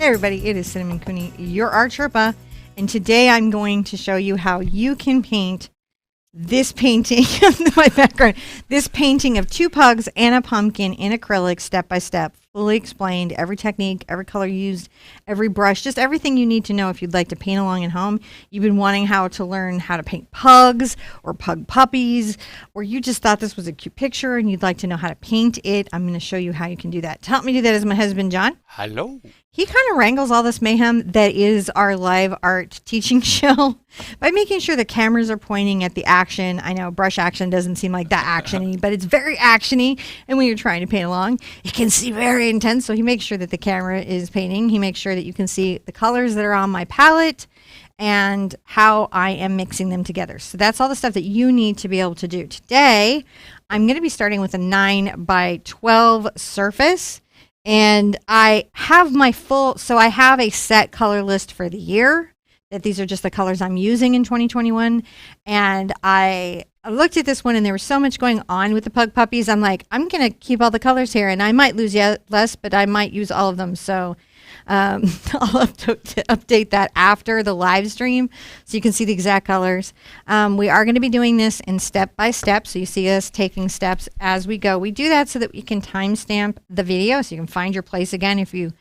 Hey everybody, it is Cinnamon Cooney, your Art Sherpa, and today I'm going to show you how you can paint this painting, my background, this painting of two pugs and a pumpkin in acrylic step by step, fully explained, every technique, every color used, every brush, just everything you need to know if you'd like to paint along at home. You've been wanting how to learn how to paint pugs or pug puppies, or you just thought this was a cute picture and you'd like to know how to paint it. I'm going to show you how you can do that. To help me do that is my husband, John. Hello. He kind of wrangles all this mayhem that is our live art teaching show by making sure the cameras are pointing at the action. I know brush action doesn't seem like that actiony, but it's very actiony. And when you're trying to paint along, it can seem very intense. So he makes sure that the camera is painting. He makes sure that you can see the colors that are on my palette and how I am mixing them together. So that's all the stuff that you need to be able to do. Today, I'm going to be starting with a 9x12 surface. And I have my so I have a set color list for the year, that these are just the colors I'm using in 2021. And I looked at this one and there was so much going on with the pug puppies. I'm like, I'm going to keep all the colors here and I might lose less, but I might use all of them. So I'll have to update that after the live stream so you can see the exact colors. We are going to be doing this in step by step, so you see us taking steps as we go. We do that so that we can timestamp the video so you can find your place again if you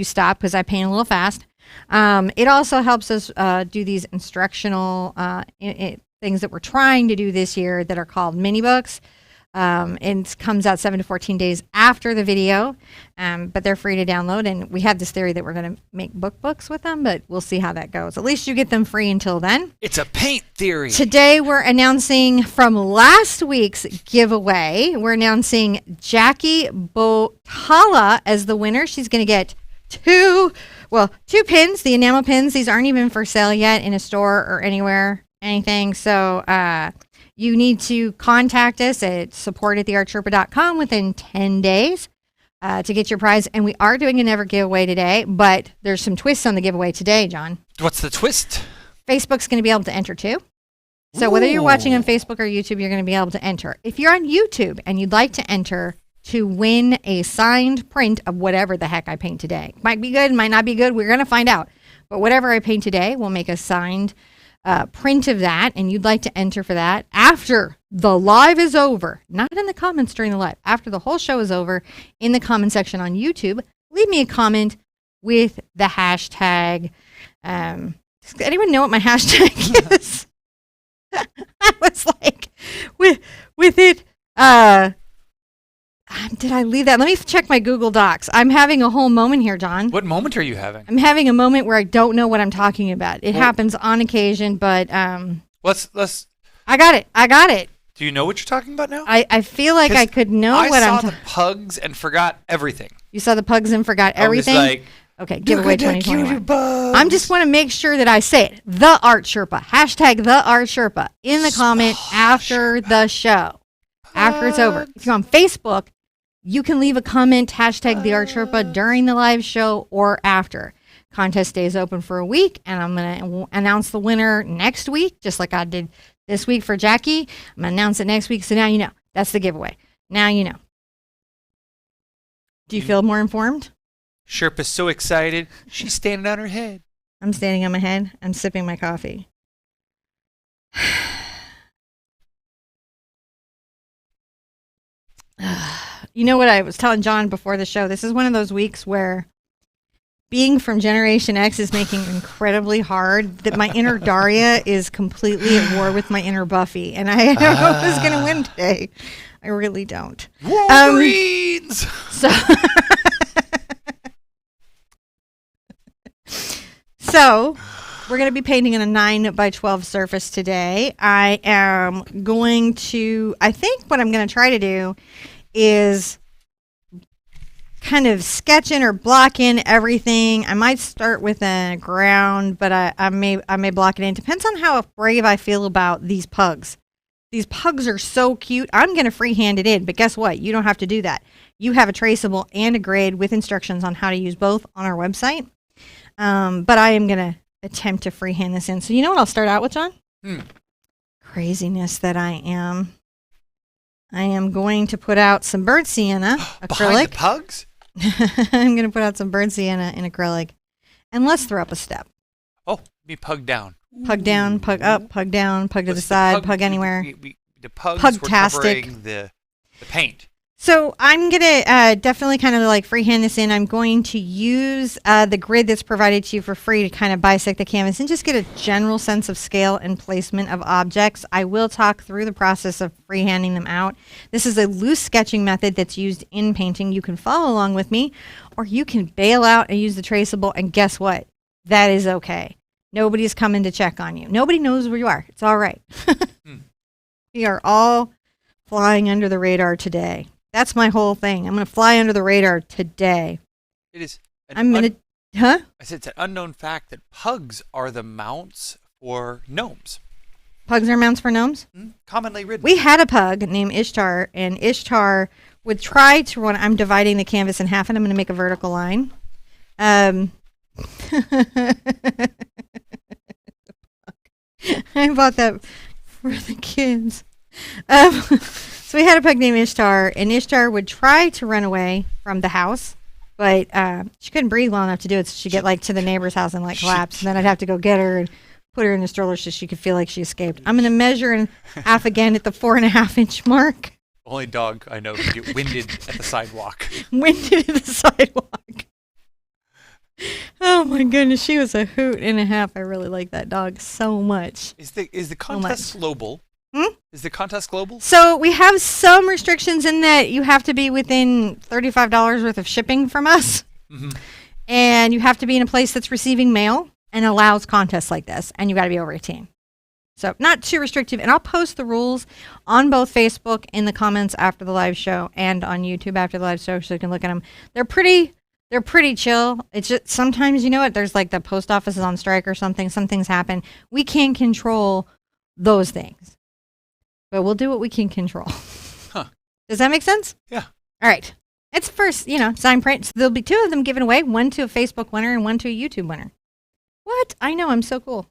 stop, because I paint a little fast. It also helps us do these instructional things that we're trying to do this year that are called mini books. It comes out 7 to 14 days after the video, but they're free to download. And we have this theory that we're going to make books with them, but we'll see how that goes. At least you get them free until then. It's a paint theory. Today we're announcing from last week's giveaway. We're announcing Jackie Botala as the winner. She's going to get two pins, the enamel pins. These aren't even for sale yet in a store or anywhere, anything. So, you need to contact us at support@theartsherpa.com within 10 days to get your prize. And we are doing a never giveaway today, but there's some twists on the giveaway today, John. What's the twist? Facebook's going to be able to enter too. So whether you're watching on Facebook or YouTube, you're going to be able to enter. If you're on YouTube and you'd like to enter to win a signed print of whatever the heck I paint today, might be good, might not be good, we're going to find out. But whatever I paint today, we'll make a signed print of that, and you'd like to enter for that after the live is over, not in the comments during the live, after the whole show is over, in the comment section on YouTube, leave me a comment with the hashtag. Does anyone know what my hashtag is? I was like, with it, did I leave that? Let me check my Google Docs. I'm having a whole moment here, John. What moment are you having? I'm having a moment where I don't know what I'm talking about. It happens on occasion, but let's. I got it. Do you know what you're talking about now? I feel like I could know what I'm. I saw the pugs and forgot everything. You saw the pugs and forgot everything. I was like, okay, giveaway 2021. I just want to make sure that I say it. The Art Sherpa. Hashtag the Art Sherpa in the comment after the show. After it's over. If you're on Facebook, you can leave a comment, hashtag the Art Sherpa, during the live show or after. Contest stays open for a week, and I'm going to announce the winner next week, just like I did this week for Jackie. I'm going to announce it next week, so now you know. That's the giveaway. Now you know. Do you feel more informed? Sherpa's so excited. She's standing on her head. I'm standing on my head. I'm sipping my coffee. You know what I was telling John before the show? This is one of those weeks where being from Generation X is making it incredibly hard, that my inner Daria is completely at war with my inner Buffy. And I don't know who's going to win today. I really don't. Wolverines! So we're going to be painting in a 9x12 surface today. I think what I'm going to try to do is kind of sketch in or block in everything. I might start with a ground, but I may block it in. Depends on how brave I feel about these pugs. These pugs are so cute. I'm going to freehand it in, but guess what? You don't have to do that. You have a traceable and a grade with instructions on how to use both on our website. But I am going to attempt to freehand this in. So you know what I'll start out with, John? Craziness that I am. I am going to put out some burnt sienna acrylic. Behind the pugs? I'm going to put out some burnt sienna in acrylic. And let's throw up a step. Oh, be pug down. Pug down, pug up, pug down, pug to the side, pug anywhere. The pugs were Pugtastic. covering the paint. So I'm going to definitely kind of like freehand this in. I'm going to use the grid that's provided to you for free to kind of bisect the canvas and just get a general sense of scale and placement of objects. I will talk through the process of freehanding them out. This is a loose sketching method that's used in painting. You can follow along with me, or you can bail out and use the traceable, and guess what? That is okay. Nobody's coming to check on you. Nobody knows where you are. It's all right. We are all flying under the radar today. That's my whole thing. I'm going to fly under the radar today. It is. I'm going to, huh? I said it's an unknown fact that pugs are the mounts for gnomes. Pugs are mounts for gnomes? Commonly ridden. We had a pug named Ishtar, and Ishtar would try to run. I'm dividing the canvas in half, and I'm going to make a vertical line. I bought that for the kids. So we had a pug named Ishtar, and Ishtar would try to run away from the house, but she couldn't breathe well enough to do it, so she'd get like to the neighbor's house and like collapse, and then I'd have to go get her and put her in the stroller so she could feel like she escaped. I'm going to measure in half again at the 4.5-inch mark. Only dog I know can get winded at the sidewalk. Winded at the sidewalk. Oh my goodness, she was a hoot and a half. I really like that dog so much. Is the contest global? Is the contest global? So we have some restrictions in that you have to be within $35 worth of shipping from us. And you have to be in a place that's receiving mail and allows contests like this. And you got to be over 18. So not too restrictive. And I'll post the rules on both Facebook in the comments after the live show and on YouTube after the live show so you can look at them. They're pretty chill. It's just sometimes, you know what, there's like the post office is on strike or something. Some things happen. We can't control those things. But we'll do what we can control. Does that make sense? Yeah. All right. It's first, sign print. So there'll be 2 of them given away, one to a Facebook winner and one to a YouTube winner. What? I know. I'm so cool.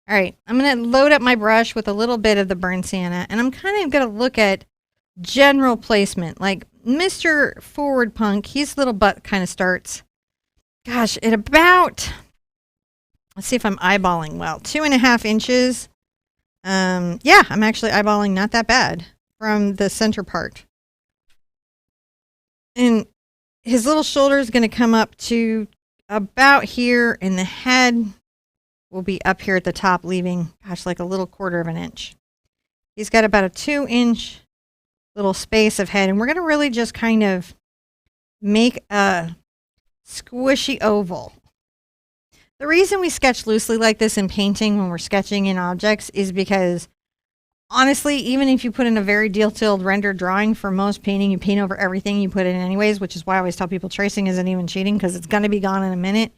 All right. I'm going to load up my brush with a little bit of the burnt sienna, and I'm kind of going to look at general placement. Like Mr. Forward Punk, his little butt kind of starts, gosh, at about, let's see if I'm eyeballing well, 2.5 inches. Yeah, I'm actually eyeballing not that bad from the center part. And his little shoulder is going to come up to about here, and the head will be up here at the top, leaving, gosh, like a little 1/4 inch. He's got about a 2-inch little space of head, and we're going to really just kind of make a squishy oval. The reason we sketch loosely like this in painting when we're sketching in objects is because, honestly, even if you put in a very detailed rendered drawing for most painting, you paint over everything you put in anyways, which is why I always tell people tracing isn't even cheating because it's going to be gone in a minute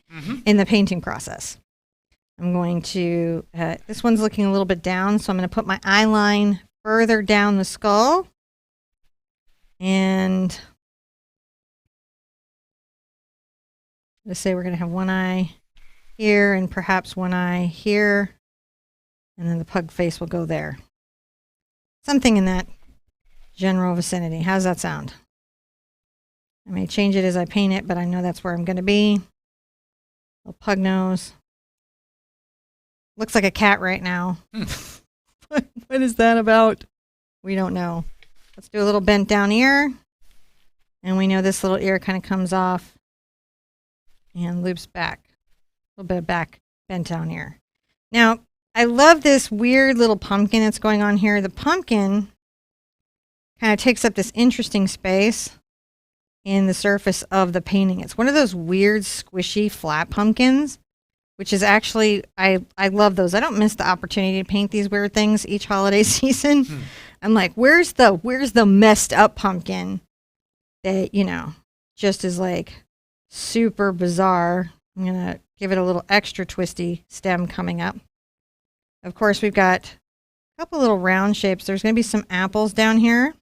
in the painting process. I'm going to, this one's looking a little bit down, so I'm going to put my eye line further down the skull. And let's say we're going to have one eye here and perhaps one eye here, and then the pug face will go there. Something in that general vicinity. How's that sound? I may change it as I paint it, but I know that's where I'm going to be. Little pug nose. Looks like a cat right now. What is that about? We don't know. Let's do a little bent down ear. And we know this little ear kind of comes off and loops back. A little bit of back bent down ear. Now, I love this weird little pumpkin that's going on here. The pumpkin kind of takes up this interesting space in the surface of the painting. It's one of those weird, squishy, flat pumpkins, which is actually, I love those. I don't miss the opportunity to paint these weird things each holiday season. I'm like, where's the messed up pumpkin that, just is like super bizarre. I'm going to give it a little extra twisty stem coming up. Of course, we've got a couple little round shapes. There's going to be some apples down here.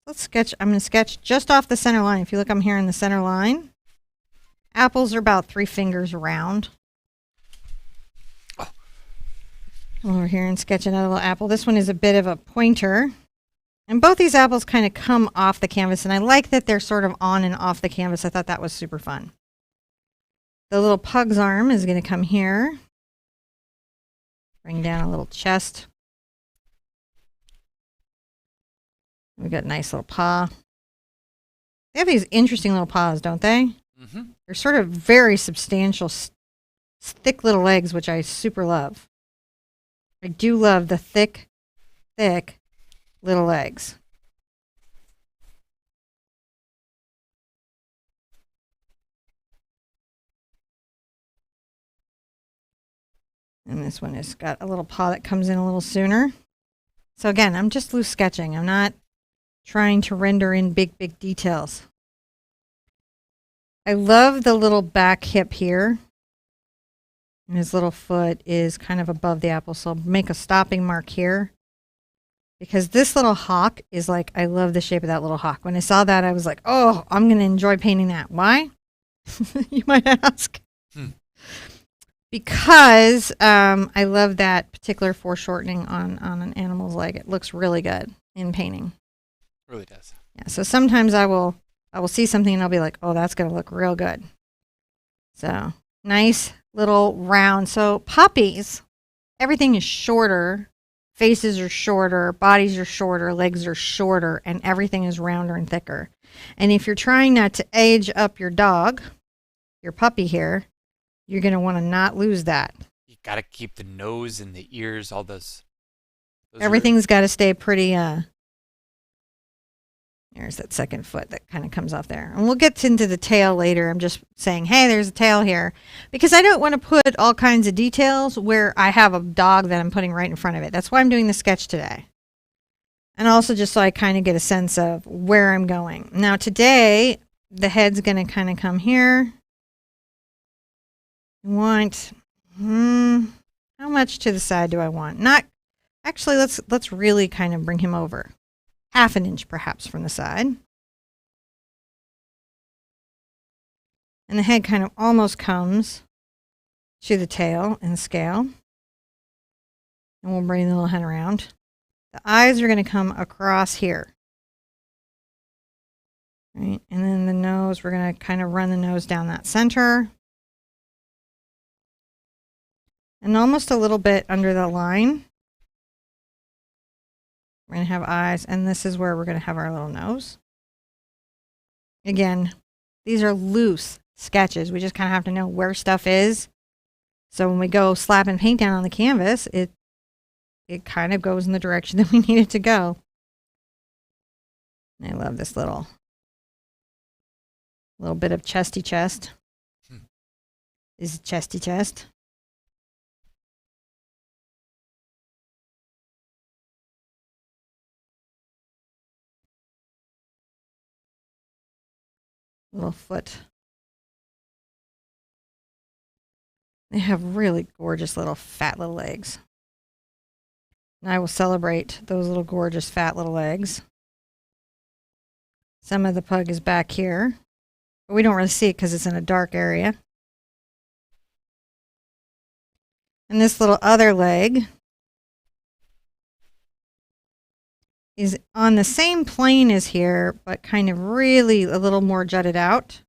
Let's sketch. I'm going to sketch just off the center line. If you look, I'm here in the center line. Apples are about 3 fingers round. Come over here and sketch another little apple. This one is a bit of a pointer. And both these apples kind of come off the canvas, and I like that they're sort of on and off the canvas. I thought that was super fun. The little pug's arm is going to come here. Bring down a little chest. We've got a nice little paw. They have these interesting little paws, don't they? Mm-hmm. They're sort of very substantial, thick little legs, which I super love. I do love the thick little legs. And this one has got a little paw that comes in a little sooner. So again, I'm just loose sketching. I'm not trying to render in big details. I love the little back hip here. And his little foot is kind of above the apple. So I'll make a stopping mark here. Because this little hawk is like, I love the shape of that little hawk. When I saw that, I was like, oh, I'm going to enjoy painting that. Why? You might ask. Because I love that particular foreshortening on an animal's leg. It looks really good in painting. It really does. Yeah. So sometimes I will see something and I'll be like, oh, that's going to look real good. So nice little round. So puppies, everything is shorter. Faces are shorter, bodies are shorter, legs are shorter, and everything is rounder and thicker. And if you're trying not to age up your dog, your puppy here, you're going to want to not lose that. You got to keep the nose and the ears, all those Everything's got to stay pretty, there's that second foot that kind of comes off there. And we'll get into the tail later. I'm just saying, hey, there's a tail here. Because I don't want to put all kinds of details where I have a dog that I'm putting right in front of it. That's why I'm doing the sketch today. And also just so I kind of get a sense of where I'm going. Now today, the head's going to kind of come here. I want, how much to the side do I want? Not, actually, let's really kind of bring him over. Half an inch perhaps from the side. And the head kind of almost comes to the tail and scale. And we'll bring the little head around. The eyes are going to come across here. Right? And then the nose, we're going to kind of run the nose down that center. And almost a little bit under the line. We're going to have eyes, and this is where we're going to have our little nose. Again, these are loose sketches. We just kind of have to know where stuff is. So when we go slap and paint down on the canvas, it kind of goes in the direction that we need it to go. And I love this little bit of chesty chest. This is chesty chest. Little foot. They have really gorgeous little fat little legs. And I will celebrate those little gorgeous fat little legs. Some of the pug is back here, but we don't really see it because it's in a dark area. And this little other leg is on the same plane as here, but kind of really a little more jutted out.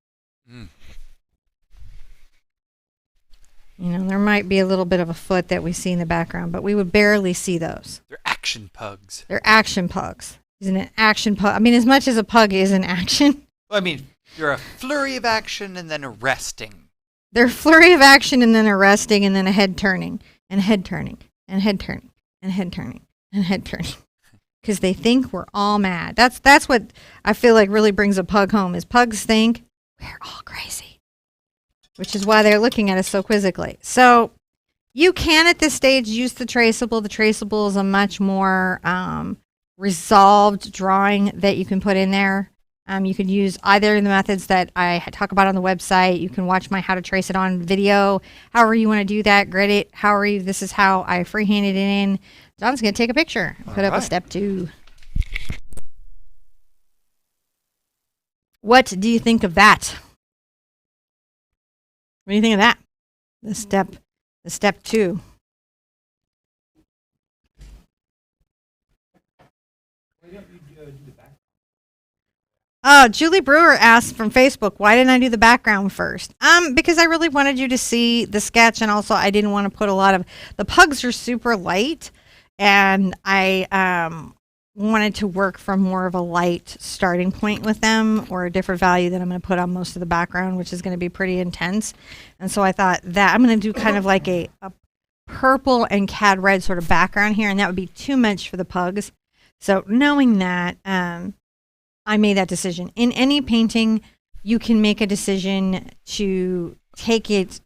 You know, there might be a little bit of a foot that we see in the background, but we would barely see those. They're action pugs. They're action pugs. Isn't it action pug? I mean, as much as a pug is an action. Well, I mean, you're a flurry of action and then a resting. They're a flurry of action and then a resting and then a head turning and head turning and head turning and head turning and head turning. Because they think we're all mad. That's what I feel like really brings a pug home, is pugs think we're all crazy. Which is why they're looking at us so quizzically. So you can at this stage use the traceable. The traceable is a much more resolved drawing that you can put in there. You could use either of the methods that I talk about on the website. You can watch my how to trace it on video. However you want to do that, grid it. This is how I freehanded it in. John's going to take a picture. Put up a step 2. What do you think of that? What do you think of that? The step 2. Oh, Julie Brewer asked from Facebook, why didn't I do the background first? Because I really wanted you to see the sketch, and also I didn't want to put a lot of the pugs are super light, and I wanted to work from more of a light starting point with them, or a different value that I'm going to put on most of the background, which is going to be pretty intense. And so I thought that I'm going to do kind of like a purple and cad red sort of background here, and that would be too much for the pugs. So knowing that, I made that decision. In any painting, you can make a decision to take it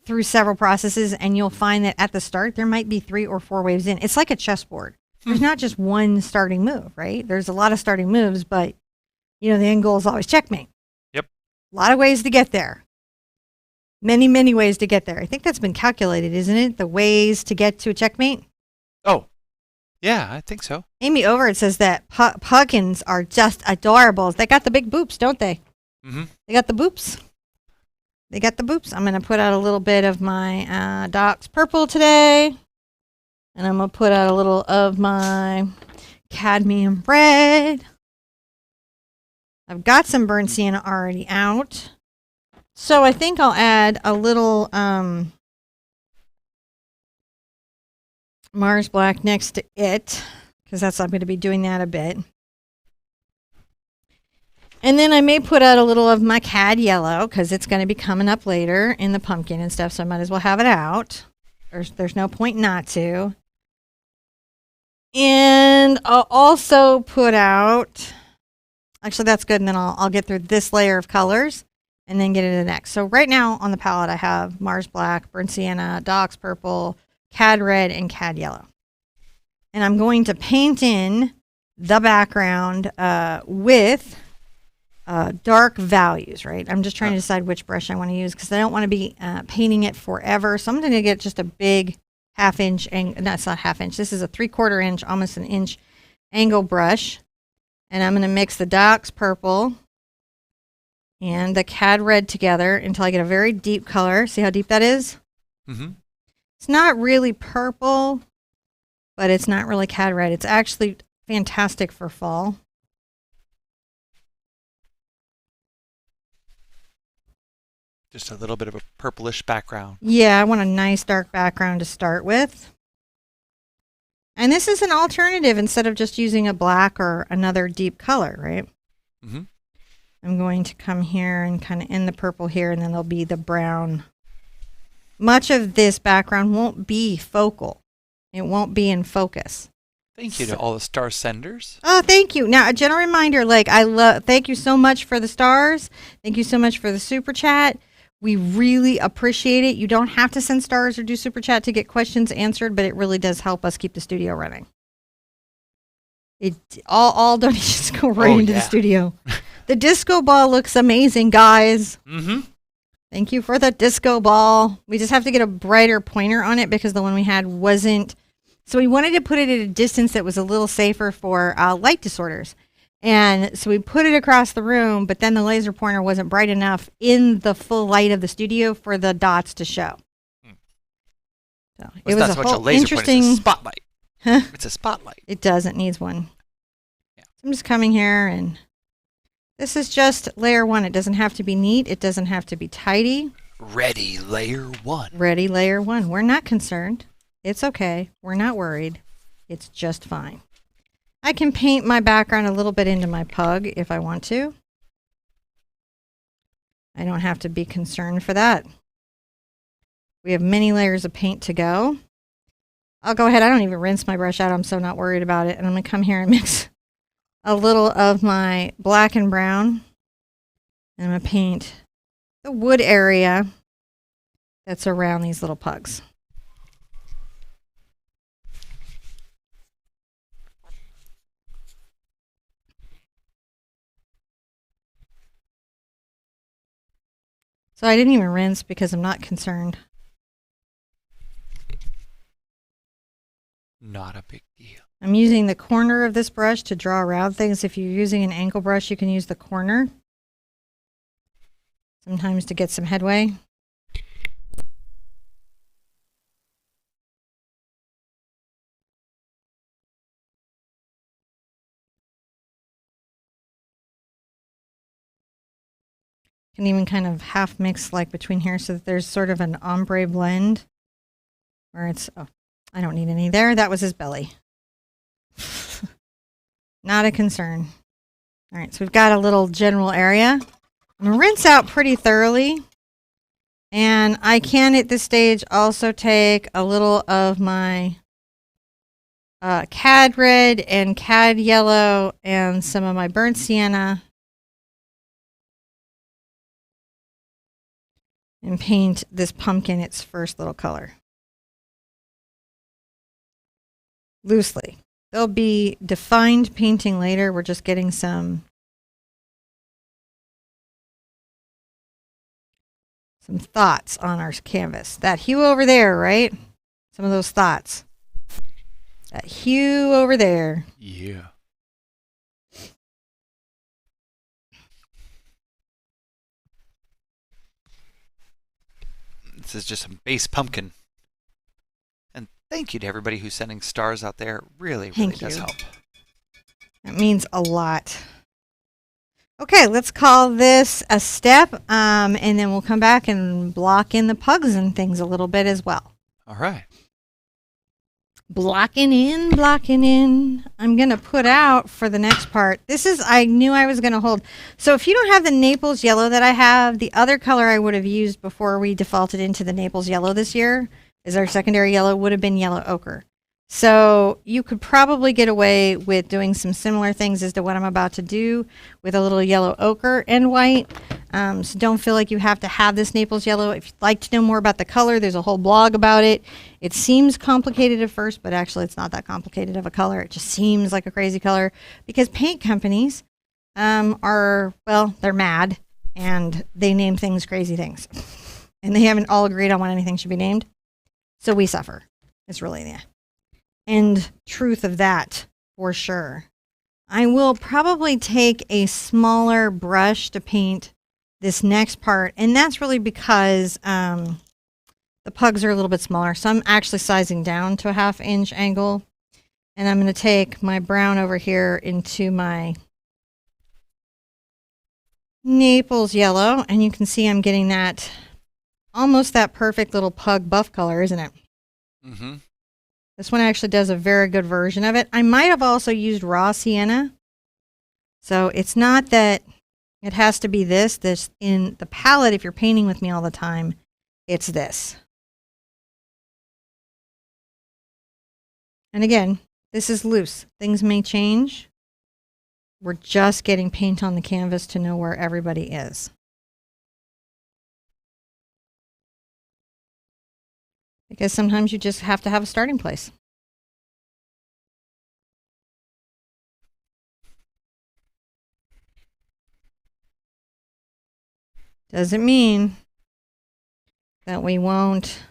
through several processes, and you'll find that at the start, there might be 3 or 4 waves in. It's like a chessboard. There's not just one starting move, right? There's a lot of starting moves, but the end goal is always checkmate. Yep. A lot of ways to get there. Many, many ways to get there. I think that's been calculated, isn't it? The ways to get to a checkmate. Oh, yeah, I think so. Amy Overett says that pumpkins are just adorable. They got the big boops, don't they? Mm-hmm. They got the boops. They got the boops. I'm going to put out a little bit of my Doc's Purple today. And I'm going to put out a little of my cadmium red. I've got some burnt sienna already out. So I think I'll add a little Mars Black next to it, because I'm going to be doing that a bit. And then I may put out a little of my cad yellow, because it's going to be coming up later in the pumpkin and stuff, so I might as well have it out. There's no point not to. And I'll also put out, actually that's good, and then I'll get through this layer of colors and then get into the next. So right now on the palette I have Mars Black, Burnt Sienna, Doc's Purple, Cad Red, and Cad Yellow. And I'm going to paint in the background with dark values, right? I'm just trying to decide which brush I want to use, because I don't want to be painting it forever. So I'm going to get just a big half-inch, no, it's not half-inch. This is a 3/4 inch, almost an inch angle brush. And I'm going to mix the Doc's Purple and the Cad Red together until I get a very deep color. See how deep that is? Mm-hmm. It's not really purple, but it's not really Cad Red. It's actually fantastic for fall. Just a little bit of a purplish background. Yeah, I want a nice dark background to start with. And this is an alternative instead of just using a black or another deep color, right? Mm-hmm. I'm going to come here and kind of end the purple here, and then there'll be the brown. Much of this background won't be focal. It won't be in focus. Thank you to all the star senders. Oh, thank you. Now, a gentle reminder, thank you so much for the stars. Thank you so much for the super chat. We really appreciate it. You don't have to send stars or do super chat to get questions answered, but it really does help us keep the studio running. All donations go right into the studio. The disco ball looks amazing, guys. Mm-hmm. Thank you for the disco ball. We just have to get a brighter pointer on it, because the one we had wasn't. So we wanted to put it at a distance that was a little safer for light disorders. And so we put it across the room, but then the laser pointer wasn't bright enough in the full light of the studio for the dots to show. So it was not a so much a whole laser interesting. pointer, it's a spotlight. Huh? It's a spotlight. It does. It needs one. Yeah. So I'm just coming here, and this is just layer 1. It doesn't have to be neat. It doesn't have to be tidy. Ready, layer 1. Ready, layer 1. We're not concerned. It's okay. We're not worried. It's just fine. I can paint my background a little bit into my pug if I want to. I don't have to be concerned for that. We have many layers of paint to go. I'll go ahead. I don't even rinse my brush out. I'm so not worried about it. And I'm going to come here and mix a little of my black and brown. And I'm going to paint the wood area that's around these little pugs. So I didn't even rinse because I'm not concerned. Not a big deal. I'm using the corner of this brush to draw around things. If you're using an angle brush, you can use the corner sometimes to get some headway. Can even kind of half mix like between here so that there's sort of an ombre blend where it's, oh, I don't need any there. That was his belly. Not a concern. All right, so we've got a little general area. I'm gonna rinse out pretty thoroughly. And I can at this stage also take a little of my cad red and cad yellow and some of my burnt sienna and paint this pumpkin its first little color. Loosely. There'll be defined painting later. We're just getting some thoughts on our canvas. That hue over there, right? Some of those thoughts. That hue over there. Yeah. This is just some base pumpkin. And thank you to everybody who's sending stars out there. Really does help. That means a lot. Okay, let's call this a step, and then we'll come back and block in the pugs and things a little bit as well. All right. Blocking in. I'm going to put out for the next part. This is, I knew I was going to hold. So if you don't have the Naples yellow that I have, the other color I would have used before we defaulted into the Naples yellow this year is our secondary yellow would have been yellow ochre. So you could probably get away with doing some similar things as to what I'm about to do with a little yellow ochre and white. So don't feel like you have to have this Naples yellow. If you'd like to know more about the color, there's a whole blog about it. It seems complicated at first, but actually it's not that complicated of a color. It just seems like a crazy color because paint companies are, well, they're mad and they name things crazy things. And they haven't all agreed on what anything should be named. So we suffer. It's really the end truth of that for sure. I will probably take a smaller brush to paint this next part, and that's really because the pugs are a little bit smaller, so I'm actually sizing down to a 1/2 inch angle, and I'm going to take my brown over here into my Naples yellow, and you can see I'm getting that almost that perfect little pug buff color, isn't it? Mm-hmm. This one actually does a very good version of it. I might have also used raw sienna, so it's not that it has to be this in the palette. If you're painting with me all the time, it's this. And again, this is loose. Things may change. We're just getting paint on the canvas to know where everybody is. Because sometimes you just have to have a starting place. Doesn't mean that we won't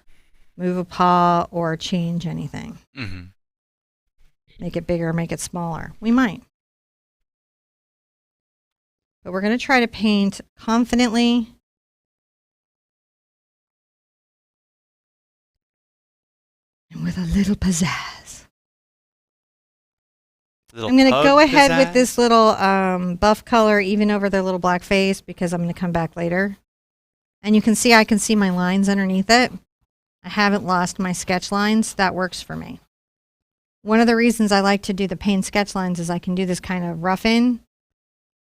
move a paw or change anything. Mm-hmm. Make it bigger, make it smaller. We might. But we're going to try to paint confidently. And with a little pizzazz. I'm going to go ahead with this little buff color even over their little black face because I'm going to come back later. And you can see I can see my lines underneath it. I haven't lost my sketch lines. That works for me. One of the reasons I like to do the paint sketch lines is I can do this kind of rough in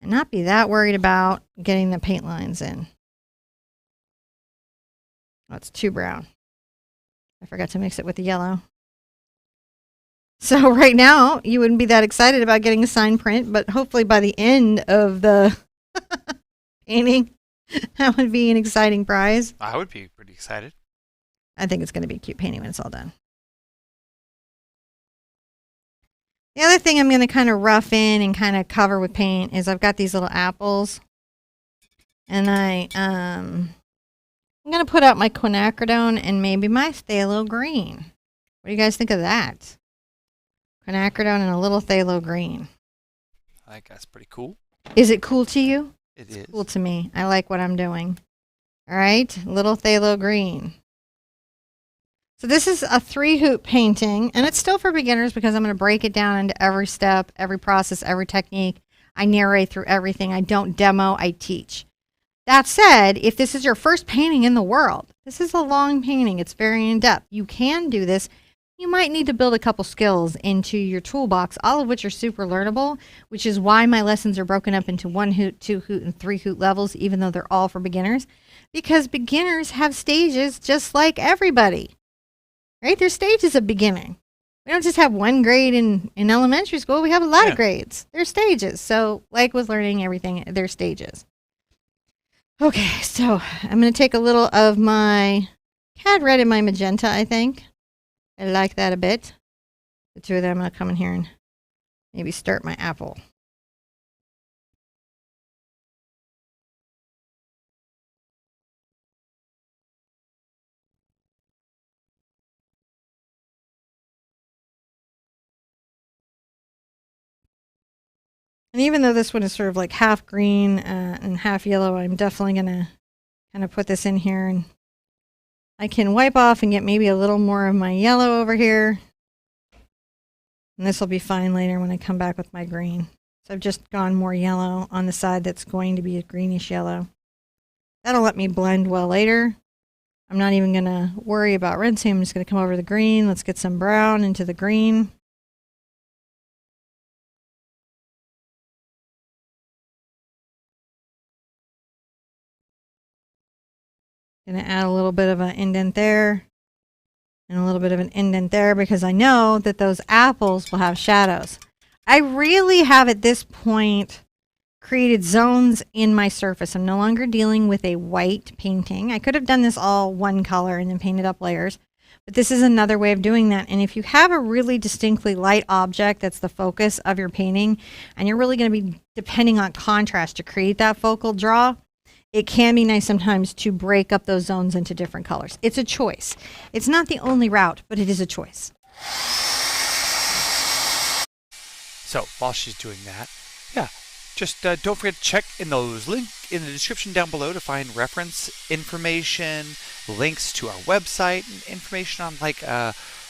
and not be that worried about getting the paint lines in. Oh, it's too brown. I forgot to mix it with the yellow. So right now, you wouldn't be that excited about getting a sign print, but hopefully by the end of the painting, that would be an exciting prize. I would be pretty excited. I think it's going to be a cute painting when it's all done. The other thing I'm going to kind of rough in and kind of cover with paint is I've got these little apples. And I'm going to put out my quinacridone and maybe my phthalo green. What do you guys think of that? Quinacridone and a little phthalo green. I think that's pretty cool. Is it cool to you? It's cool to me. I like what I'm doing. All right, little phthalo green. So this is a 3-hoop painting, and it's still for beginners because I'm going to break it down into every step, every process, every technique. I narrate through everything. I don't demo, I teach. That said, if this is your first painting in the world, this is a long painting. It's very in-depth. You can do this. You might need to build a couple skills into your toolbox, all of which are super learnable, which is why my lessons are broken up into 1 hoot, 2 hoot, and 3 hoot levels, even though they're all for beginners, because beginners have stages just like everybody, right? There's stages of beginning. We don't just have one grade in elementary school. We have a lot of grades. There's stages. So like with learning everything, there's stages. Okay, so I'm going to take a little of my cad red and my magenta, I think. I like that a bit. The two of them, I'm going to come in here and maybe start my apple. And even though this one is sort of like half green and half yellow, I'm definitely going to kind of put this in here, and I can wipe off and get maybe a little more of my yellow over here. And this will be fine later when I come back with my green. So I've just gone more yellow on the side that's going to be a greenish yellow. That'll let me blend well later. I'm not even going to worry about rinsing. I'm just going to come over the green. Let's get some brown into the green. Going to add a little bit of an indent there and a little bit of an indent there because I know that those apples will have shadows. I really have at this point created zones in my surface. I'm no longer dealing with a white painting. I could have done this all one color and then painted up layers, but this is another way of doing that. And if you have a really distinctly light object that's the focus of your painting, and you're really going to be depending on contrast to create that focal draw, it can be nice sometimes to break up those zones into different colors. It's a choice. It's not the only route, but it is a choice. So while she's doing that, just don't forget to check in those links in the description down below to find reference information, links to our website, and information on like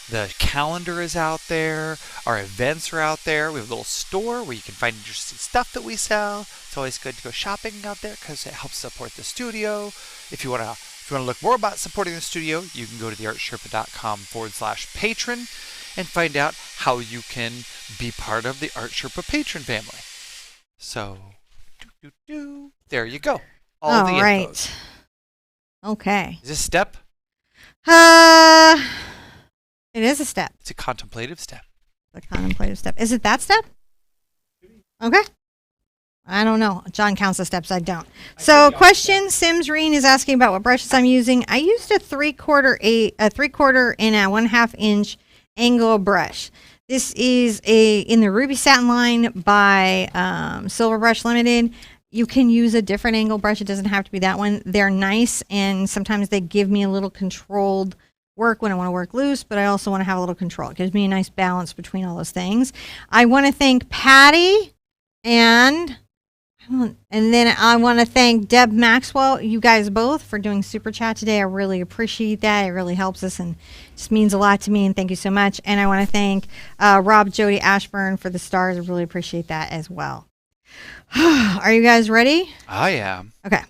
the calendar is out there, our events are out there. We have a little store where you can find interesting stuff that we sell. It's always good to go shopping out there because it helps support the studio. If you want to look more about supporting the studio, you can go to theartsherpa.com/patron and find out how you can be part of the Art Sherpa patron family. So, there you go. All the right. infos. Okay. Is this a step? It is a step. It's a contemplative step. The contemplative step. Is it that step? Okay. I don't know. John counts the steps. I don't. So, question: Sims Reen is asking about what brushes I'm using. I used a 3/4 and a 1/2 inch angle brush. This is in the Ruby Satin line by Silver Brush Limited. You can use a different angle brush. It doesn't have to be that one. They're nice, and sometimes they give me a little controlled work when I want to work loose, but I also want to have a little control. It gives me a nice balance between all those things. I want to thank Patty and then I want to thank Deb Maxwell, you guys both, for doing Super Chat today. I really appreciate that. It really helps us and just means a lot to me, and thank you so much. And I want to thank Rob Jody Ashburn for the stars. I really appreciate that as well. Are you guys ready? I am. Okay.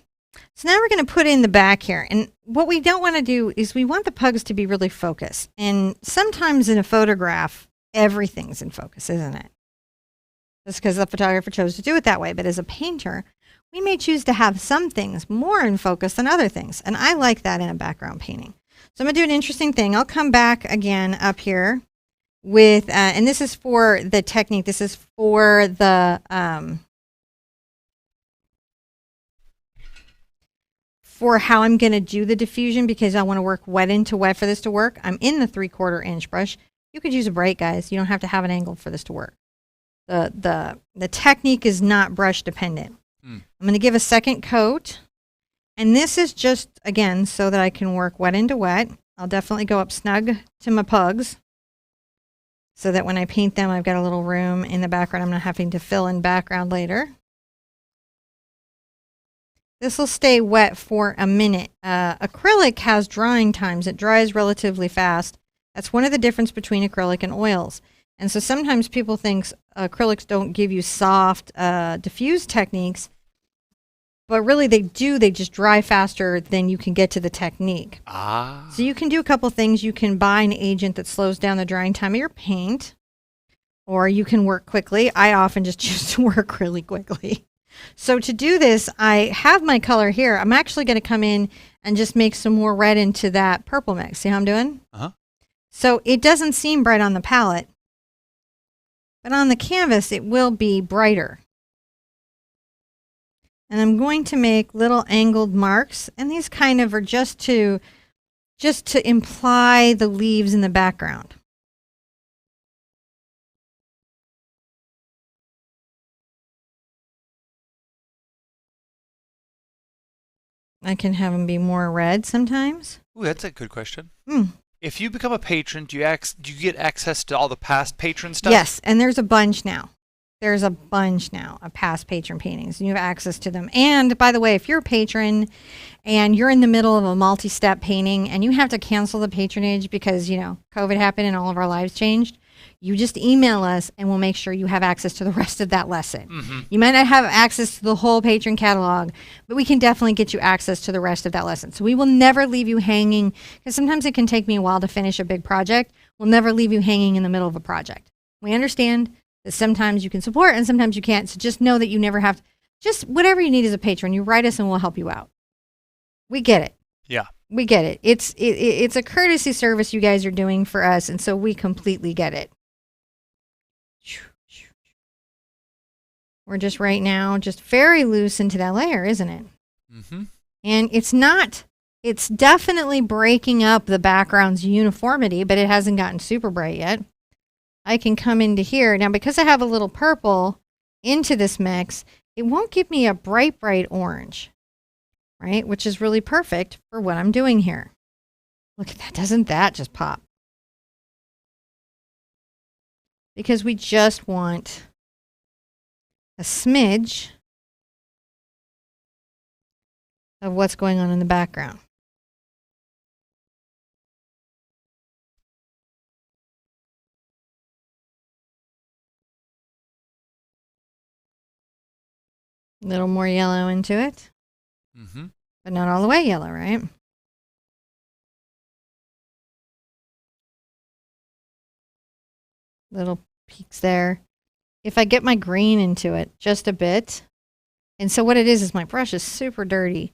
So now we're going to put in the back here. And what we don't want to do is we want the pugs to be really focused. And sometimes in a photograph, everything's in focus, isn't it? Just because the photographer chose to do it that way. But as a painter, we may choose to have some things more in focus than other things. And I like that in a background painting. So I'm going to do an interesting thing. I'll come back again up here with, and this is for the technique. This is for the, for how I'm going to do the diffusion, because I want to work wet into wet for this to work. I'm in the 3/4 inch brush. You could use a bright, guys. You don't have to have an angle for this to work. The technique is not brush dependent. I'm going to give a second coat, and this is just, again, so that I can work wet into wet. I'll definitely go up snug to my pugs so that when I paint them, I've got a little room in the background. I'm not having to fill in background later. This will stay wet for a minute. Acrylic has drying times. It dries relatively fast. That's one of the difference between acrylic and oils. And so sometimes people think acrylics don't give you soft diffuse techniques. But really they just dry faster than you can get to the technique. Ah. So you can do a couple things. You can buy an agent that slows down the drying time of your paint, or you can work quickly. I often just choose to work really quickly. So to do this, I have my color here. I'm actually going to come in and just make some more red into that purple mix. See how I'm doing? Uh-huh. So it doesn't seem bright on the palette, but on the canvas it will be brighter. And I'm going to make little angled marks, and these kind of are just to imply the leaves in the background. I can have them be more red sometimes. Ooh, that's a good question. Mm. If you become a patron, do you get access to all the past patron stuff? Yes, and there's a bunch now. There's a bunch now of past patron paintings, and you have access to them. And by the way, if you're a patron and you're in the middle of a multi-step painting and you have to cancel the patronage because, you know, COVID happened and all of our lives changed, you just email us and we'll make sure you have access to the rest of that lesson. Mm-hmm. You might not have access to the whole patron catalog, but we can definitely get you access to the rest of that lesson. So we will never leave you hanging, because sometimes it can take me a while to finish a big project. We'll never leave you hanging in the middle of a project. We understand that sometimes you can support and sometimes you can't. So just know that you never have, just whatever you need as a patron, you write us and we'll help you out. We get it. Yeah. We get it. It's a courtesy service you guys are doing for us, and so we completely get it. We're just right now just very loose into that layer, isn't it? Mm-hmm. And it's definitely breaking up the background's uniformity, but it hasn't gotten super bright yet. I can come into here. Now, because I have a little purple into this mix, it won't give me a bright, bright orange, right? Which is really perfect for what I'm doing here. Look at that. Doesn't that just pop? Because we just want a smidge of what's going on in the background. A little more yellow into it, Mm-hmm. but not all the way yellow, right? Little peaks there. If I get my green into it just a bit, and so what it is my brush is super dirty.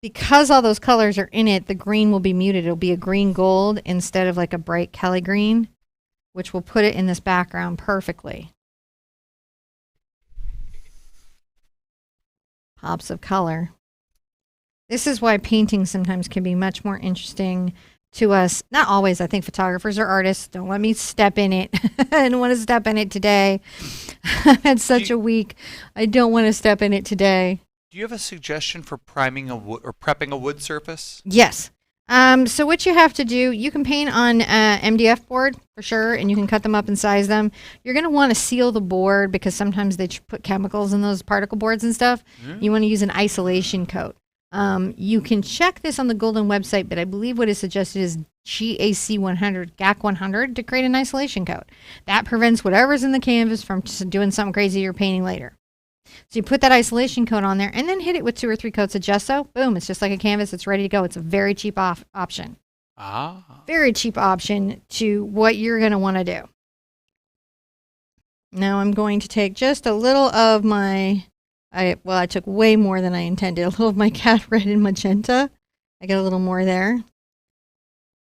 Because all those colors are in it, the green will be muted. It'll be a green gold instead of like a bright Kelly green, which will put it in this background perfectly. Pops of color. This is why painting sometimes can be much more interesting to us. Not always. I think photographers or artists don't let me step in it. I don't want to step in it today. I've had such a week. I don't want to step in it today. Do you have a suggestion for priming a wood or prepping a wood surface? Yes. So what you have to do, you can paint on MDF board for sure, and you can cut them up and size them. You're going to want to seal the board because sometimes they put chemicals in those particle boards and stuff. Mm. You want to use an isolation coat. You can check this on the Golden website, but I believe what is suggested is GAC 100, GAC 100 to create an isolation coat. That prevents whatever's in the canvas from just doing something crazy you're painting later. So you put that isolation coat on there and then hit it with 2 or 3 coats of gesso. Boom, it's just like a canvas. It's ready to go. It's a very cheap option. Ah. Very cheap option to what you're going to want to do. Now I'm going to take just a little of my, I took way more than I intended. A little of my cat red and magenta. I got a little more there.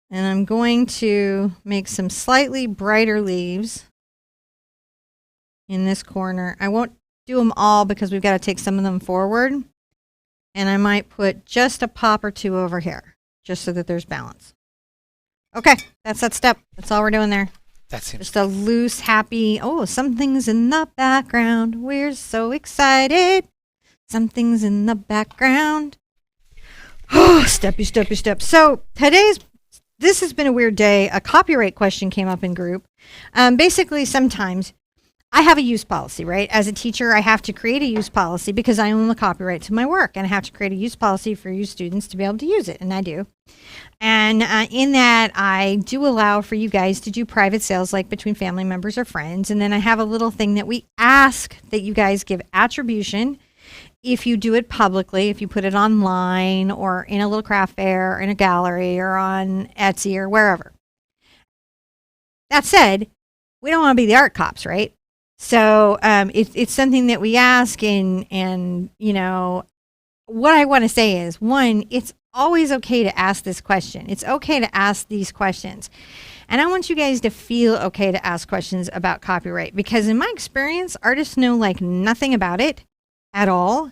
And I'm going to make some slightly brighter leaves in this corner. I won't do them all because we've got to take some of them forward. And I might put just a pop or 2 over here, just so that there's balance. Okay, that's that step. That's all we're doing there. That seems just a loose, happy, oh, something's in the background. We're so excited. Something's in the background. Oh, steppy, steppy, step. So this has been a weird day. A copyright question came up in group. Basically, sometimes I have a use policy, right? As a teacher, I have to create a use policy because I own the copyright to my work, and I have to create a use policy for you students to be able to use it, and I do. And in that, I do allow for you guys to do private sales, like between family members or friends, and then I have a little thing that we ask that you guys give attribution if you do it publicly, if you put it online or in a little craft fair or in a gallery or on Etsy or wherever. That said, we don't want to be the art cops, right? So it's something that we ask, and you know, what I want to say is, one, it's always okay to ask this question. It's okay to ask these questions. And I want you guys to feel okay to ask questions about copyright, because in my experience, artists know like nothing about it at all.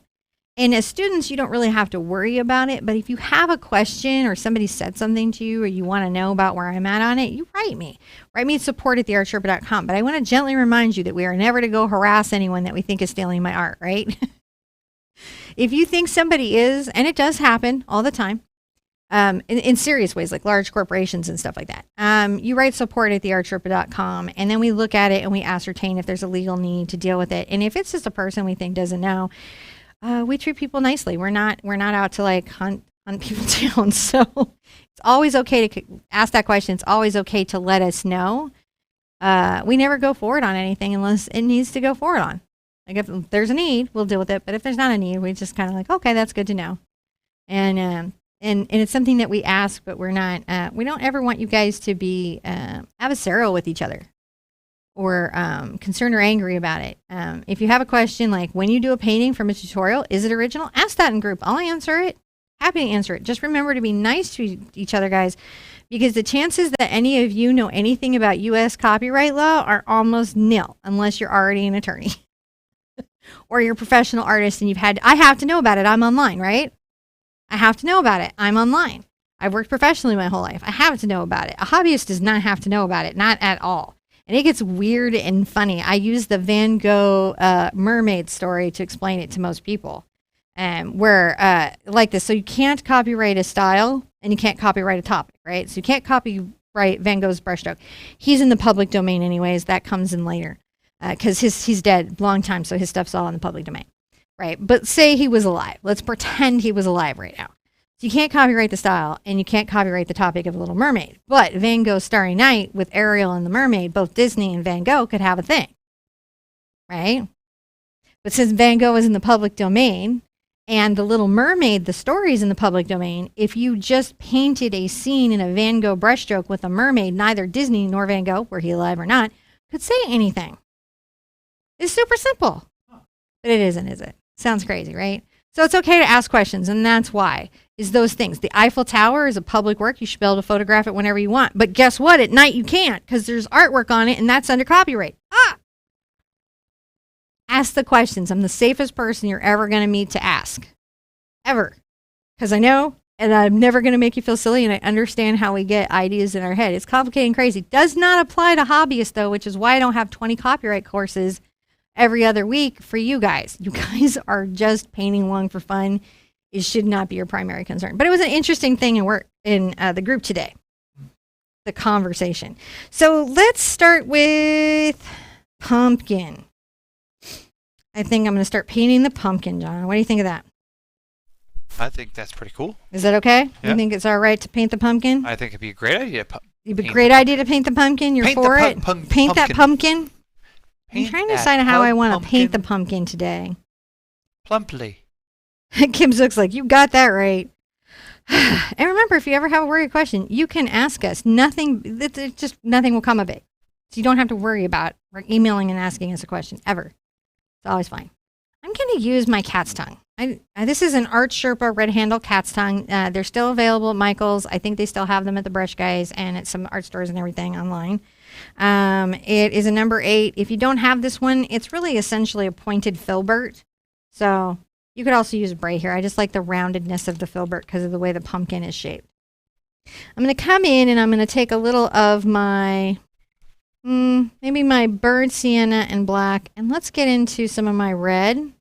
And as students, you don't really have to worry about it. But if you have a question or somebody said something to you or you want to know about where I'm at on it, you write me. Write me at support@theartsherpa.com. But I want to gently remind you that we are never to go harass anyone that we think is stealing my art, right? If you think somebody is, and it does happen all the time, in serious ways, like large corporations and stuff like that, you write support@theartsherpa.com, and then we look at it and we ascertain if there's a legal need to deal with it. And if it's just a person we think doesn't know, we treat people nicely. We're not out to like hunt people down. So it's always okay to ask that question. It's always okay to let us know. We never go forward on anything unless it needs to go forward on. Like if there's a need, we'll deal with it. But if there's not a need, we just kind of like, okay, that's good to know. And it's something that we ask, but we're not. We don't ever want you guys to be adversarial with each other or concerned or angry about it. If you have a question, like when you do a painting from a tutorial, is it original? Ask that in group. I'll answer it. Happy to answer it. Just remember to be nice to each other, guys, because the chances that any of you know anything about U.S. copyright law are almost nil, unless you're already an attorney or you're a professional artist and I have to know about it. I'm online, right? I have to know about it. I'm online. I've worked professionally my whole life. I have to know about it. A hobbyist does not have to know about it, not at all. And it gets weird and funny. I use the Van Gogh mermaid story to explain it to most people. Where like this, so you can't copyright a style and you can't copyright a topic, right? So you can't copyright Van Gogh's brushstroke. He's in the public domain anyways. That comes in later because he's dead long time, so his stuff's all in the public domain, right? But say he was alive. Let's pretend he was alive right now. So you can't copyright the style and you can't copyright the topic of a Little Mermaid. But Van Gogh's Starry Night with Ariel and the Mermaid, both Disney and Van Gogh could have a thing, right? But since Van Gogh is in the public domain and the Little Mermaid, the story is in the public domain, if you just painted a scene in a Van Gogh brushstroke with a mermaid, neither Disney nor Van Gogh, were he alive or not, could say anything. It's super simple. But it isn't, is it? Sounds crazy, right? So it's okay to ask questions, and that's why. Is those things. The Eiffel Tower is a public work. You should be able to photograph it whenever you want. But guess what? At night you can't because there's artwork on it, and that's under copyright. Ask the questions. I'm the safest person you're ever going to meet to ask. Ever. Because I know, and I'm never going to make you feel silly, and I understand how we get ideas in our head. It's complicated and crazy. Does not apply to hobbyists, though, which is why I don't have 20 copyright courses every other week for you guys. You guys are just painting along for fun. It should not be your primary concern. But it was an interesting thing in the group today, the conversation. So let's start with pumpkin. I think I'm going to start painting the pumpkin, John. What do you think of that? I think that's pretty cool. Is that okay? Yeah. You think it's all right to paint the pumpkin? I think it'd be a great idea. It'd be a great idea to paint the pumpkin. You're for it? Paint that pumpkin. I'm trying to decide how I want to paint the pumpkin today. Plumply. Kim Zook's like, you got that right. And remember, if you ever have a worry question, you can ask us. Nothing will come of it. So you don't have to worry about emailing and asking us a question, ever. It's always fine. I'm going to use my cat's tongue. This is an Art Sherpa red handle cat's tongue. They're still available at Michael's. I think they still have them at the Brush Guys and at some art stores and everything online. It is a number 8. If you don't have this one, it's really essentially a pointed filbert. So you could also use Bray here. I just like the roundedness of the filbert because of the way the pumpkin is shaped. I'm going to come in and I'm going to take a little of my, maybe my burnt sienna and black, and let's get into some of my red.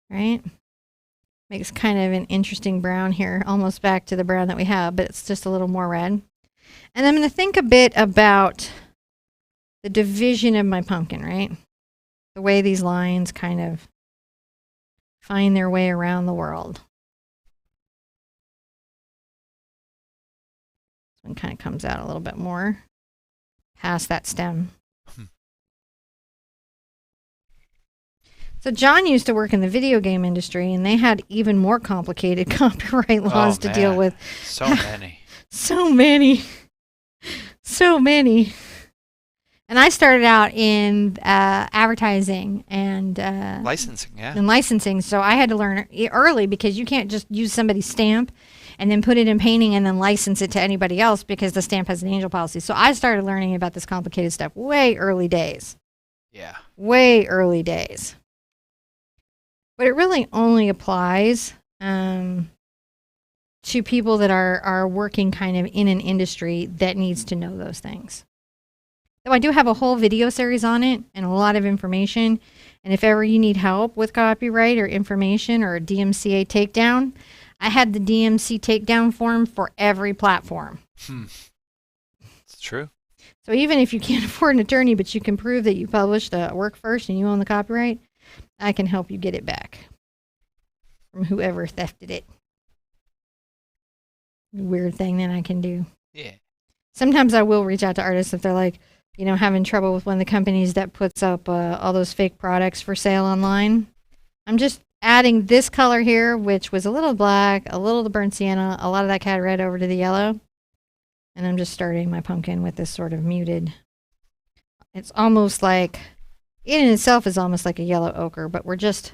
Right? Makes kind of an interesting brown here, almost back to the brown that we have, but it's just a little more red. And I'm going to think a bit about the division of my pumpkin, right? The way these lines kind of find their way around the world. This one kind of comes out a little bit more past that stem. So John used to work in the video game industry, and they had even more complicated copyright laws to deal with. So many. So many. So many. And I started out in advertising and Licensing, yeah. and licensing, so I had to learn early because you can't just use somebody's stamp and then put it in painting and then license it to anybody else because the stamp has an angel policy. So I started learning about this complicated stuff way early days. Yeah. Way early days. But it really only applies to people that are working kind of in an industry that needs to know those things. So I do have a whole video series on it and a lot of information. And if ever you need help with copyright or information or a DMCA takedown, I had the DMC takedown form for every platform. It's true. So even if you can't afford an attorney, but you can prove that you published the work first and you own the copyright, I can help you get it back from whoever thefted it. Weird thing that I can do. Yeah. Sometimes I will reach out to artists if they're like, having trouble with one of the companies that puts up all those fake products for sale online. I'm just adding this color here, which was a little black, a little of the burnt sienna, a lot of that cat red over to the yellow. And I'm just starting my pumpkin with this sort of muted. It's almost like, it in itself is almost like a yellow ochre, but we're just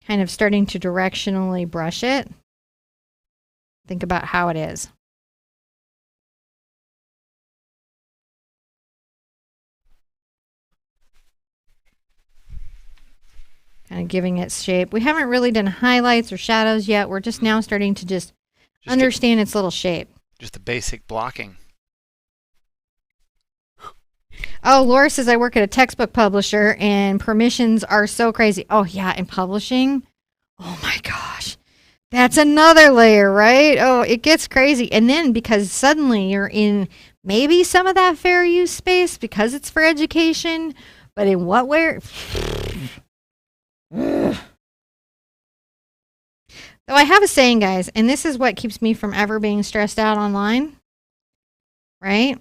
kind of starting to directionally brush it. Think about how it is. Kind of giving it shape. We haven't really done highlights or shadows yet. We're just now starting to just understand its little shape. Just the basic blocking. Oh, Laura says I work at a textbook publisher and permissions are so crazy. Oh, yeah, and publishing. Oh, my gosh. That's another layer, right? Oh, it gets crazy. And then because suddenly you're in maybe some of that fair use space because it's for education, but in what way? So I have a saying, guys, and this is what keeps me from ever being stressed out online, right?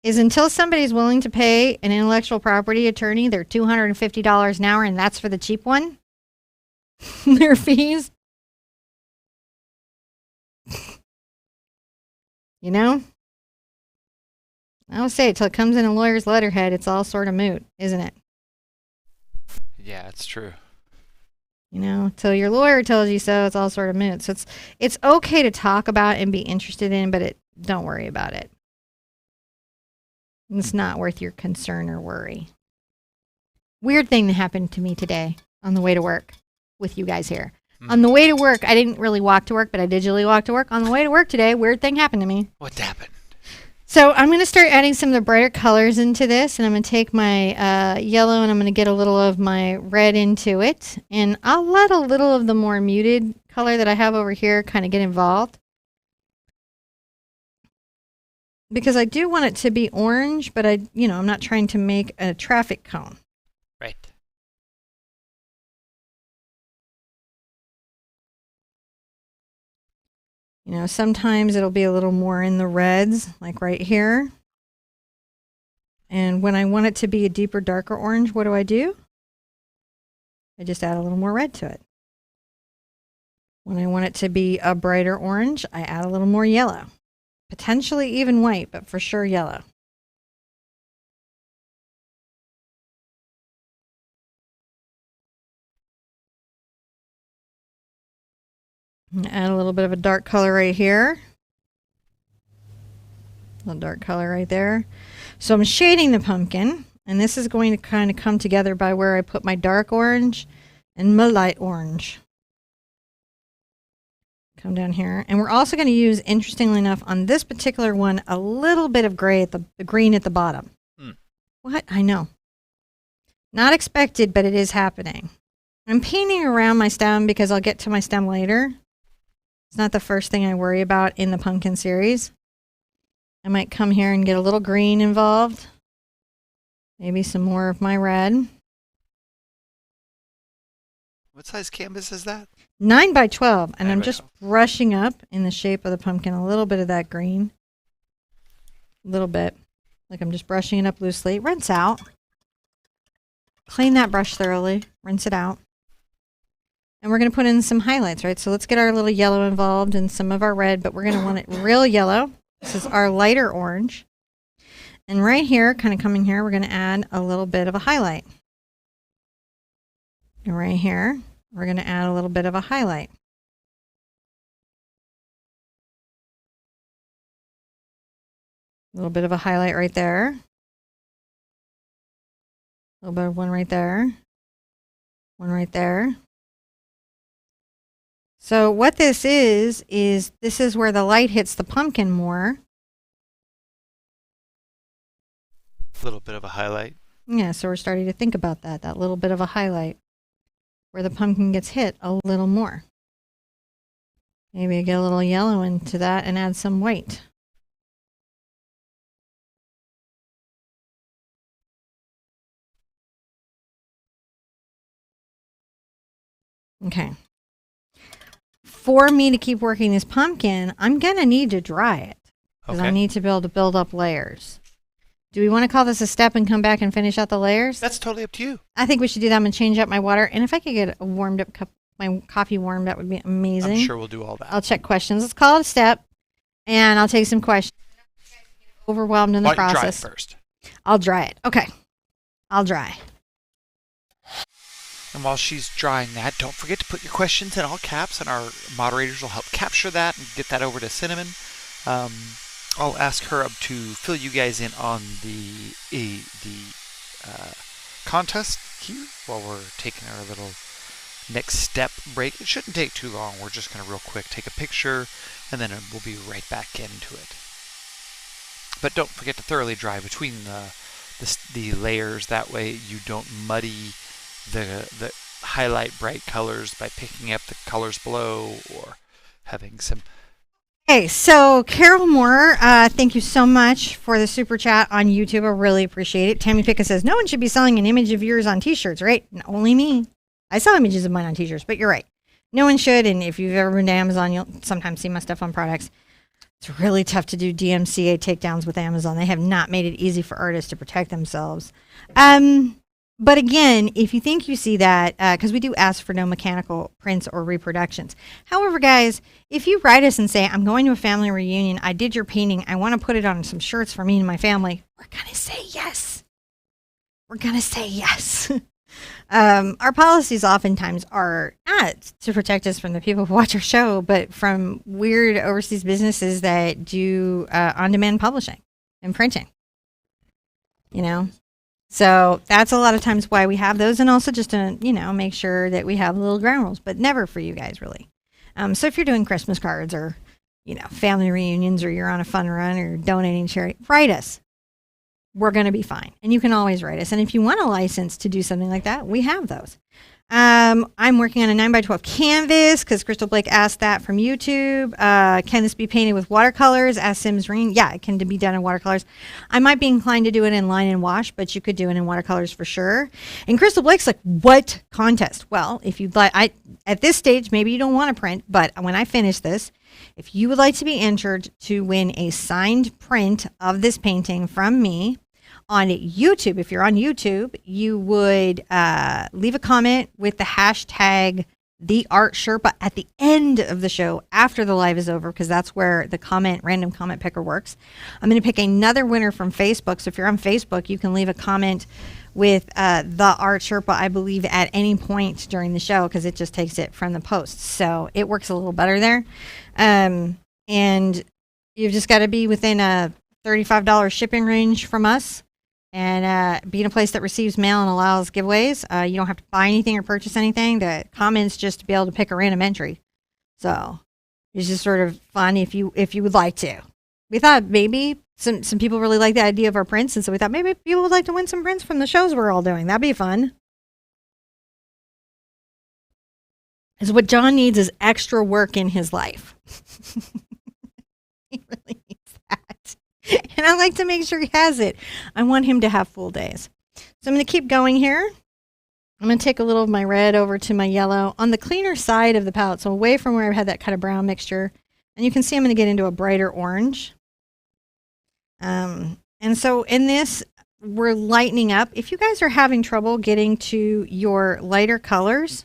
Is until somebody's willing to pay an intellectual property attorney their $250 an hour, and that's for the cheap one, their fees. I would say till it comes in a lawyer's letterhead, it's all sort of moot, isn't it? Yeah, it's true. Till your lawyer tells you so, it's all sort of moot. So it's okay to talk about and be interested in, but don't worry about it. It's not worth your concern or worry. Weird thing that happened to me today on the way to work with you guys here. On the way to work, I didn't really walk to work, but I digitally walked to work. On the way to work today, weird thing happened to me. What happened? So I'm going to start adding some of the brighter colors into this, and I'm going to take my yellow and I'm going to get a little of my red into it. And I'll let a little of the more muted color that I have over here kind of get involved. Because I do want it to be orange, but I'm not trying to make a traffic cone. Right. Sometimes it'll be a little more in the reds, like right here. And when I want it to be a deeper, darker orange, what do? I just add a little more red to it. When I want it to be a brighter orange, I add a little more yellow. Potentially even white, but for sure yellow. Add a little bit of a dark color right here. A little dark color right there. So I'm shading the pumpkin, and this is going to kind of come together by where I put my dark orange and my light orange. Come down here. And we're also going to use, interestingly enough, on this particular one, a little bit of gray at the green at the bottom. What? I know. Not expected, but it is happening. I'm painting around my stem because I'll get to my stem later. It's not the first thing I worry about in the pumpkin series. I might come here and get a little green involved. Maybe some more of my red. What size canvas is that? 9 by 12. And 9 I'm by just 12. brushing up in the shape of the pumpkin a little bit of that green. A little bit. Like I'm just brushing it up loosely. Rinse out. Clean that brush thoroughly, rinse it out. And we're going to put in some highlights, right? So let's get our little yellow involved and some of our red, but we're going to want it real yellow. This is our lighter orange. And right here, kind of coming here, we're going to add a little bit of a highlight. And right here, we're going to add a little bit of a highlight. A little bit of a highlight right there. A little bit of one right there. One right there. So what this is this is where the light hits the pumpkin more. A little bit of a highlight. Yeah, so we're starting to think about that, that little bit of a highlight where the pumpkin gets hit a little more. Maybe get a little yellow into that and add some white. Okay. For me to keep working this pumpkin, I'm going to need to dry it because I need to be able to build up layers. Do we want to call this a step and come back and finish out the layers? That's totally up to you. I think we should do that. I'm going to change up my water. And if I could get a warmed up cup, my coffee warmed, that would be amazing. I'm sure we'll do all that. I'll check questions. Let's call it a step. And I'll take some questions. Overwhelmed in the process. Dry it first. I'll dry it. Okay. I'll dry. And while she's drying that, don't forget to put your questions in all caps, and our moderators will help capture that and get that over to Cinnamon. I'll ask her to fill you guys in on the contest here while we're taking our little next step break. It shouldn't take too long. We're just going to real quick take a picture, and then we'll be right back into it. But don't forget to thoroughly dry between the layers. That way you don't muddy the highlight bright colors by picking up the colors below or having some. Okay, so Carol Moore, thank you so much for the super chat on YouTube. I really appreciate it. Tammy Picka says, no one should be selling an image of yours on t-shirts, right? Only me. I sell images of mine on t-shirts, but you're right. No one should, and if you've ever been to Amazon, you'll sometimes see my stuff on products. It's really tough to do DMCA takedowns with Amazon. They have not made it easy for artists to protect themselves. But again, if you think you see that, because we do ask for no mechanical prints or reproductions. However, guys, if you write us and say, I'm going to a family reunion, I did your painting, I want to put it on some shirts for me and my family, we're going to say yes. We're going to say yes. Our policies oftentimes are not to protect us from the people who watch our show, but from weird overseas businesses that do on-demand publishing and printing, you know? So that's a lot of times why we have those, and also just to, you know, make sure that we have little ground rules, but never for you guys, really. So if you're doing Christmas cards or, you know, family reunions, or you're on a fun run or donating charity, write us. We're going to be fine. And you can always write us. And if you want a license to do something like that, we have those. I'm working on a 9x12 canvas because Crystal Blake asked that from YouTube. Can this be painted with watercolors? Asked Sims Green. Yeah, it can be done in watercolors. I might be inclined to do it in line and wash, but you could do it in watercolors for sure. And Crystal Blake's like, what contest? Well, if you'd like, at this stage, maybe you don't want to print, but when I finish this, if you would like to be entered to win a signed print of this painting from me, on YouTube, if you're on YouTube, you would leave a comment with the hashtag the Art Sherpa at the end of the show after the live is over, because that's where the random comment picker works. I'm going to pick another winner from Facebook. So if you're on Facebook, you can leave a comment with the Art Sherpa, I believe, at any point during the show, because it just takes it from the post. So it works a little better there. And you've just got to be within a $35 shipping range from us, and be in a place that receives mail and allows giveaways. You don't have to buy anything or purchase anything. The comments just to be able to pick a random entry. So it's just sort of fun if you would like to. We thought maybe some people really like the idea of our prints, and so we thought maybe people would like to win some prints from the shows we're all doing. That'd be fun. Because what John needs is extra work in his life. He really needs that. And I like to make sure he has it. I want him to have full days. So I'm going to keep going here. I'm going to take a little of my red over to my yellow on the cleaner side of the palette, so away from where I've had that kind of brown mixture. And you can see I'm going to get into a brighter orange. And so in this, we're lightening up. If you guys are having trouble getting to your lighter colors,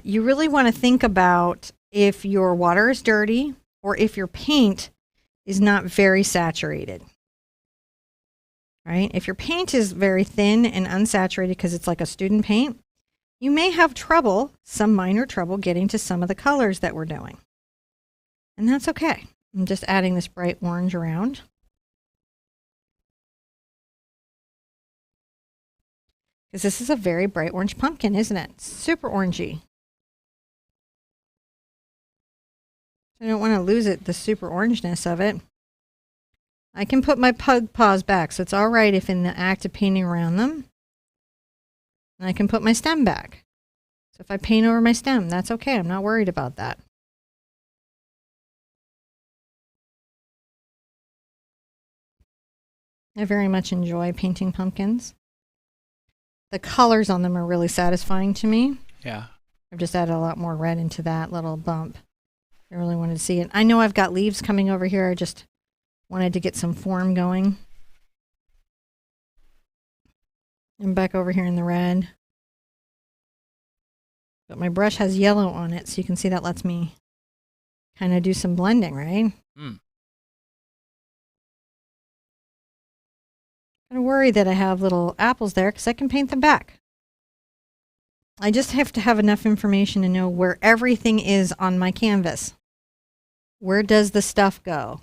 you really want to think about if your water is dirty or if your paint is not very saturated. Right? If your paint is very thin and unsaturated because it's like a student paint, you may have trouble, some minor trouble, getting to some of the colors that we're doing. And that's okay. I'm just adding this bright orange around. Because this is a very bright orange pumpkin, isn't it? Super orangey. I don't want to lose it, the super orangeness of it. I can put my pug paws back, so it's all right if in the act of painting around them. And I can put my stem back. So if I paint over my stem, that's okay. I'm not worried about that. I very much enjoy painting pumpkins. The colors on them are really satisfying to me. Yeah. I've just added a lot more red into that little bump. I really wanted to see it. I know I've got leaves coming over here. I just wanted to get some form going. And back over here in the red. But my brush has yellow on it, so you can see that lets me kind of do some blending, right? Mm. I'm gonna worry that I have little apples there because I can paint them back. I just have to have enough information to know where everything is on my canvas. Where does the stuff go?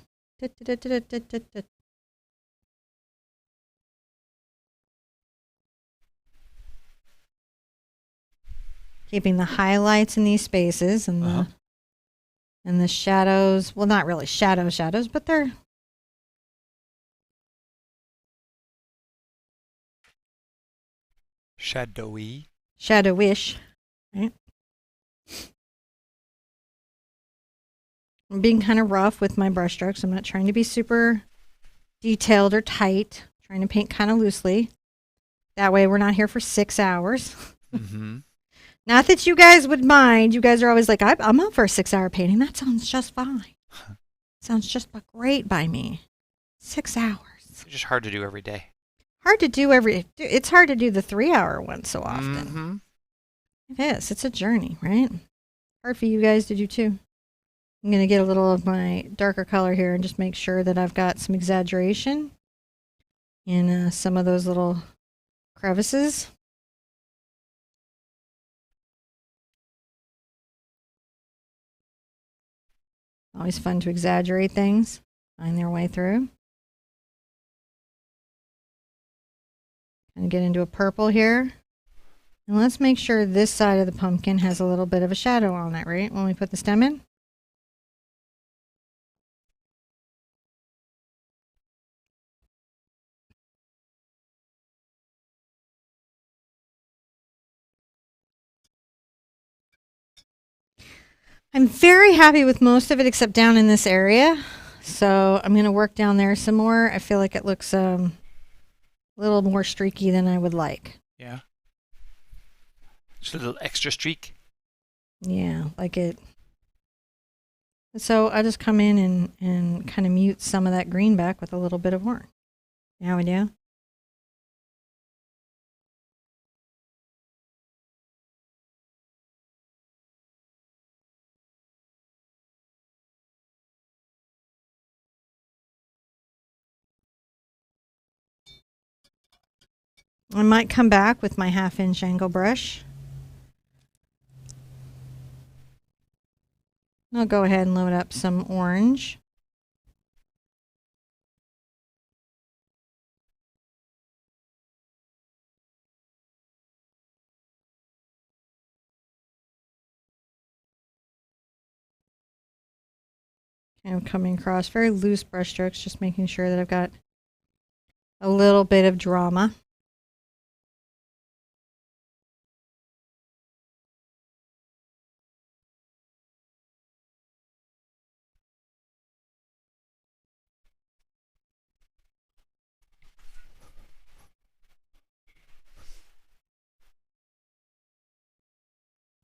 Keeping the highlights in these spaces and the shadows. Well, not really shadows, but they're shadowy. Shadowish, right? I'm being kind of rough with my brush strokes. I'm not trying to be super detailed or tight. I'm trying to paint kind of loosely. That way we're not here for 6 hours. Mm-hmm. Not that you guys would mind. You guys are always like, I'm up for a 6-hour painting. That sounds just fine. Sounds just great by me. 6 hours. It's just hard to do every day. Hard to do it's hard to do the 3-hour one so often. Mm-hmm. It is. It's a journey, right? Hard for you guys to do too. I'm going to get a little of my darker color here and just make sure that I've got some exaggeration in some of those little crevices. Always fun to exaggerate things, find their way through. And get into a purple here. And let's make sure this side of the pumpkin has a little bit of a shadow on it, right? When we put the stem in. I'm very happy with most of it except down in this area. So I'm going to work down there some more. I feel like it looks a little more streaky than I would like. Yeah. Just a little extra streak. Yeah, like it. So I just come in and kind of mute some of that green back with a little bit of orange. Now we do. I might come back with my 1/2-inch angle brush. I'll go ahead and load up some orange. And I'm coming across very loose brush strokes, just making sure that I've got a little bit of drama.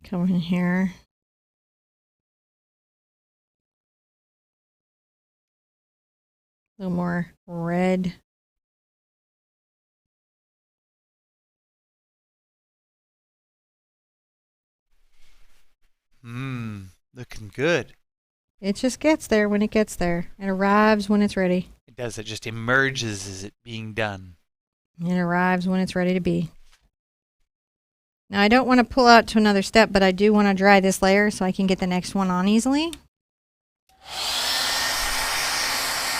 Come in here. A little more red. Looking good. It just gets there when it gets there. It arrives when it's ready. It does. It just emerges as it being done. It arrives when it's ready to be. Now I don't want to pull out to another step, but I do want to dry this layer so I can get the next one on easily.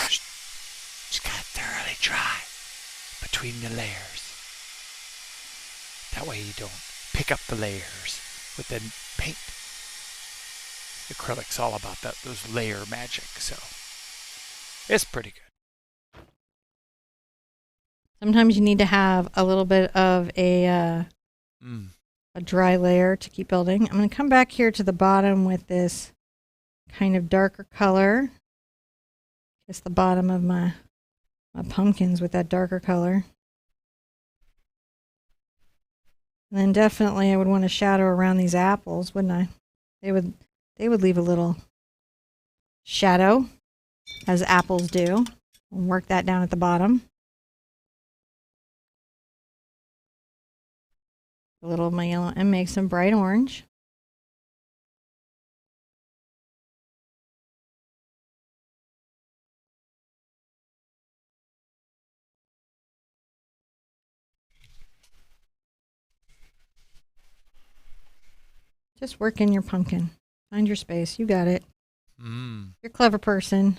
Just gotta thoroughly dry between the layers. That way you don't pick up the layers with the paint. Acrylic's all about those layer magic, so it's pretty good. Sometimes you need to have a little bit of a dry layer to keep building. I'm going to come back here to the bottom with this kind of darker color. It's the bottom of my pumpkins with that darker color. And then definitely I would want a shadow around these apples, wouldn't I? They would leave a little shadow, as apples do. We'll work that down at the bottom. A little of my yellow and make some bright orange. Just work in your pumpkin. Find your space. You got it. You're a clever person.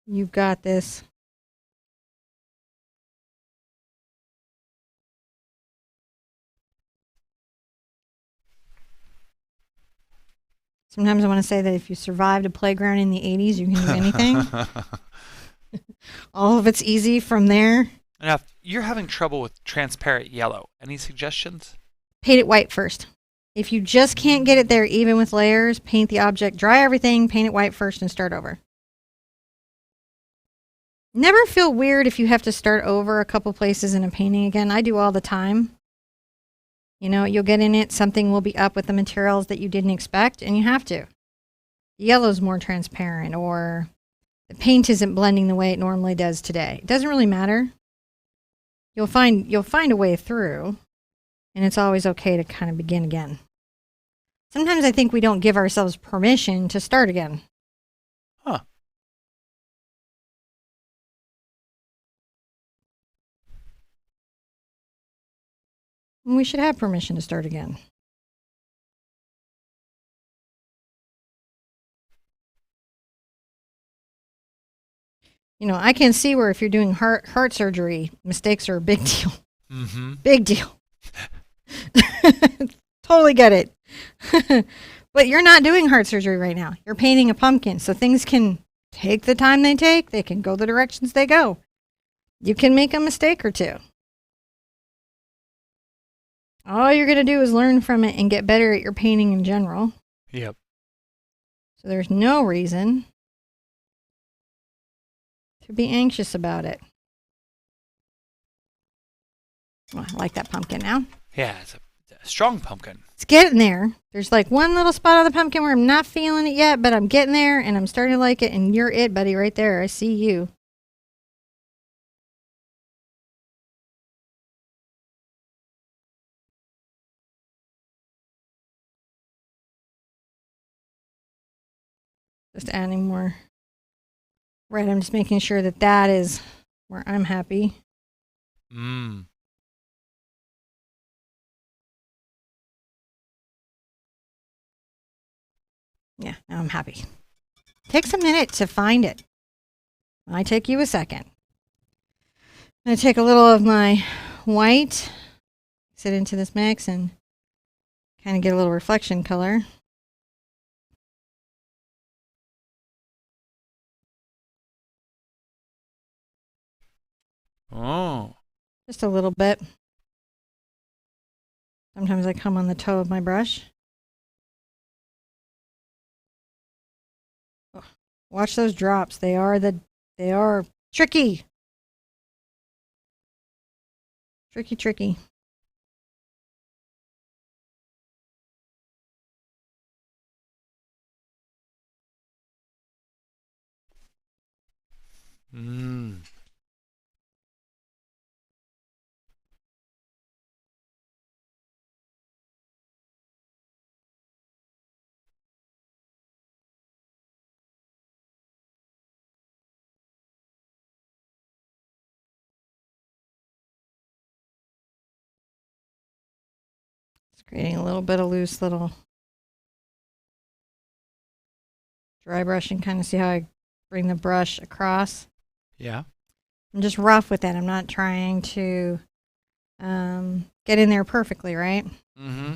You've got this. Sometimes I want to say that if you survived a playground in the 80s, you can do anything. All of it's easy from there. Now, if you're having trouble with transparent yellow, any suggestions? Paint it white first. If you just can't get it there even with layers, paint the object, dry everything, paint it white first and start over. Never feel weird if you have to start over a couple places in a painting again. I do all the time. You know, you'll get in it, something will be up with the materials that you didn't expect, and you have to. The yellow's more transparent, or the paint isn't blending the way it normally does today. It doesn't really matter. You'll find a way through, and it's always okay to kind of begin again. Sometimes I think we don't give ourselves permission to start again. Huh. We should have permission to start again. You know, I can see where if you're doing heart surgery, mistakes are a big deal. Big deal. Totally get it. But you're not doing heart surgery right now. You're painting a pumpkin, so things can take the time they take. They can go the directions they go. You can make a mistake or two. All you're going to do is learn from it and get better at your painting in general. Yep. So there's no reason to be anxious about it. Oh, I like that pumpkin now. Yeah, it's a strong pumpkin. It's getting there. There's like one little spot on the pumpkin where I'm not feeling it yet, but I'm getting there and I'm starting to like it, and you're it, buddy, right there. I see you. Just adding more red. I'm just making sure that that is where I'm happy. Yeah, now I'm happy. Takes a minute to find it. Might take you a second. I'm going to take a little of my white, mix it into this mix, and kind of get a little reflection color. Oh. Just a little bit. Sometimes I come on the toe of my brush. Oh, watch those drops. They are tricky. Tricky. Creating a little bit of loose little dry brushing, kind of see how I bring the brush across. Yeah. I'm just rough with it. I'm not trying to get in there perfectly, right? Mm-hmm.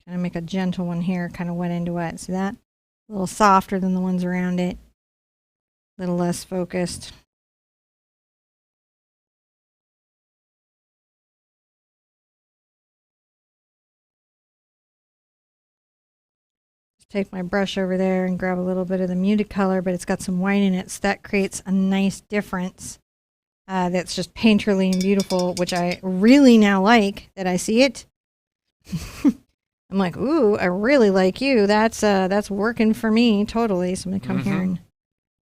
Kind of make a gentle one here, kind of wet into wet. See that? A little softer than the ones around it. A little less focused. Just take my brush over there and grab a little bit of the muted color, but it's got some white in it, so that creates a nice difference. That's just painterly and beautiful, which I really now like that I see it. I'm like, ooh, I really like you. That's working for me totally. So I'm gonna come here and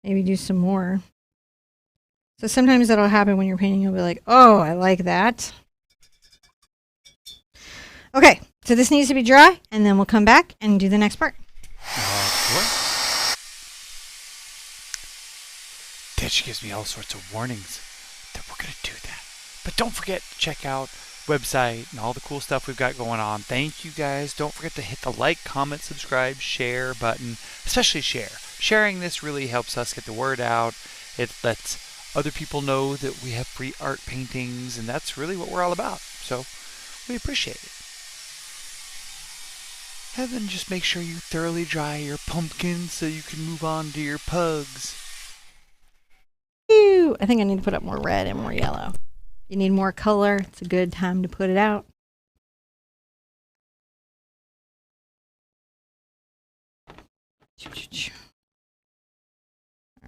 maybe do some more. So sometimes that'll happen when you're painting. You'll be like, oh, I like that. Okay, so this needs to be dry, and then we'll come back and do the next part. Dad, she gives me all sorts of warnings that we're going to do that. But don't forget to check out website and all the cool stuff we've got going on. Thank you guys. Don't forget to hit the like, comment, subscribe, share button, especially share. Sharing this really helps us get the word out. It lets other people know that we have free art paintings, and that's really what we're all about. So we appreciate it. And then just make sure you thoroughly dry your pumpkins so you can move on to your pugs. I think I need to put up more red and more yellow. You need more color. It's a good time to put it out.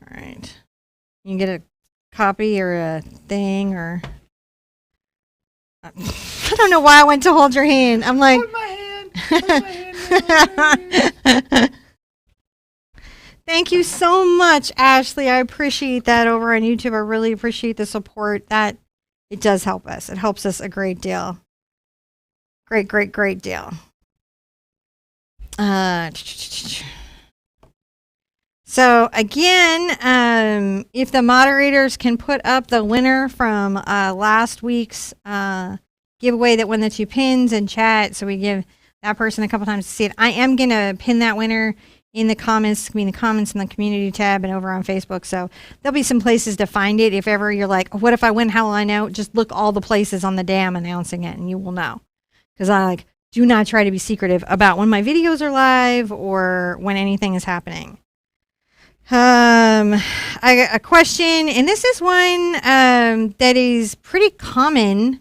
All right. You can get a copy or a thing or... I don't know why I went to hold your hand. I'm like... Hold my hand. Hold my hand. Thank you so much, Ashley. I appreciate that over on YouTube. I really appreciate the support. That it does help us. It helps us a great deal. Great deal. So again, if the moderators can put up the winner from last week's giveaway that won the 2 pins in chat, so we give that person a couple times to see it. I am gonna pin that winner in the comments, in the community tab and over on Facebook. So there'll be some places to find it. If ever you're like, what if I win? How will I know? Just look all the places on the dam announcing it and you will know. Because I do not try to be secretive about when my videos are live or when anything is happening. I got a question, and this is one that is pretty common.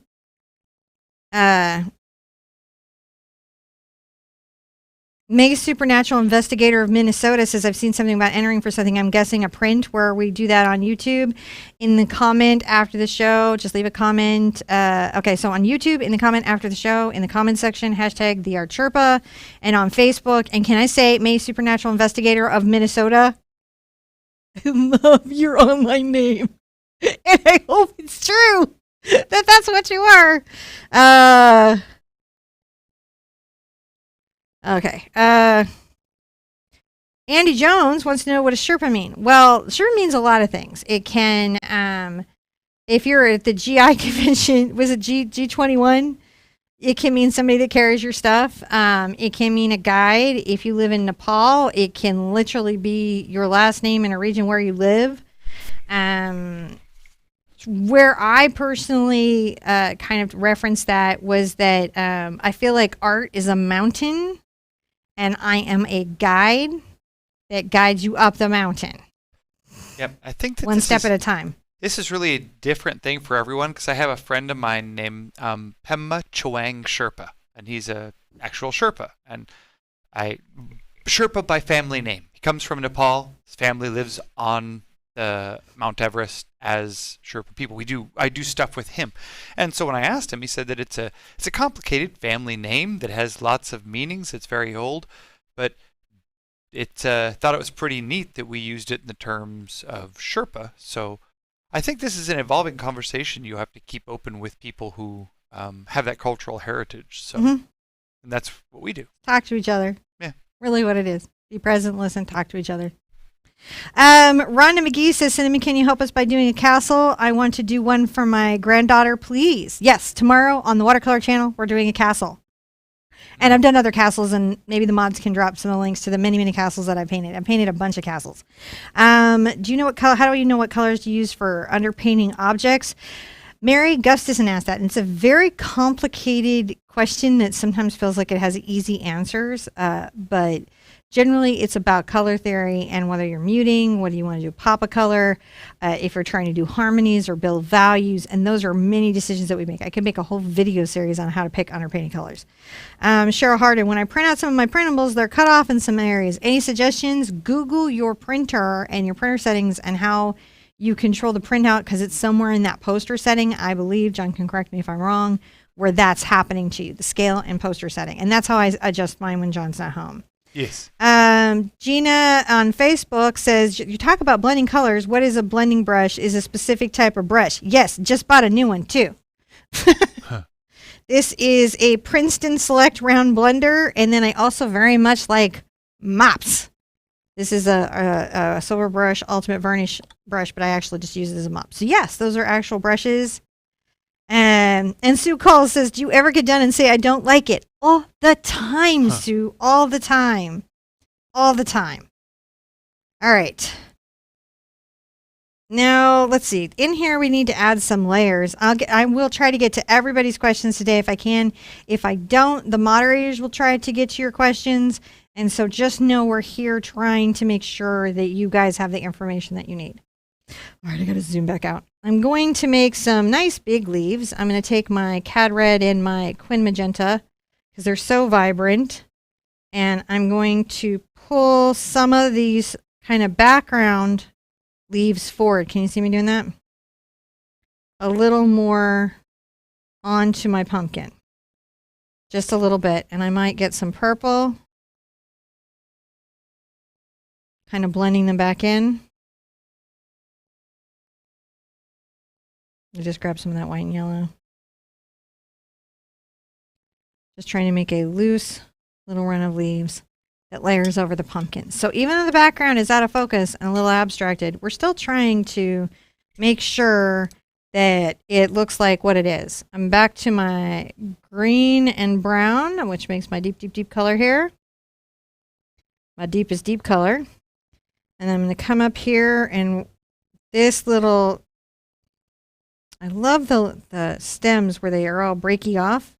Mega Supernatural Investigator of Minnesota says, I've seen something about entering for something, I'm guessing a print, where we do that on YouTube. In the comment after the show, just leave a comment. Okay, so on YouTube, in the comment after the show, in the comment section, hashtag the Art Sherpa, and on Facebook. And can I say, Mega Supernatural Investigator of Minnesota? I love your online name. And I hope it's true that that's what you are. Okay. Andy Jones wants to know, what does Sherpa mean? Well, Sherpa means a lot of things. It can, if you're at the GI convention, was it G21? It can mean somebody that carries your stuff. It can mean a guide. If you live in Nepal, it can literally be your last name in a region where you live. Where I personally kind of referenced that was that I feel like art is a mountain, and I am a guide that guides you up the mountain. Yep, I think that one step at a time. This is really a different thing for everyone, because I have a friend of mine named Pemba Chowang Sherpa, and he's a actual Sherpa, and Sherpa by family name. He comes from Nepal. His family lives on the Mount Everest as Sherpa people. I do stuff with him, and so when I asked him, he said that it's a complicated family name that has lots of meanings. It's very old, but thought it was pretty neat that we used it in the terms of Sherpa. So I think this is an evolving conversation you have to keep open with people who have that cultural heritage. So, and that's what we do. Talk to each other. Yeah. Really what it is. Be present, listen, talk to each other. Rhonda McGee says, Cinnamon, can you help us by doing a castle? I want to do one for my granddaughter, please. Yes, tomorrow on the Watercolor channel, we're doing a castle. And I've done other castles, and maybe the mods can drop some of the links to the many, many castles that I painted. I painted a bunch of castles. Do you know what color? How do you know what colors to use for underpainting objects? Mary Gustafson asked that, and it's a very complicated question that sometimes feels like it has easy answers, but generally it's about color theory and whether you're muting, whether you want to do pop a color, if you're trying to do harmonies or build values, and those are many decisions that we make. I could make a whole video series on how to pick underpainting colors. Cheryl Harden, when I print out some of my printables, they're cut off in some areas. Any suggestions? Google your printer and your printer settings and how you control the printout, because it's somewhere in that poster setting, I believe, John can correct me if I'm wrong, where that's happening to you, the scale and poster setting. And that's how I adjust mine when John's not home. Yes. Gina on Facebook says, you talk about blending colors. What is a blending brush? Is a specific type of brush? Yes, just bought a new one too. Huh. This is a Princeton Select Round Blender. And then I also very much like mops. This is a silver brush, ultimate varnish brush, but I actually just use it as a mop. So yes, those are actual brushes. And Sue Cole says, do you ever get done and say, I don't like it? All the time, Sue. All the time. All the time. All right. Now, let's see. In here, we need to add some layers. I will try to get to everybody's questions today if I can. If I don't, the moderators will try to get to your questions. And so just know we're here trying to make sure that you guys have the information that you need. All right, I got to zoom back out. I'm going to make some nice big leaves. I'm going to take my Cad Red and my Quin Magenta because they're so vibrant. And I'm going to pull some of these kind of background leaves forward. Can you see me doing that? A little more onto my pumpkin. Just a little bit. And I might get some purple. Kind of blending them back in. I just grab some of that white and yellow. Just trying to make a loose little run of leaves that layers over the pumpkin. So even though the background is out of focus and a little abstracted, we're still trying to make sure that it looks like what it is. I'm back to my green and brown, which makes my deep, deep, deep color here. My deepest deep color. And I'm going to come up here and this little, I love the stems where they are all breaky off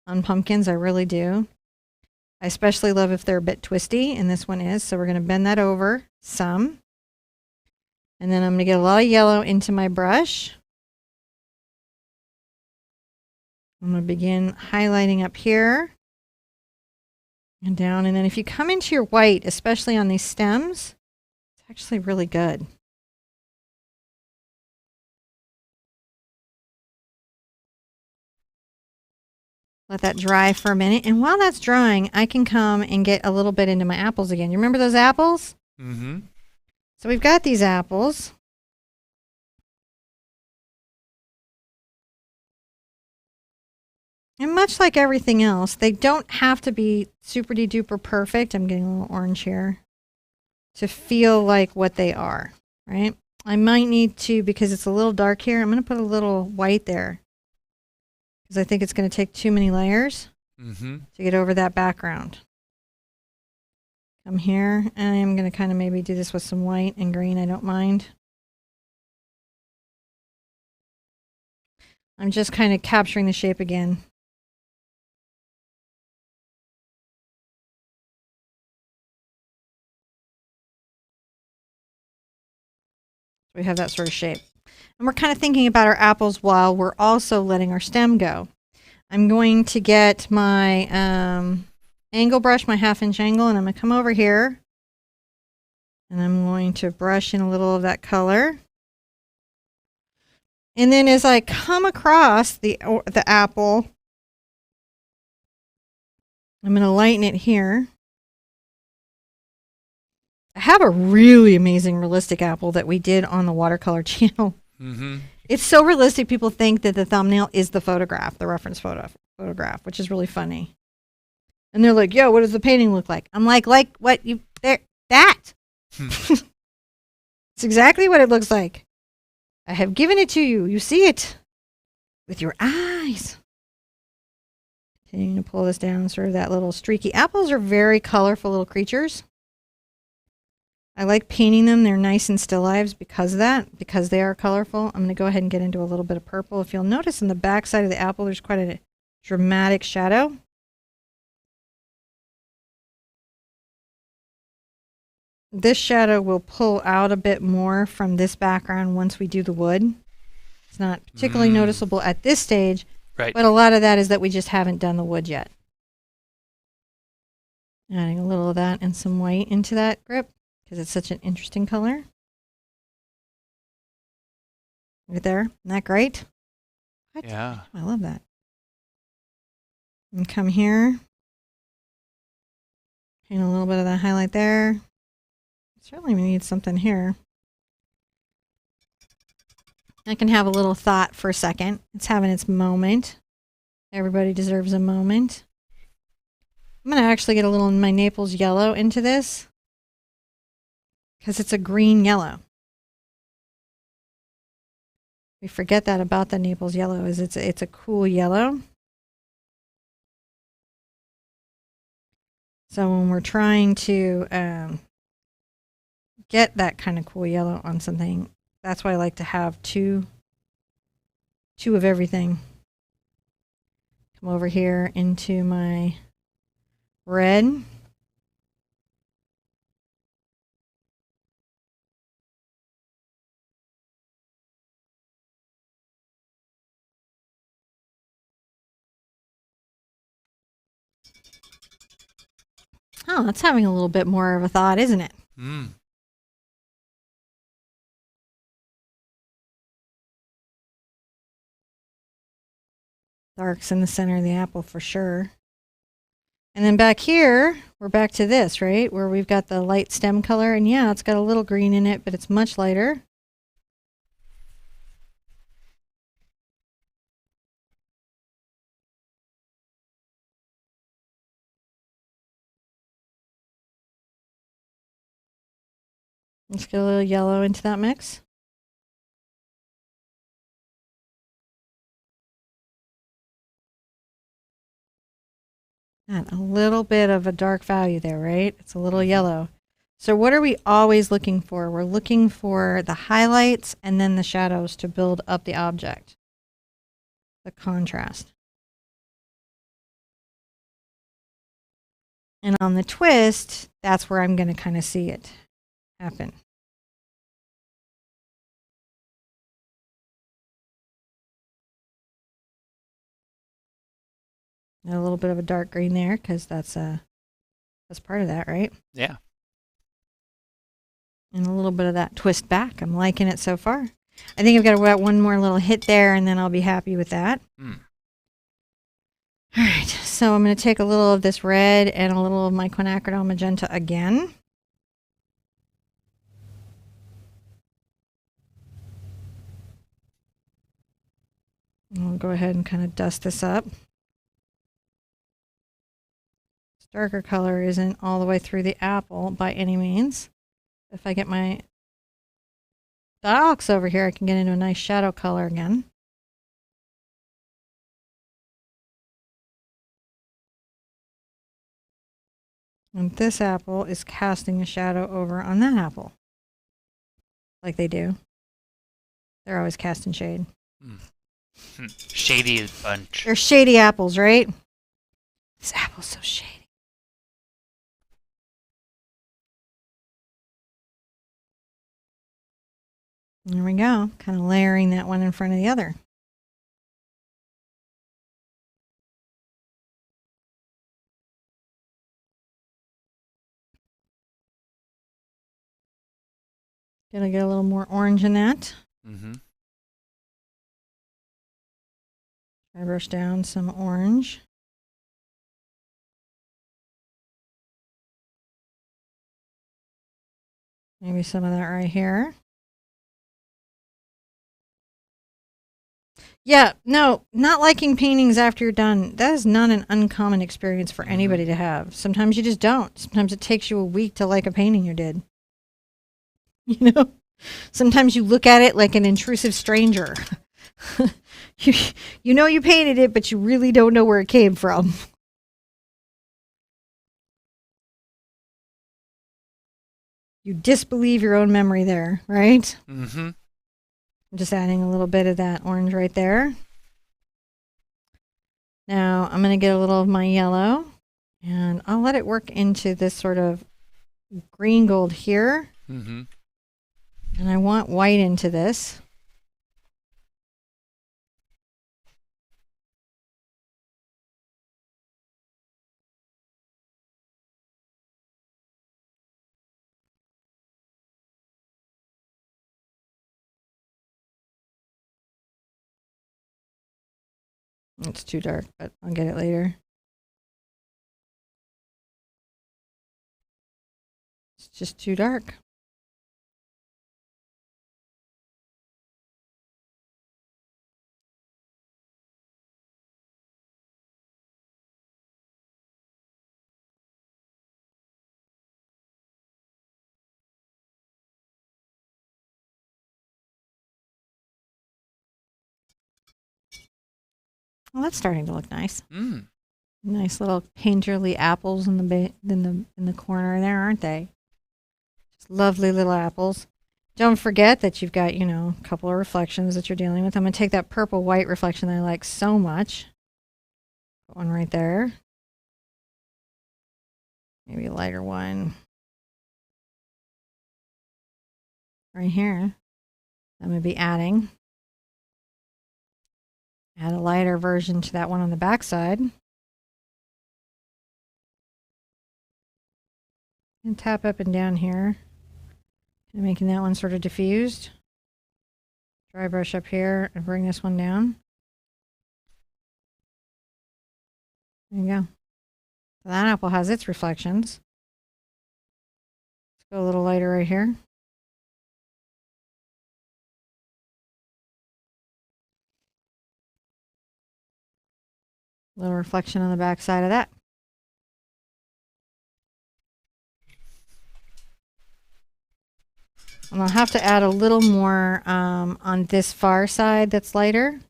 on pumpkins. I really do. I especially love if they're a bit twisty, and this one is. So we're going to bend that over some. And then I'm going to get a lot of yellow into my brush. I'm going to begin highlighting up here and down. And then if you come into your white, especially on these stems, it's actually really good. Let that dry for a minute. And while that's drying, I can come and get a little bit into my apples again. You remember those apples? Mm-hmm. So we've got these apples. And much like everything else, they don't have to be super duper perfect. I'm getting a little orange here to feel like what they are, right? I might need to, because it's a little dark here, I'm going to put a little white there. Because I think it's going to take too many layers to get over that background. Come here, and I'm going to kind of maybe do this with some white and green. I don't mind. I'm just kind of capturing the shape again. So we have that sort of shape. And we're kind of thinking about our apples while we're also letting our stem go. I'm going to get my angle brush, my 1/2 inch angle, and I'm going to come over here. And I'm going to brush in a little of that color. And then as I come across the apple, I'm going to lighten it here. I have a really amazing realistic apple that we did on the watercolor channel. It's so realistic, people think that the thumbnail is the photograph, the reference photograph, which is really funny. And they're like, yo, what does the painting look like? I'm like what you, there, that. It's exactly what it looks like. I have given it to you. You see it with your eyes. Continuing to pull this down, sort of that little streaky. Apples are very colorful little creatures. I like painting them. They're nice and still lives because of that, because they are colorful. I'm going to go ahead and get into a little bit of purple. If you'll notice on the back side of the apple, there's quite a dramatic shadow. This shadow will pull out a bit more from this background once we do the wood. It's not particularly noticeable at this stage, Right. but a lot of that is that we just haven't done the wood yet. Adding a little of that and some white into that grip because it's such an interesting color. Right there. Isn't that great? What? Yeah. I love that. And come here. Paint a little bit of that highlight there. Certainly we need something here. I can have a little thought for a second. It's having its moment. Everybody deserves a moment. I'm going to actually get a little of my Naples yellow into this because it's a green yellow. We forget that about the Naples yellow is it's a cool yellow. So when we're trying to get that kind of cool yellow on something, that's why I like to have two of everything. Come over here into my red. Oh, that's having a little bit more of a thought, isn't it? Mm. Darks in the center of the apple for sure. And then back here, we're back to this, right? Where we've got the light stem color. And yeah, it's got a little green in it, but it's much lighter. Let's get a little yellow into that mix. And a little bit of a dark value there, right? It's a little yellow. So what are we always looking for? We're looking for the highlights and then the shadows to build up the object. The contrast. And on the twist, that's where I'm going to kind of see it happen. And a little bit of a dark green there because that's part of that, right? Yeah. And a little bit of that twist back. I'm liking it so far. I think I've got to get one more little hit there and then I'll be happy with that. Mm. All right, so I'm going to take a little of this red and a little of my quinacridone magenta again. I'll go ahead and kind of dust this up. This darker color isn't all the way through the apple by any means. If I get my Diox over here, I can get into a nice shadow color again. And this apple is casting a shadow over on that apple. Like they do. They're always casting shade. Mm. Shady as bunch. They're shady apples, right? This apple's so shady. There we go. Kind of layering that one in front of the other. Gonna get a little more orange in that. Mm-hmm. I brush down some orange. Maybe some of that right here. Yeah, no, not liking paintings after you're done. That is not an uncommon experience for anybody to have. Sometimes you just don't. Sometimes it takes you a week to like a painting you did. You know? Sometimes you look at it like an intrusive stranger. You know you painted it, but you really don't know where it came from. You disbelieve your own memory there, right? Mm-hmm. I'm just adding a little bit of that orange right there. Now I'm going to get a little of my yellow, and I'll let it work into this sort of green gold here. Mm-hmm. And I want white into this. It's too dark, but I'll get it later. It's just too dark. Well, that's starting to look nice. Mm. Nice little painterly apples in the corner there, aren't they? Just lovely little apples. Don't forget that you've got, a couple of reflections that you're dealing with. I'm going to take that purple white reflection that I like so much. Put one right there. Maybe a lighter one. Right here. I'm going to be adding. Add a lighter version to that one on the back side. And tap up and down here. And making that one sort of diffused. Dry brush up here and bring this one down. There you go. So that apple has its reflections. Let's go a little lighter right here. Little reflection on the back side of that. And I'll have to add a little more on this far side that's lighter.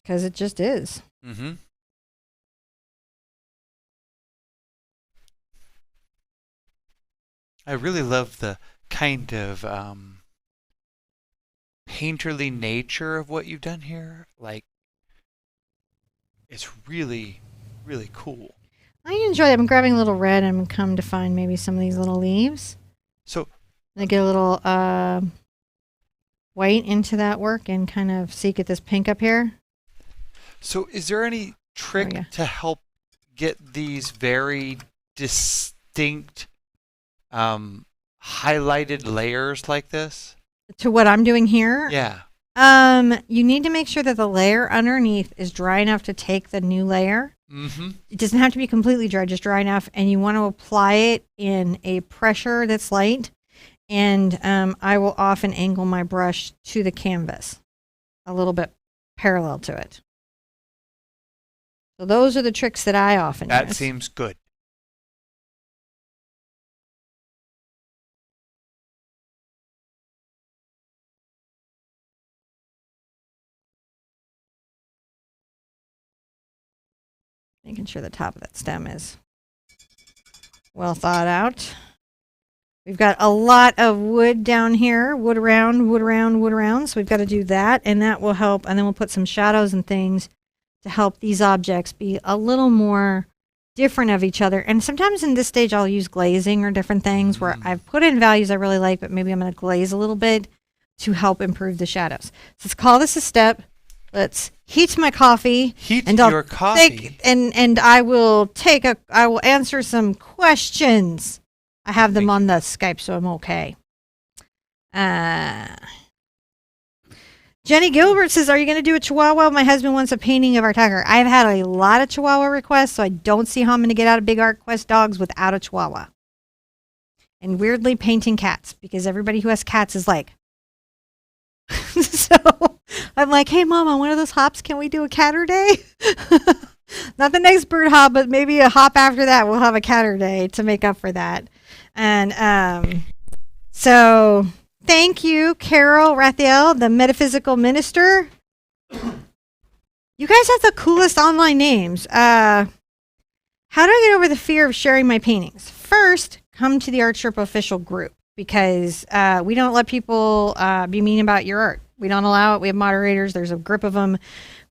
Because it just is. Mm-hmm. I really love the kind of painterly nature of what you've done here. Like, it's really, really cool. I enjoy it. I'm grabbing a little red and come to find maybe some of these little leaves. So I get a little white into that work and kind of seek at this pink up here. So is there any trick to help get these very distinct highlighted layers like this? To what I'm doing here? Yeah. You need to make sure that the layer underneath is dry enough to take the new layer. Mm-hmm. It doesn't have to be completely dry, just dry enough. And you want to apply it in a pressure that's light. And I will often angle my brush to the canvas a little bit parallel to it. So those are the tricks that I often use. That seems good. Making sure the top of that stem is well thought out. We've got a lot of wood down here, wood around, wood around, wood around. So we've got to do that, and that will help. And then we'll put some shadows and things to help these objects be a little more different of each other. And sometimes in this stage, I'll use glazing or different things where I've put in values I really like, but maybe I'm going to glaze a little bit to help improve the shadows. So let's call this a step. Let's heat my coffee. Heat and your coffee. And I will answer some questions. I have them on the Skype, so I'm okay. Jenny Gilbert says, are you going to do a Chihuahua? My husband wants a painting of our tiger. I've had a lot of Chihuahua requests, so I don't see how I'm going to get out of Big Art Quest dogs without a Chihuahua. And weirdly, painting cats, because everybody who has cats is like, so I'm like, hey, Mom, on one of those hops, can we do a catter day? Not the next bird hop, but maybe a hop after that. We'll have a catter day to make up for that. And So thank you, Carol Rathiel, the metaphysical minister. You guys have the coolest online names. How do I get over the fear of sharing my paintings? First, come to the Art Sherpa official group, because we don't let people be mean about your art. We don't allow it. We have moderators. There's a group of them.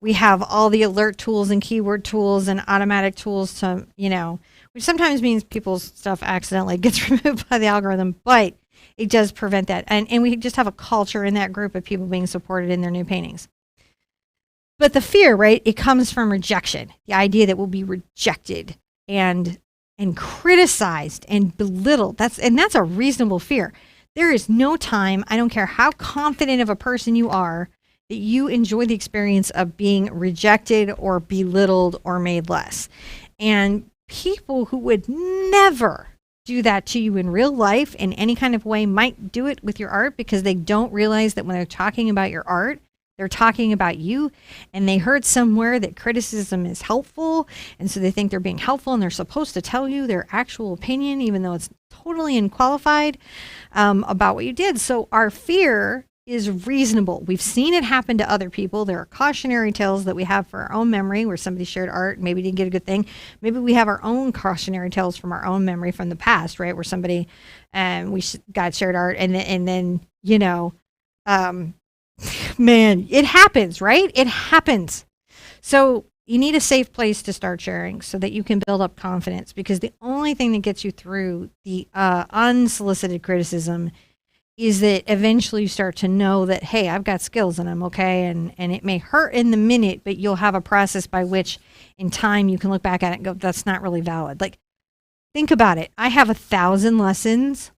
We have all the alert tools and keyword tools and automatic tools to, which sometimes means people's stuff accidentally gets removed by the algorithm, but it does prevent that. And we just have a culture in that group of people being supported in their new paintings. But the fear, right, it comes from rejection. The idea that we'll be rejected and criticized and belittled. That's a reasonable fear. There is no time, I don't care how confident of a person you are, that you enjoy the experience of being rejected or belittled or made less. And people who would never do that to you in real life in any kind of way might do it with your art, because they don't realize that when they're talking about your art, they're talking about you, and they heard somewhere that criticism is helpful, and so they think they're being helpful, and they're supposed to tell you their actual opinion, even though it's totally unqualified, about what you did. So our fear is reasonable. We've seen it happen to other people. There are cautionary tales that we have for our own memory, where somebody shared art, maybe didn't get a good thing. Maybe we have our own cautionary tales from our own memory from the past, right, where somebody got shared art, and then man, it happens, right? It happens. So you need a safe place to start sharing so that you can build up confidence, because the only thing that gets you through the unsolicited criticism is that eventually you start to know that, hey, I've got skills and I'm okay. And it may hurt in the minute, but you'll have a process by which in time you can look back at it and go, that's not really valid. Like, think about it. I have 1,000 lessons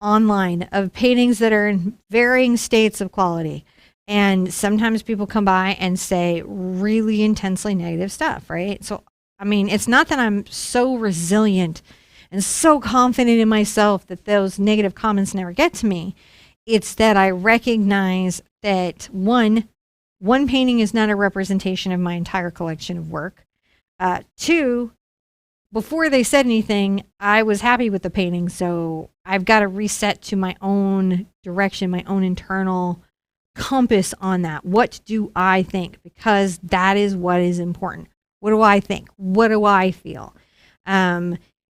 online of paintings that are in varying states of quality. And sometimes people come by and say really intensely negative stuff, right? So, I mean, it's not that I'm so resilient and so confident in myself that those negative comments never get to me. It's that I recognize that one painting is not a representation of my entire collection of work. Two, before they said anything, I was happy with the painting. So I've got to reset to my own direction, my own internal compass on that. What do I think? Because that is what is important. What do I think? What do I feel?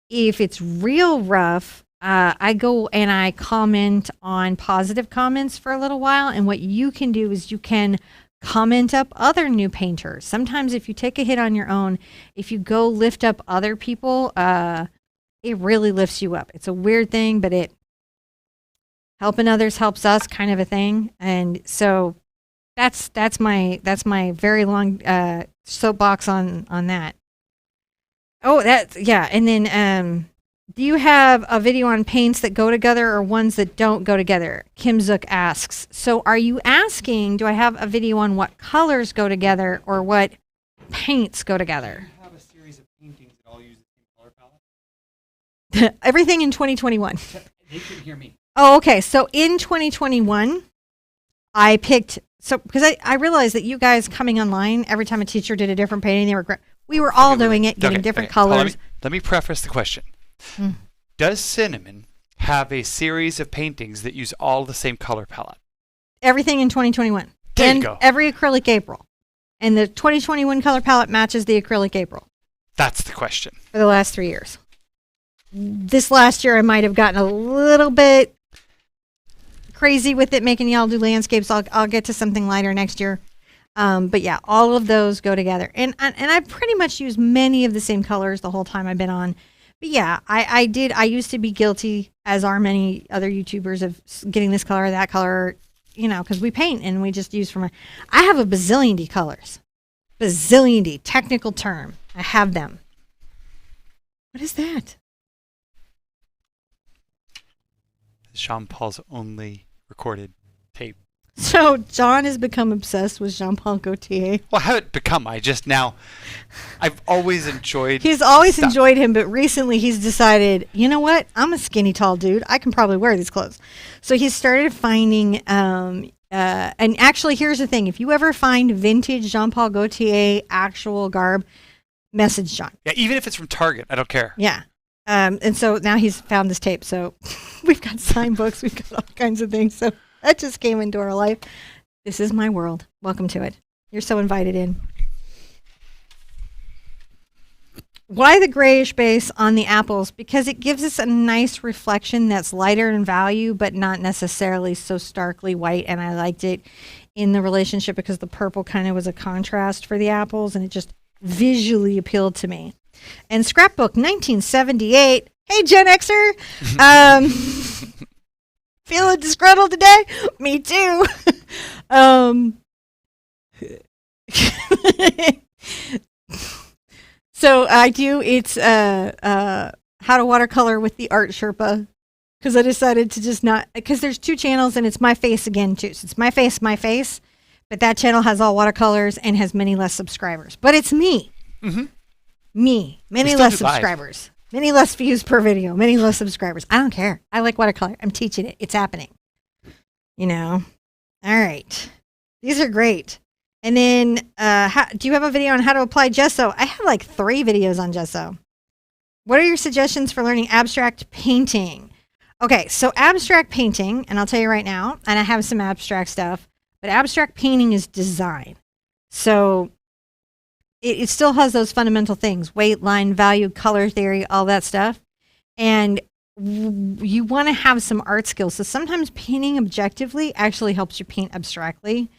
If it's real rough, I go and I comment on positive comments for a little while. And what you can do is you can comment up other new painters. Sometimes if you take a hit on your own, if you go lift up other people, it really lifts you up. It's a weird thing, but helping others helps us, kind of a thing. And so that's my very long soapbox on that. Oh, yeah. And then do you have a video on paints that go together or ones that don't go together? Kim Zook asks. So are you asking, do I have a video on what colors go together or what paints go together? I have a series of paintings that all use the same color palette. Everything in 2021. They can hear me. Oh, okay. So in 2021, I picked, because I realized that you guys coming online, every time a teacher did a different painting, we were all doing it, getting different colors. Let me preface the question. Does Cinnamon have a series of paintings that use all the same color palette? Everything in 2021. There and you go. Every acrylic April. And the 2021 color palette matches the acrylic April. That's the question. For the last 3 years. This last year, I might have gotten a little bit crazy with it, making y'all do landscapes. I'll get to something lighter next year. But yeah, all of those go together. And I pretty much use many of the same colors the whole time I've been on. But yeah, I used to be guilty, as are many other YouTubers, of getting this color or that color, because we paint and we just use I have a bazillion D colors. Bazillion D, technical term. I have them. What is that? Jean Paul's only recorded tape. So John has become obsessed with Jean-Paul Gaultier. Well, how it become? I've always enjoyed. He's always enjoyed him, but recently he's decided, you know what? I'm a skinny, tall dude. I can probably wear these clothes. So he started finding, and actually, here's the thing: if you ever find vintage Jean-Paul Gaultier actual garb, message John. Yeah, even if it's from Target, I don't care. Yeah. And so now he's found this tape. So we've got signed books. We've got all kinds of things. So that just came into our life. This is my world. Welcome to it. You're so invited in. Why the grayish base on the apples? Because it gives us a nice reflection that's lighter in value, but not necessarily so starkly white. And I liked it in the relationship because the purple kind of was a contrast for the apples, and it just visually appealed to me. And Scrapbook 1978. Hey, Gen Xer. Feeling disgruntled today? Me too. So I do, it's how to watercolor with the Art Sherpa, because I decided to just not, because there's 2 channels and it's my face again too. So it's my face, but that channel has all watercolors and has many less subscribers. But it's me. Mm-hmm. Me. Many less subscribers. Many less views per video. Many less subscribers. I don't care. I like watercolor. I'm teaching it. It's happening. You know? All right. These are great. And then, do you have a video on how to apply gesso? I have like 3 videos on gesso. What are your suggestions for learning abstract painting? Okay, so abstract painting, and I'll tell you right now, and I have some abstract stuff, but abstract painting is design. So it still has those fundamental things, weight, line, value, color theory, all that stuff. And you want to have some art skills. So sometimes painting objectively actually helps you paint abstractly.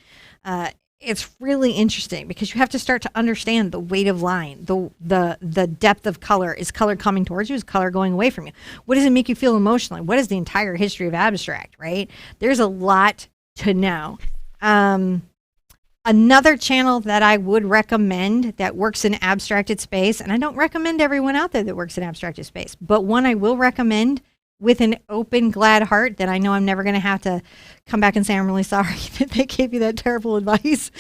It's really interesting because you have to start to understand the weight of line, the depth of color. Is color coming towards you? Is color going away from you? What does it make you feel emotionally? What is the entire history of abstract, right? There's a lot to know. Another channel that I would recommend that works in abstracted space, and I don't recommend everyone out there that works in abstracted space, but one I will recommend with an open, glad heart that I know I'm never going to have to come back and say I'm really sorry that they gave you that terrible advice.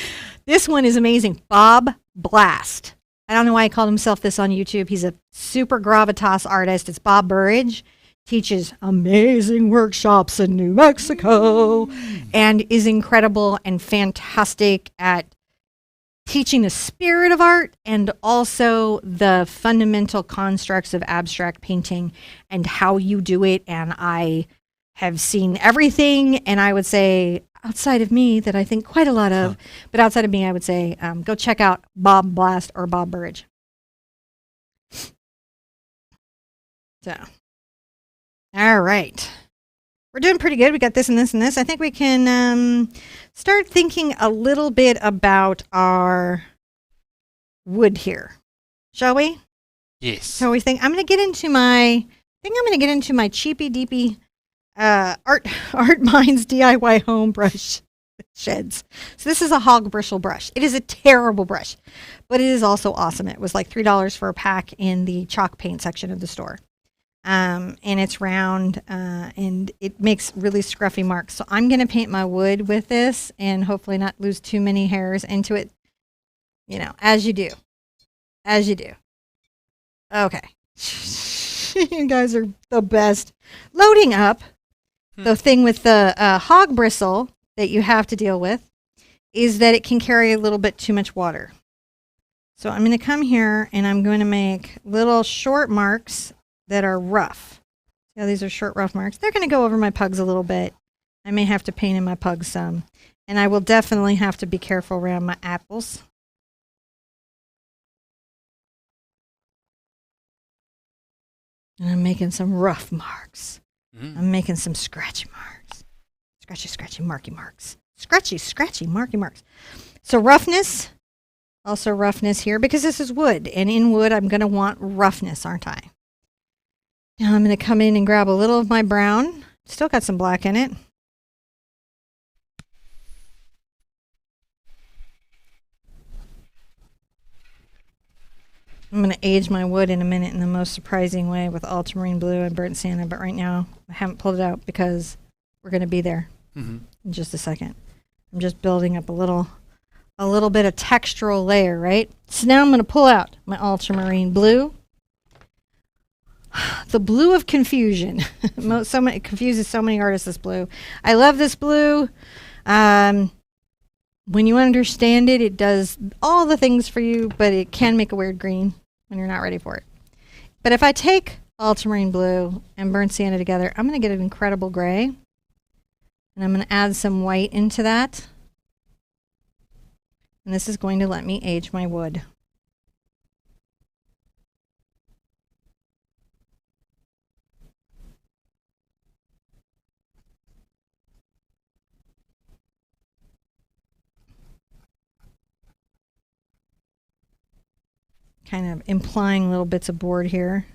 This one is amazing. Bob Blast. I don't know why he called himself this on YouTube. He's a super gravitas artist. It's Bob Burridge. Teaches amazing workshops in New Mexico and is incredible and fantastic at teaching the spirit of art and also the fundamental constructs of abstract painting and how you do it. And I have seen everything, and I would say outside of me that I think quite a lot of, but outside of me, I would say go check out Bob Blast or Bob Burridge. So, all right. We're doing pretty good. We got this and this and this. I think we can start thinking a little bit about our wood here. Shall we? Yes. So we think I'm going to get into my cheapy deepy Art Minds DIY home brush sheds. So this is a hog bristle brush. It is a terrible brush, but it is also awesome. It was like $3 for a pack in the chalk paint section of the store. And it's round, and it makes really scruffy marks. So I'm going to paint my wood with this and hopefully not lose too many hairs into it, you know, as you do. As you do. Okay. You guys are the best. Loading up, the thing with the hog bristle that you have to deal with is that it can carry a little bit too much water. So I'm going to come here and I'm going to make little short marks that are rough. Yeah, these are short, rough marks. They're going to go over my pugs a little bit. I may have to paint in my pugs some. And I will definitely have to be careful around my apples. And I'm making some rough marks. I'm making some scratchy marks. Scratchy, scratchy, marky marks. Scratchy, scratchy, marky marks. So roughness, also roughness here, because this is wood. And in wood, I'm going to want roughness, aren't I? Now I'm going to come in and grab a little of my brown. Still got some black in it. I'm going to age my wood in a minute in the most surprising way with ultramarine blue and burnt sienna, but right now I haven't pulled it out because we're going to be there in just a second. I'm just building up a little bit of textural layer, right? So now I'm going to pull out my ultramarine blue. The blue of confusion. It confuses so many artists, this blue. I love this blue. When you understand it, it does all the things for you, but it can make a weird green when you're not ready for it. But if I take ultramarine blue, and burnt sienna together, I'm going to get an incredible gray. And I'm going to add some white into that. And this is going to let me age my wood. Kind of implying little bits of board here.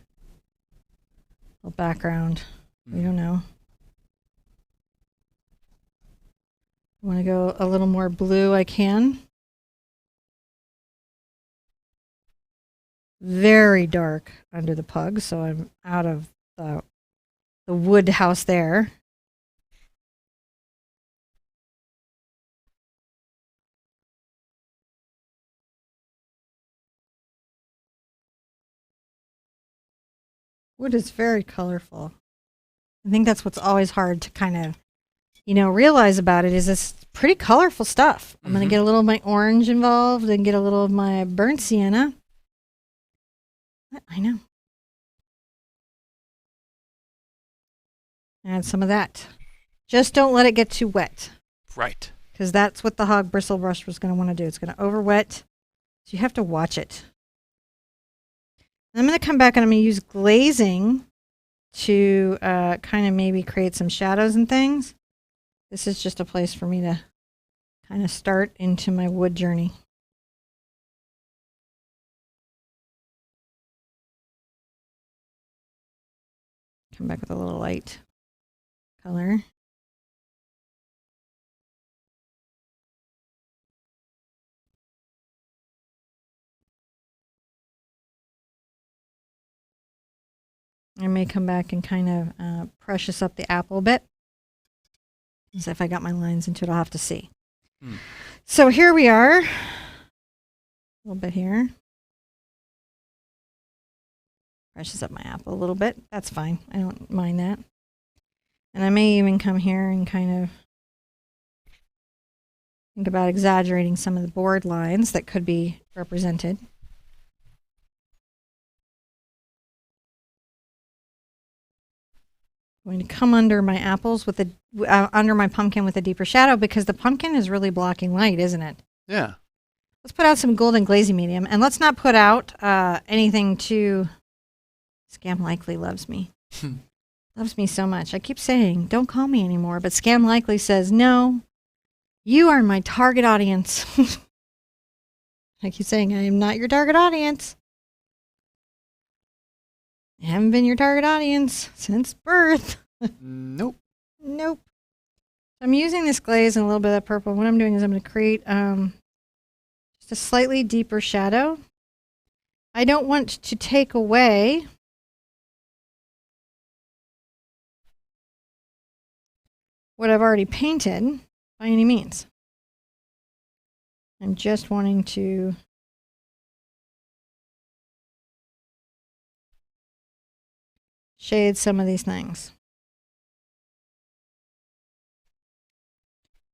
Little background. We don't know. I want to go a little more blue, I can. Very dark under the pug, so I'm out of the wood house there. Wood is very colorful. I think that's what's always hard to kind of, realize about it is it's pretty colorful stuff. I'm going to get a little of my orange involved and get a little of my burnt sienna. I know. Add some of that. Just don't let it get too wet. Right. Because that's what the hog bristle brush was going to want to do. It's going to over wet. So you have to watch it. I'm going to come back and I'm going to use glazing to kind of maybe create some shadows and things. This is just a place for me to kind of start into my wood journey. Come back with a little light color. I may come back and kind of precious up the apple a bit. As if I got my lines into it, I'll have to see. So here we are. A little bit here. Precious up my apple a little bit. That's fine. I don't mind that. And I may even come here and kind of think about exaggerating some of the board lines that could be represented. I'm going to come under my apples with under my pumpkin with a deeper shadow because the pumpkin is really blocking light, isn't it? Yeah. Let's put out some golden glazy medium, and let's not put out anything too. Scam Likely loves me. Loves me so much. I keep saying, don't call me anymore, but Scam Likely says, no, you are my target audience. I keep saying, I am not your target audience. I haven't been your target audience since birth. Nope. Nope. I'm using this glaze and a little bit of that purple. What I'm doing is I'm going to create just a slightly deeper shadow. I don't want to take away what I've already painted by any means. I'm just wanting to shade some of these things.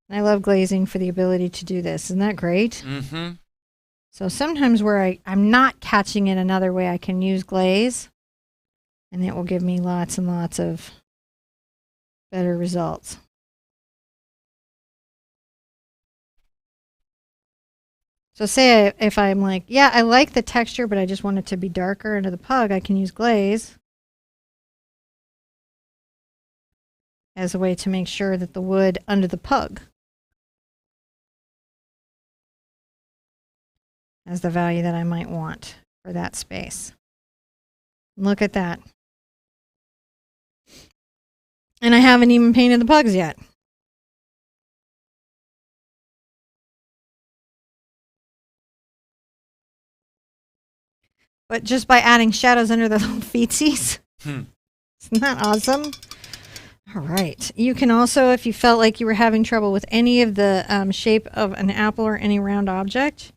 I love glazing for the ability to do this. Isn't that great? Mm-hmm. So sometimes where I'm not catching it another way, I can use glaze, and it will give me lots and lots of better results. So say if I'm like, yeah, I like the texture, but I just want it to be darker under the pug, I can use glaze as a way to make sure that the wood under the pug has the value that I might want for that space. Look at that. And I haven't even painted the pugs yet. But just by adding shadows under the little feetsies. Isn't that awesome? All right. You can also, if you felt like you were having trouble with any of the shape of an apple or any round object,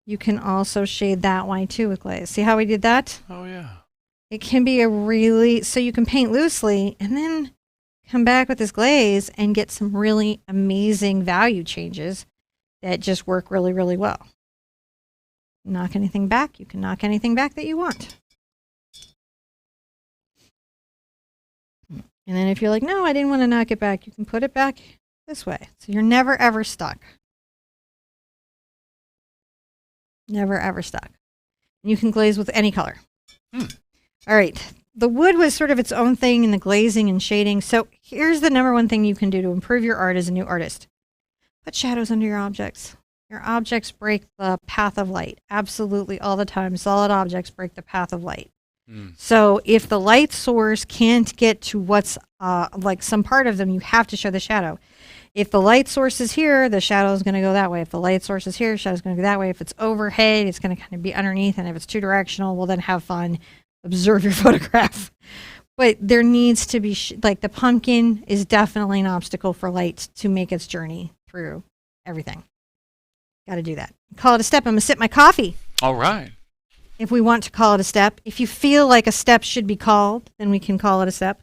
you can also shade that white too with glaze. See how we did that? Oh, yeah. It can be a really, so you can paint loosely and then come back with this glaze and get some really amazing value changes that just work really, really well. Knock anything back, you can knock anything back that you want. And then if you're like, no, I didn't want to knock it back, you can put it back this way. So you're never, ever stuck. Never, ever stuck. And you can glaze with any color. All right. The wood was sort of its own thing in the glazing and shading. So here's the number one thing you can do to improve your art as a new artist. Put shadows under your objects. Your objects break the path of light. Absolutely all the time. Solid objects break the path of light. So if the light source can't get to what's like some part of them, you have to show the shadow. If the light source is here, the shadow is going to go that way. If the light source is here, the shadow is going to go that way. If it's overhead, it's going to kind of be underneath. And if it's two directional, well, then have fun. Observe your photograph. But there needs to be, like the pumpkin is definitely an obstacle for light to make its journey through everything. Got to do that. Call it a step. I'm going to sip my coffee. All right. If we want to call it a step. If you feel like a step should be called, then we can call it a step.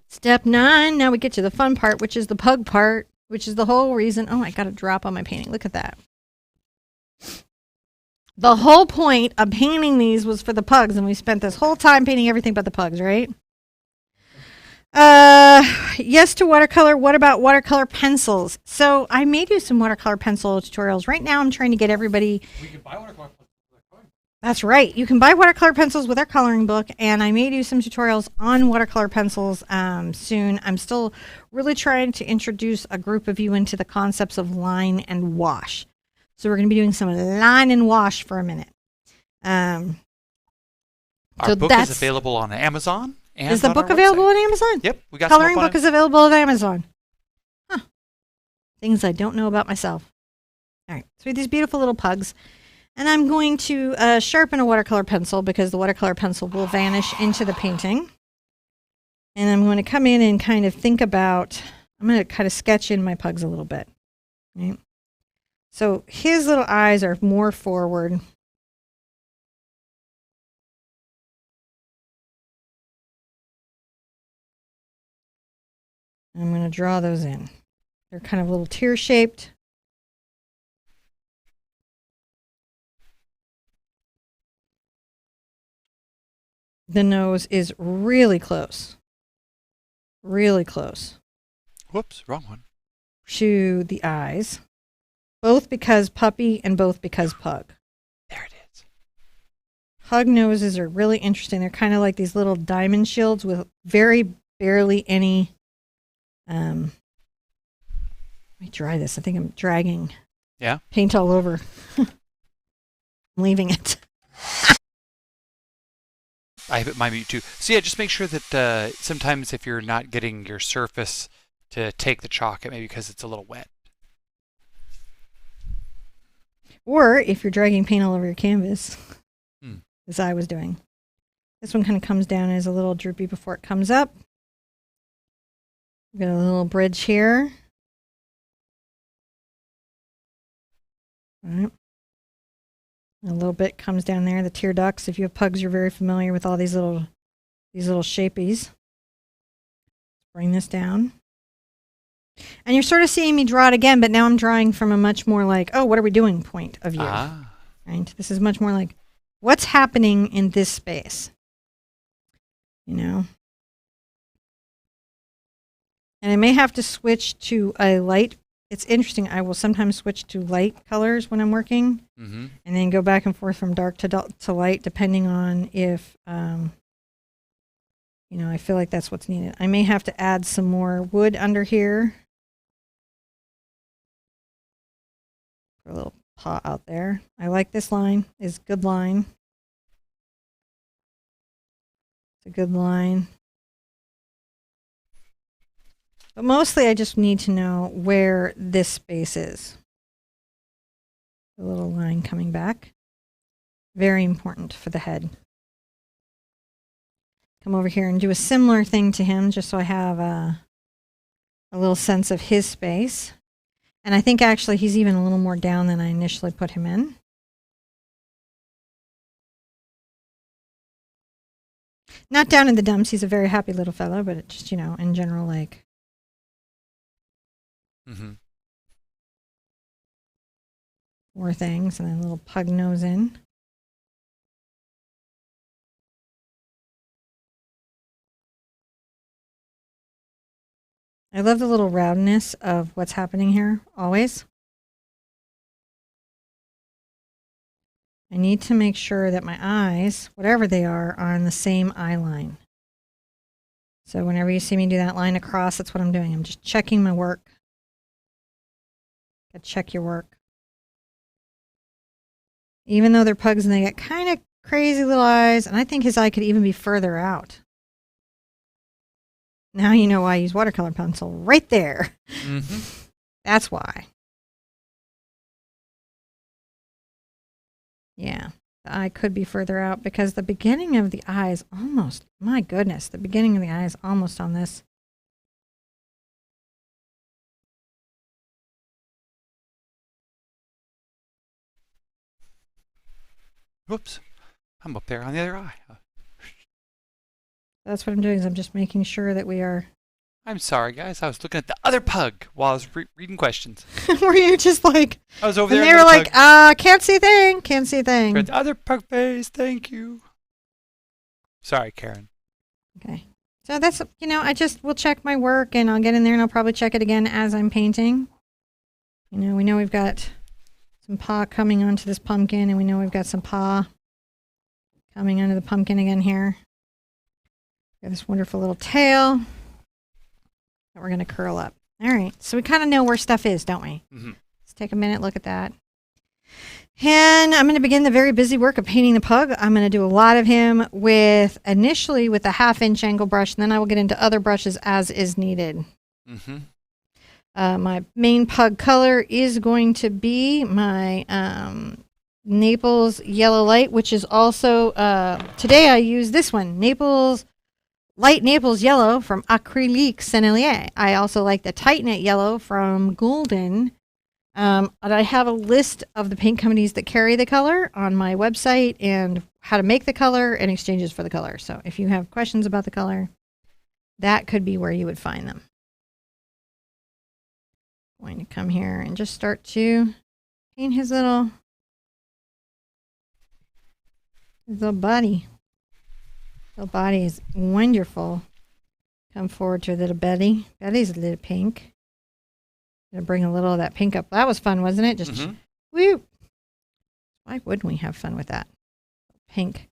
Step 9. Now we get to the fun part, which is the pug part, which is the whole reason. Oh, I got a drop on my painting. Look at that. The whole point of painting these was for the pugs, and we spent this whole time painting everything but the pugs, right? Yes to watercolor. What about watercolor pencils? So I made you some watercolor pencil tutorials. Right now I'm trying to get everybody. We can buy watercolor pencils with our coloring book. That's right. You can buy watercolor pencils with our coloring book, and I made you some tutorials on watercolor pencils soon. I'm still really trying to introduce a group of you into the concepts of line and wash. So we're going to be doing some line and wash for a minute. Our so book is available on Amazon. And is the on book our available website. on Amazon? Yep, we got Coloring some book is available on Amazon. Huh. Things I don't know about myself. All right, so we have these beautiful little pugs. And I'm going to sharpen a watercolor pencil because the watercolor pencil will vanish into the painting. And I'm going to come in and kind of think about, I'm going to kind of sketch in my pugs a little bit. Right? So his little eyes are more forward. I'm going to draw those in. They're kind of a little tear-shaped. The nose is really close. Really close. Whoops, wrong one. To the eyes. Both because puppy and both because pug. There it is. Pug noses are really interesting. They're kind of like these little diamond shields with very barely any... let me dry this. I think I'm dragging paint all over. I'm leaving it. I have it my mute too. So yeah, just make sure that sometimes if you're not getting your surface to take the chalk, it may be because it's a little wet. Or if you're dragging paint all over your canvas, as I was doing. This one kind of comes down as a little droopy before it comes up. We've got a little bridge here. All right. A little bit comes down there. The tear ducts. If you have pugs, you're very familiar with all these little shapies. Bring this down. And you're sort of seeing me draw it again, but now I'm drawing from a much more like, oh, what are we doing point of view. Right? This is much more like, what's happening in this space? You know? And I may have to switch to a light. It's interesting. I will sometimes switch to light colors when I'm working, and then go back and forth from dark to light, depending on if, you know, I feel like that's what's needed. I may have to add some more wood under here. A little paw out there. I like this line. It's a good line. It's a good line. But mostly I just need to know where this space is. The little line coming back. Very important for the head. Come over here and do a similar thing to him, just so I have a little sense of his space. And I think actually he's even a little more down than I initially put him in. Not down in the dumps. He's a very happy little fellow, but it just, you know, in general, like... More things, and then a little pug nose in. I love the little roundness of what's happening here, always. I need to make sure that my eyes, whatever they are on the same eye line. So whenever you see me do that line across, that's what I'm doing. I'm just checking my work. Gotta check your work. Even though they're pugs and they get kind of crazy little eyes, and I think his eye could even be further out. Now you know why I use watercolor pencil right there. Mm-hmm. That's why. Yeah, the eye could be further out because the beginning of the eye is almost, my goodness, the beginning of the eye is almost on this. Whoops. I'm up there on the other eye. That's what I'm doing is I'm just making sure that we are. I'm sorry, guys. I was looking at the other pug while I was reading questions. Were you just like, I was over and there. they were like, can't see a thing, can't see a thing. The other pug face, thank you. Sorry, Karen. Okay. So that's, I just will check my work and I'll get in there and I'll probably check it again as I'm painting. We know we've got some paw coming onto this pumpkin and we know we've got some paw coming onto the pumpkin again here. Got this wonderful little tail that we're going to curl up. All right. So we kind of know where stuff is, don't we? Mm-hmm. Let's take a minute, look at that. And I'm going to begin the very busy work of painting the pug. I'm going to do a lot of him initially with a 1/2" angle brush, and then I will get into other brushes as is needed. Mm-hmm. My main pug color is going to be my Naples Yellow Light, which is also, today I use this one, Light Naples Yellow from Acrylic Sennelier. I also like the Tight Knit Yellow from Golden. And I have a list of the paint companies that carry the color on my website and how to make the color and exchanges for the color. So if you have questions about the color, that could be where you would find them. I'm going to come here and just start to paint his little body. The body is wonderful. Come forward to a little belly. Belly's a little pink. Gonna bring a little of that pink up. That was fun, wasn't it? Just woo. Why wouldn't we have fun with that? Pink.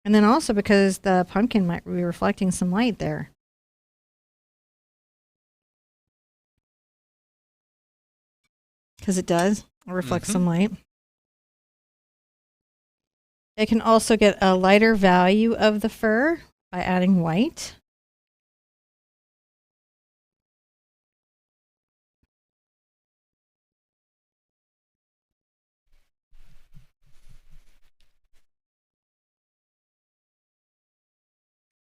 And then also because the pumpkin might be reflecting some light there. Because it does. It reflects some light. They can also get a lighter value of the fur by adding white.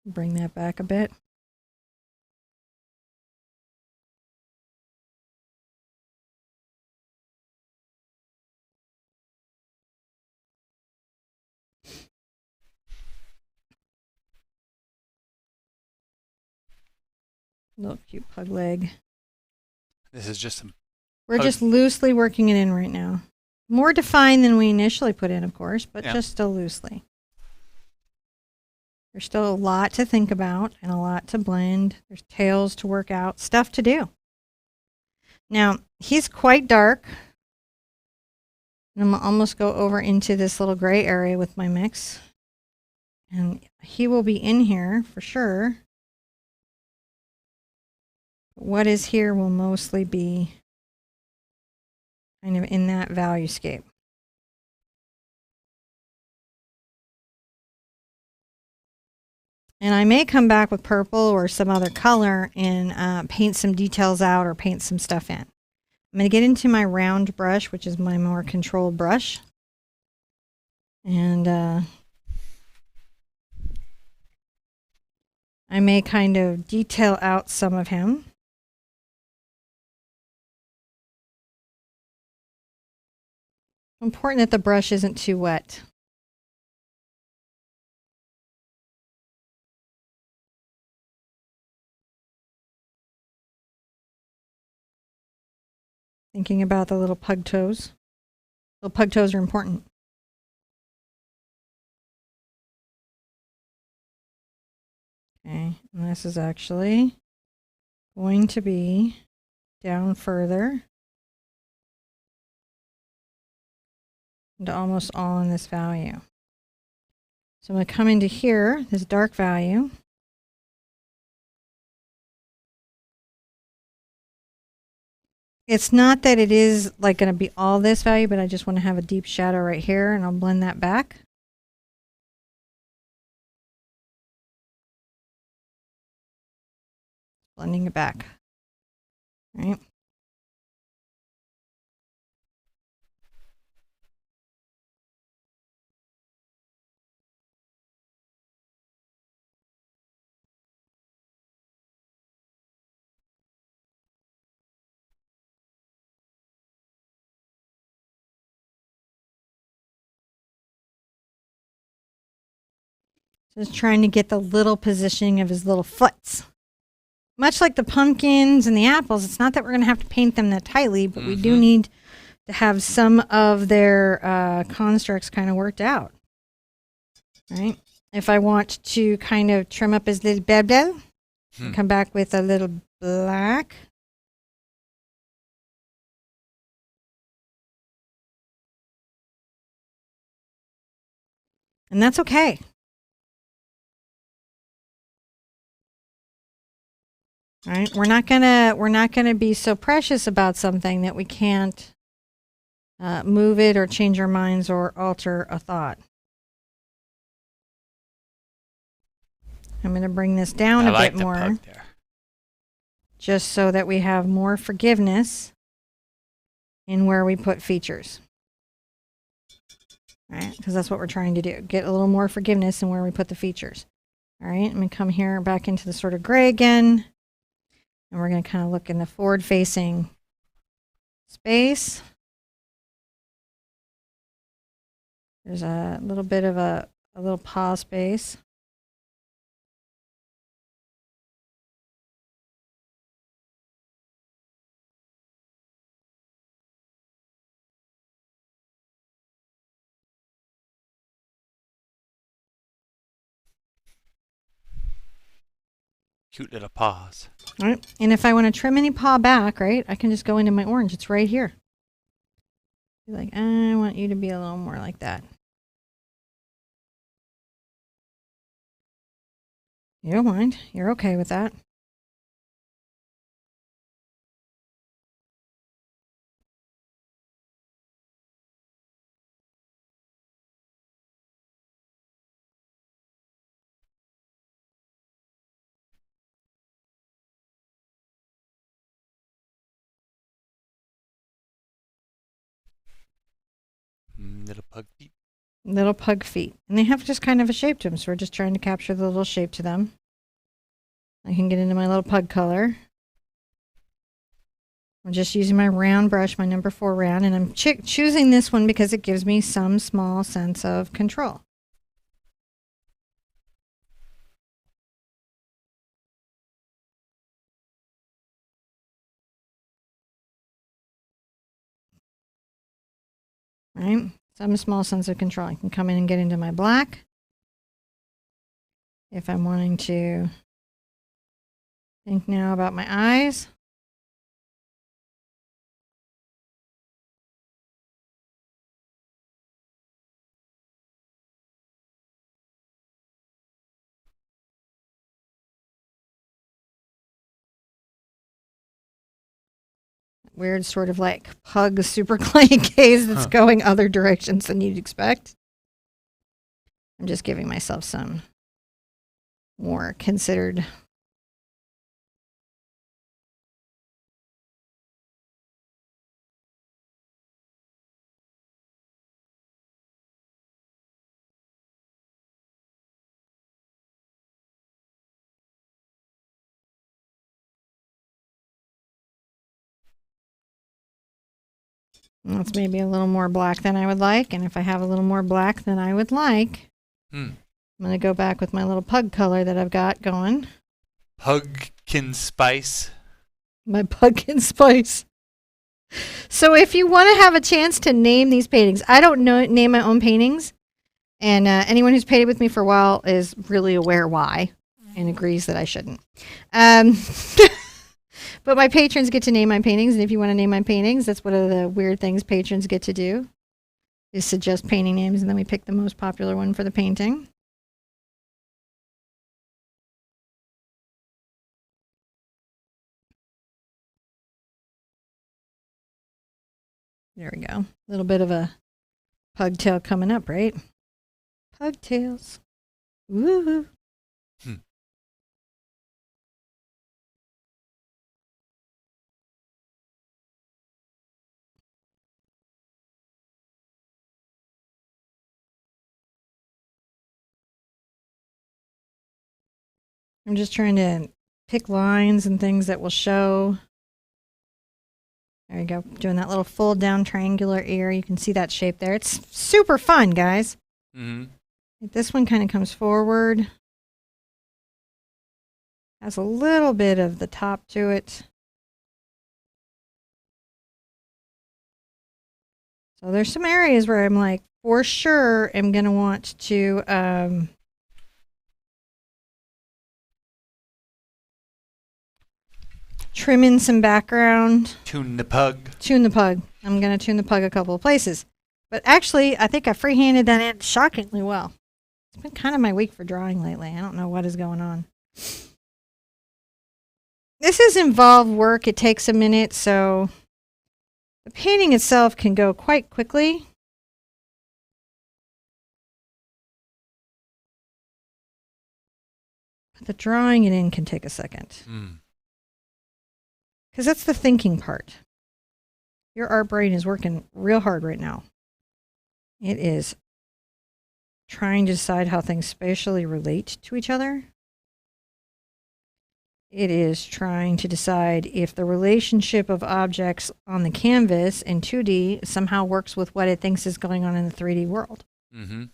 Bring that back a bit. Little cute pug leg. This is just some. We're just loosely working it in right now. More defined than we initially put in, of course, but just still loosely. There's still a lot to think about and a lot to blend. There's tails to work out, stuff to do. Now, he's quite dark. And I'm going to almost go over into this little gray area with my mix. And he will be in here for sure. What is here will mostly be kind of in that value scape. And I may come back with purple or some other color and paint some details out or paint some stuff in. I'm going to get into my round brush, which is my more controlled brush. And I may kind of detail out some of him. Important that the brush isn't too wet. Thinking about the little pug toes. Little pug toes are important. Okay, and this is actually going to be down further and almost all in this value. So I'm going to come into here, this dark value. It's not that it is like going to be all this value, but I just want to have a deep shadow right here, and I'll blend that back. Blending it back. All right. Just trying to get the little positioning of his little foots. Much like the pumpkins and the apples, it's not that we're going to have to paint them that tightly, but we do need to have some of their constructs kind of worked out. Right? If I want to kind of trim up his little bebel, come back with a little black. And that's okay. All right, we're not gonna be so precious about something that we can't move it or change our minds or alter a thought. I'm gonna bring this down a bit more, just so that we have more forgiveness in where we put features. All right, because that's what we're trying to do. Get a little more forgiveness in where we put the features. All right, I'm gonna come here back into the sort of gray again. And we're going to kind of look in the forward-facing space. There's a little bit of a little paw space. Cute little paws. All right. And if I want to trim any paw back, right, I can just go into my orange. It's right here. Be like, I want you to be a little more like that. You don't mind. You're okay with that. Little pug feet. Little pug feet. And they have just kind of a shape to them, so we're just trying to capture the little shape to them. I can get into my little pug color. I'm just using my round brush, my number 4 round, and I'm choosing this one because it gives me some small sense of control. Right? Some small sense of control. I can come in and get into my black. If I'm wanting to think now about my eyes. Weird sort of like pug super clay gaze that's going other directions than you'd expect. I'm just giving myself some more considered. That's maybe a little more black than I would like. And if I have a little more black than I would like, I'm going to go back with my little pug color that I've got going. Pumpkin spice. My pumpkin spice. So if you want to have a chance to name these paintings, I don't name my own paintings. And anyone who's painted with me for a while is really aware why and agrees that I shouldn't. But my patrons get to name my paintings, and if you want to name my paintings, that's one of the weird things patrons get to do, is suggest painting names, and then we pick the most popular one for the painting. There we go. A little bit of a pugtail coming up, right? Pugtails. Woo-hoo. I'm just trying to pick lines and things that will show. There you go. Doing that little fold down triangular ear. You can see that shape there. It's super fun, guys. Mm-hmm. This one kind of comes forward. Has a little bit of the top to it. So there's some areas where I'm like, for sure, I'm going to want to trim in some background. Tune the pug. Tune the pug. I'm going to tune the pug a couple of places. But actually, I think I freehanded that in shockingly well. It's been kind of my week for drawing lately. I don't know what is going on. This is involved work. It takes a minute, so the painting itself can go quite quickly. But the drawing it in can take a second. Because that's the thinking part. Your art brain is working real hard right now. It is trying to decide how things spatially relate to each other. It is trying to decide if the relationship of objects on the canvas in 2D somehow works with what it thinks is going on in the 3D world. Mm-hmm.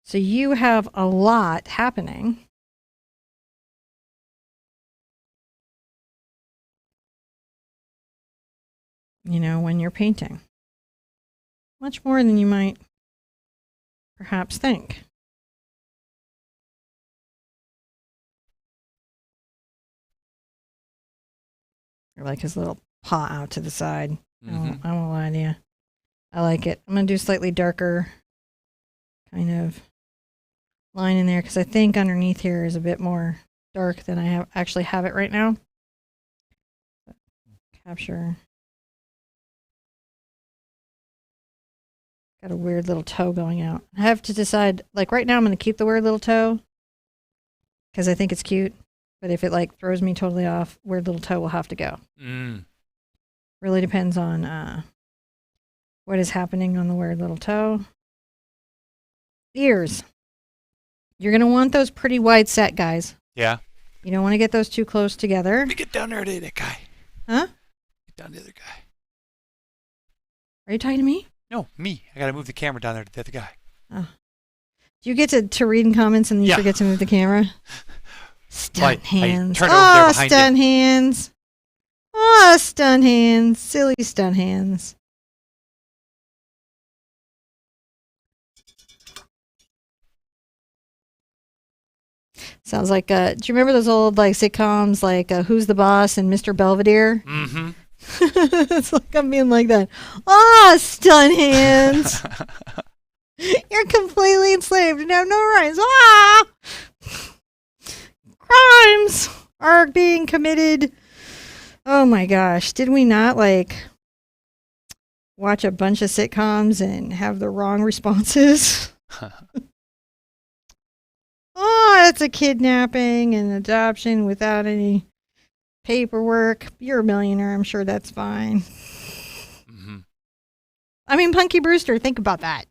So you have a lot happening. You know, when you're painting. Much more than you might perhaps think. Or like his little paw out to the side. Mm-hmm. I won't lie to you. I like it. I'm going to do slightly darker kind of line in there because I think underneath here is a bit more dark than I actually have it right now. Capture. Got a weird little toe going out. I have to decide, like right now I'm going to keep the weird little toe because I think it's cute. But if it like throws me totally off, weird little toe will have to go. Really depends on what is happening on the weird little toe. Ears. You're going to want those pretty wide set, guys. Yeah. You don't want to get those too close together. Let me get down there to that guy. Huh? Get down to the other guy. Are you talking to me? No, me. I got to move the camera down there to the other guy. Oh. Do you get to read in comments and you forget to move the camera? Stunt hands. Turn over there behind stunt hands. Oh, stunt hands. Silly stunt hands. Sounds like, do you remember those old like sitcoms like Who's the Boss and Mr. Belvedere? Mm-hmm. It's like I'm being like that. Ah, stunt hands. You're completely enslaved and have no rights. Ah! Crimes are being committed. Oh my gosh. Did we not like watch a bunch of sitcoms and have the wrong responses? Oh, that's a kidnapping and adoption without any paperwork. You're a millionaire. I'm sure that's fine. Mm-hmm. I mean, Punky Brewster, think about that.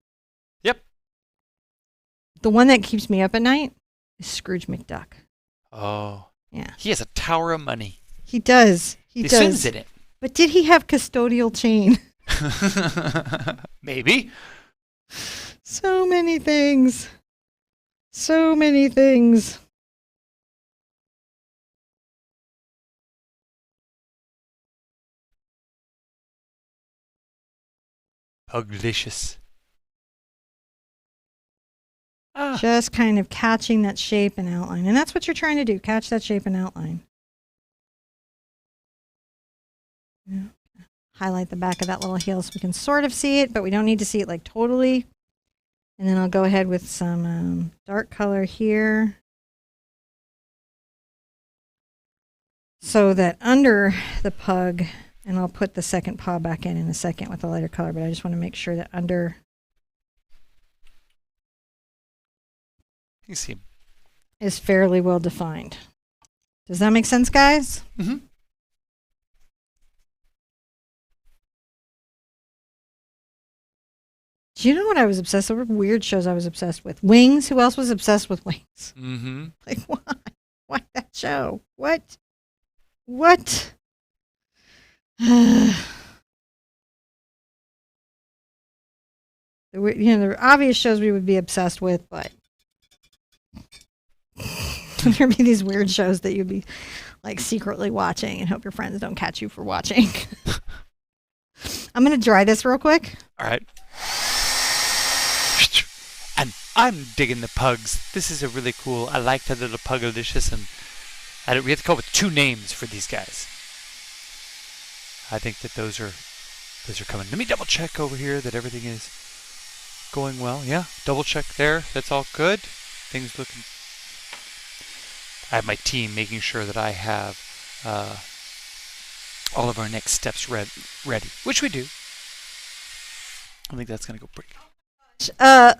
Yep. The one that keeps me up at night is Scrooge McDuck. Oh. Yeah. He has a tower of money. He does. He He does. swims in it. But did he have custodial chain? Maybe. So many things. So many things. Puglicious. Ah. Just kind of catching that shape and outline. And that's what you're trying to do. Catch that shape and outline. Highlight the back of that little heel so we can sort of see it, but we don't need to see it like totally. And then I'll go ahead with some dark color here. So that under the pug, and I'll put the second paw back in a second with a lighter color, but I just want to make sure that under You see. is fairly well defined. Does that make sense, guys? Mm-hmm. Do you know what I was obsessed with? Weird shows I was obsessed with. Wings. Who else was obsessed with Wings? Mm-hmm. Like, why? Why that show? What? What? The obvious shows we would be obsessed with, but there'd be these weird shows that you'd be like secretly watching and hope your friends don't catch you for watching. I'm going to dry this real quick. All right. And I'm digging the pugs. This is a really cool. I like the little Pugalicious, and we have to come up with 2 names for these guys. I think that those are coming. Let me double check over here that everything is going well. Yeah, double check there. That's all good. Things looking. I have my team making sure that I have all of our next steps ready, which we do. I think that's going to go pretty good.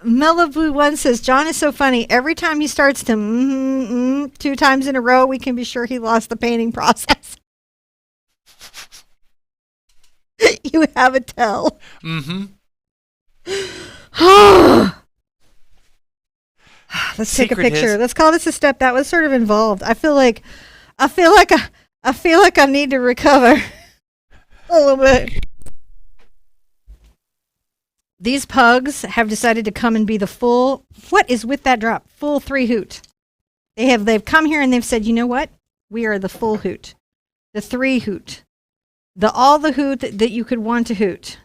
Malibu One says, John is so funny. Every time he starts to 2 times in a row, we can be sure he lost the painting process. You have a tell. Mm-hmm. Let's take a picture. Let's call this a step that was sort of involved. I feel like I need to recover a little bit. These pugs have decided to come and be the full. What is with that drop? Full 3 hoot. They've come here and they've said, you know what? We are the full hoot, the 3 hoot, all the hoot that you could want to hoot.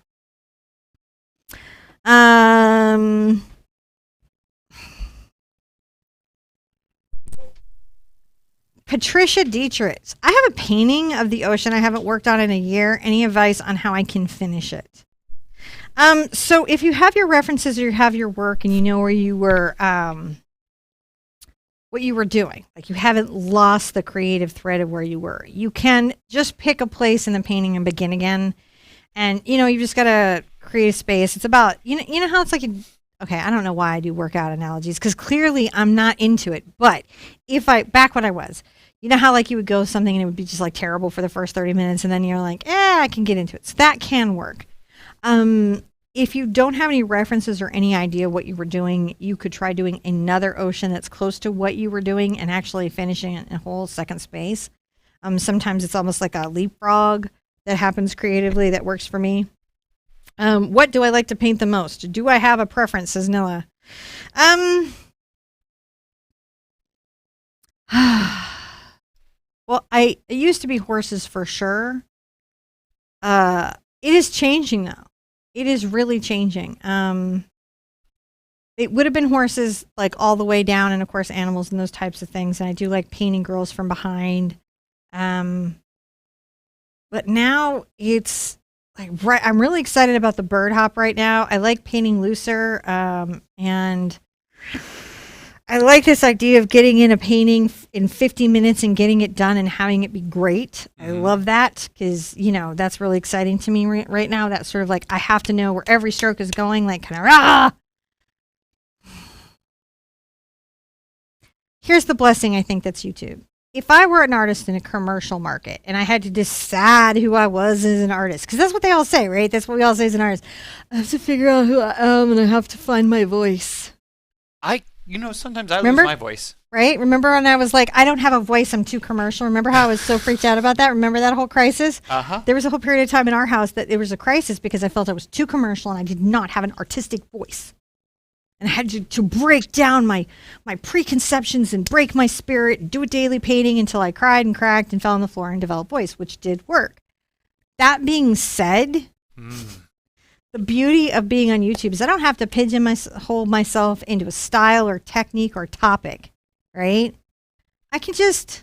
Patricia Dietrich. I have a painting of the ocean I haven't worked on in a year. Any advice on how I can finish it? So if you have your references or you have your work and you know where you were, what you were doing, like you haven't lost the creative thread of where you were, you can just pick a place in the painting and begin again. And, you just got to create a space. It's about, you know how it's like, okay, I don't know why I do workout analogies because clearly I'm not into it. But back when I was, you know how like you would go something and it would be just like terrible for the first 30 minutes and then you're like, I can get into it. So that can work. If you don't have any references or any idea what you were doing, you could try doing another ocean that's close to what you were doing and actually finishing it in a whole second space. Sometimes it's almost like a leapfrog that happens creatively that works for me. What do I like to paint the most? Do I have a preference, says Nilla? Well, it used to be horses for sure. It is changing though. It is really changing. It would have been horses like all the way down and of course animals and those types of things. And I do like painting girls from behind. But now it's like, I'm really excited about the bird hop right now. I like painting looser. And I like this idea of getting in a painting in 50 minutes and getting it done and having it be great. I love that because, that's really exciting to me right now. That's sort of like, I have to know where every stroke is going, like kind of, Here's the blessing, I think, that's YouTube. If I were an artist in a commercial market and I had to decide who I was as an artist, because that's what they all say, right? That's what we all say as an artist. I have to figure out who I am and I have to find my voice. Sometimes I lose my voice. Right? Remember when I was like, I don't have a voice, I'm too commercial? Remember how I was so freaked out about that? Remember that whole crisis? Uh-huh. There was a whole period of time in our house that there was a crisis because I felt I was too commercial and I did not have an artistic voice. And I had to break down my preconceptions and break my spirit and do a daily painting until I cried and cracked and fell on the floor and developed voice, which did work. That being said, the beauty of being on YouTube is I don't have to pigeonhole myself into a style or technique or topic, right? I can just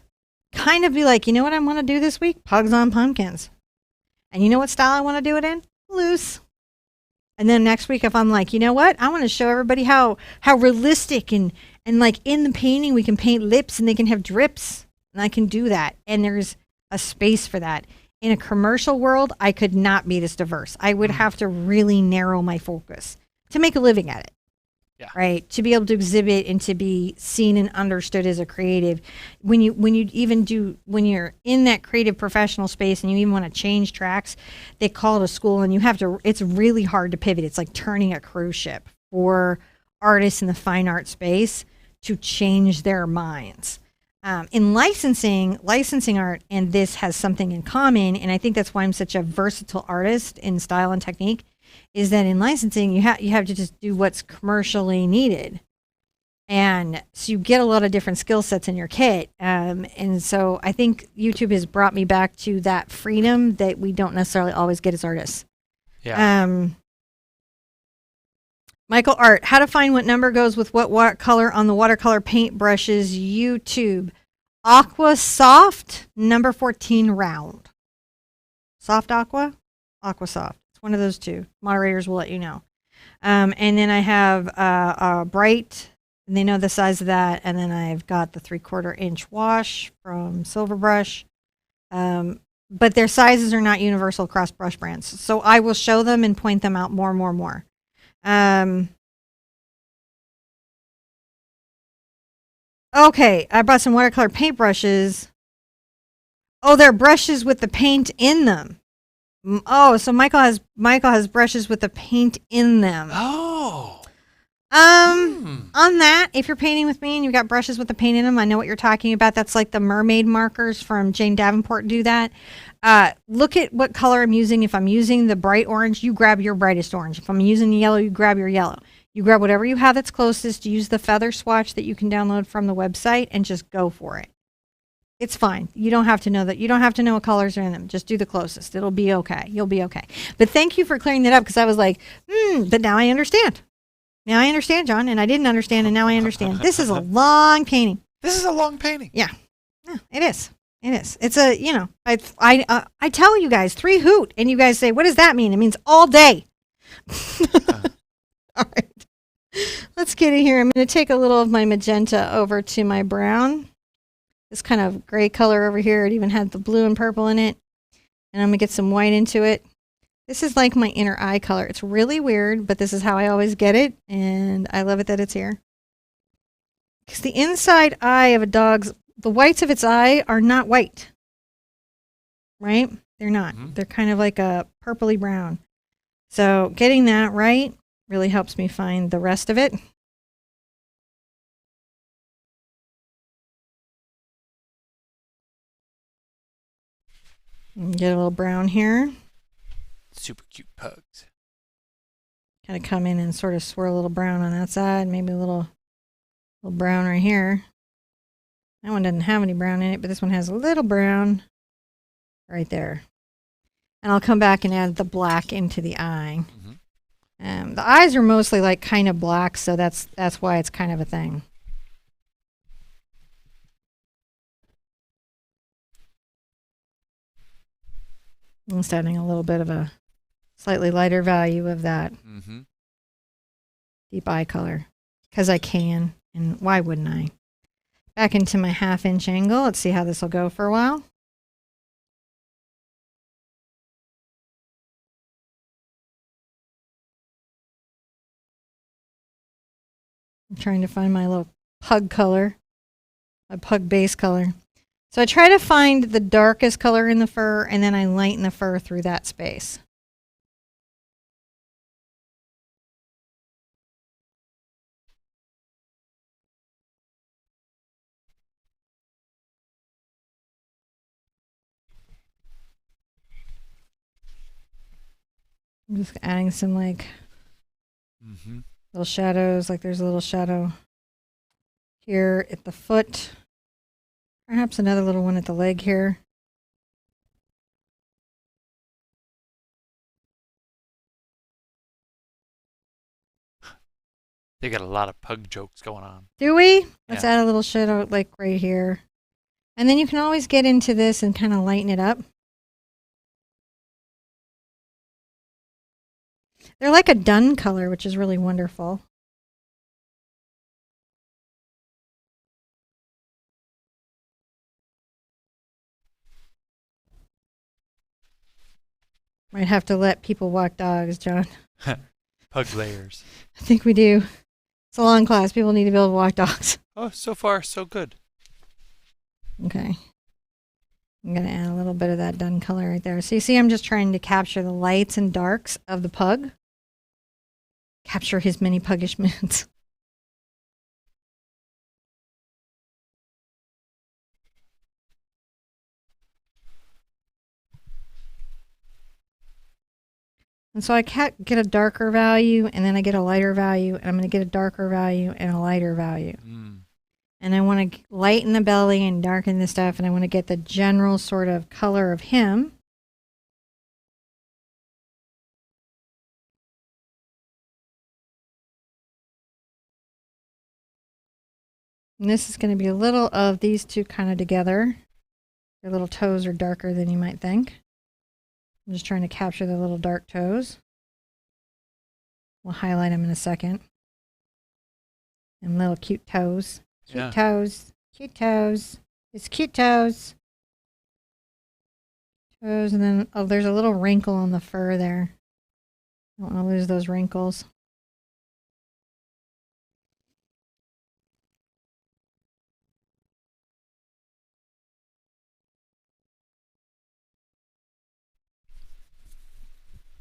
kind of be like, you know what I want to do this week? Pugs on pumpkins. And you know what style I want to do it in? Loose. And then next week, if I'm like, you know what? I want to show everybody how realistic and like in the painting, we can paint lips and they can have drips. And I can do that. And there's a space for that. In a commercial world, I could not be this diverse. I would have to really narrow my focus to make a living at it. Yeah. Right. To be able to exhibit and to be seen and understood as a creative. When you're in that creative professional space and you even want to change tracks, they call it a school and it's really hard to pivot. It's like turning a cruise ship for artists in the fine art space to change their minds. In licensing art, and this has something in common, and I think that's why I'm such a versatile artist in style and technique, is that in licensing, you have to just do what's commercially needed. And so you get a lot of different skill sets in your kit. And so I think YouTube has brought me back to that freedom that we don't necessarily always get as artists. Yeah. Michael Art, how to find what number goes with what color on the watercolor paint brushes, YouTube. Aqua Soft, number 14 round. Soft Aqua? Aqua Soft. One of those two. Moderators will let you know. And then I have a Bright, and they know the size of that. And then I've got the 3/4 inch wash from Silverbrush. But their sizes are not universal across brush brands. So I will show them and point them out more. Okay, I brought some watercolor paint brushes. Oh, they're brushes with the paint in them. Oh, so Michael has brushes with the paint in them. Oh. On that, if you're painting with me and you've got brushes with the paint in them, I know what you're talking about. That's like the mermaid markers from Jane Davenport do that. Look at what color I'm using. If I'm using the bright orange, you grab your brightest orange. If I'm using the yellow, you grab your yellow. You grab whatever you have that's closest. Use the feather swatch that you can download from the website and just go for it. It's fine. You don't have to know that. You don't have to know what colors are in them. Just do the closest. It'll be okay. You'll be okay. But thank you for clearing that up, because I was like, but now I understand. Now I understand, John, and I didn't understand, and now I understand. This is a long painting. This is a long painting. Yeah, it is. It is. It's a, I tell you guys 3 hoot, and you guys say, what does that mean? It means all day. All right. Let's get in here. I'm going to take a little of my magenta over to my brown. This kind of gray color over here. It even had the blue and purple in it. And I'm going to get some white into it. This is like my inner eye color. It's really weird, but this is how I always get it. And I love it that it's here. Because the inside eye of a dog's, the whites of its eye are not white. Right? They're not. Mm-hmm. They're kind of like a purpley brown. So getting that right really helps me find the rest of it. And get a little brown here. Super cute pugs. Kind of come in and sort of swirl a little brown on that side. Maybe a little brown right here. That one doesn't have any brown in it, but this one has a little brown right there. And I'll come back and add the black into the eye. Mm-hmm. The eyes are mostly like kind of black, so that's why it's kind of a thing. I'm just adding a little bit of a slightly lighter value of that deep eye color, because I can, and why wouldn't I? Back into my 1/2 inch angle. Let's see how this will go for a while. I'm trying to find my little pug color, my pug base color. So I try to find the darkest color in the fur, and then I lighten the fur through that space. I'm just adding some like little shadows, like there's a little shadow here at the foot. Perhaps another little one at the leg here. They got a lot of pug jokes going on. Do we? Let's add a little shadow like right here. And then you can always get into this and kind of lighten it up. They're like a dun color, which is really wonderful. Might have to let people walk dogs, John. Pug layers. I think we do. It's a long class. People need to be able to walk dogs. Oh, so far, so good. Okay. I'm going to add a little bit of that dun color right there. So you see I'm just trying to capture the lights and darks of the pug. Capture his many puggishments. And so I can't get a darker value, and then I get a lighter value, and I'm going to get a darker value and a lighter value. And I want to lighten the belly and darken the stuff, and I want to get the general sort of color of him. And this is going to be a little of these two kind of together. Their little toes are darker than you might think. I'm just trying to capture the little dark toes. We'll highlight them in a second. And little cute toes. Cute toes. Cute toes. It's cute toes. Toes, and then, oh, there's a little wrinkle on the fur there. I don't want to lose those wrinkles.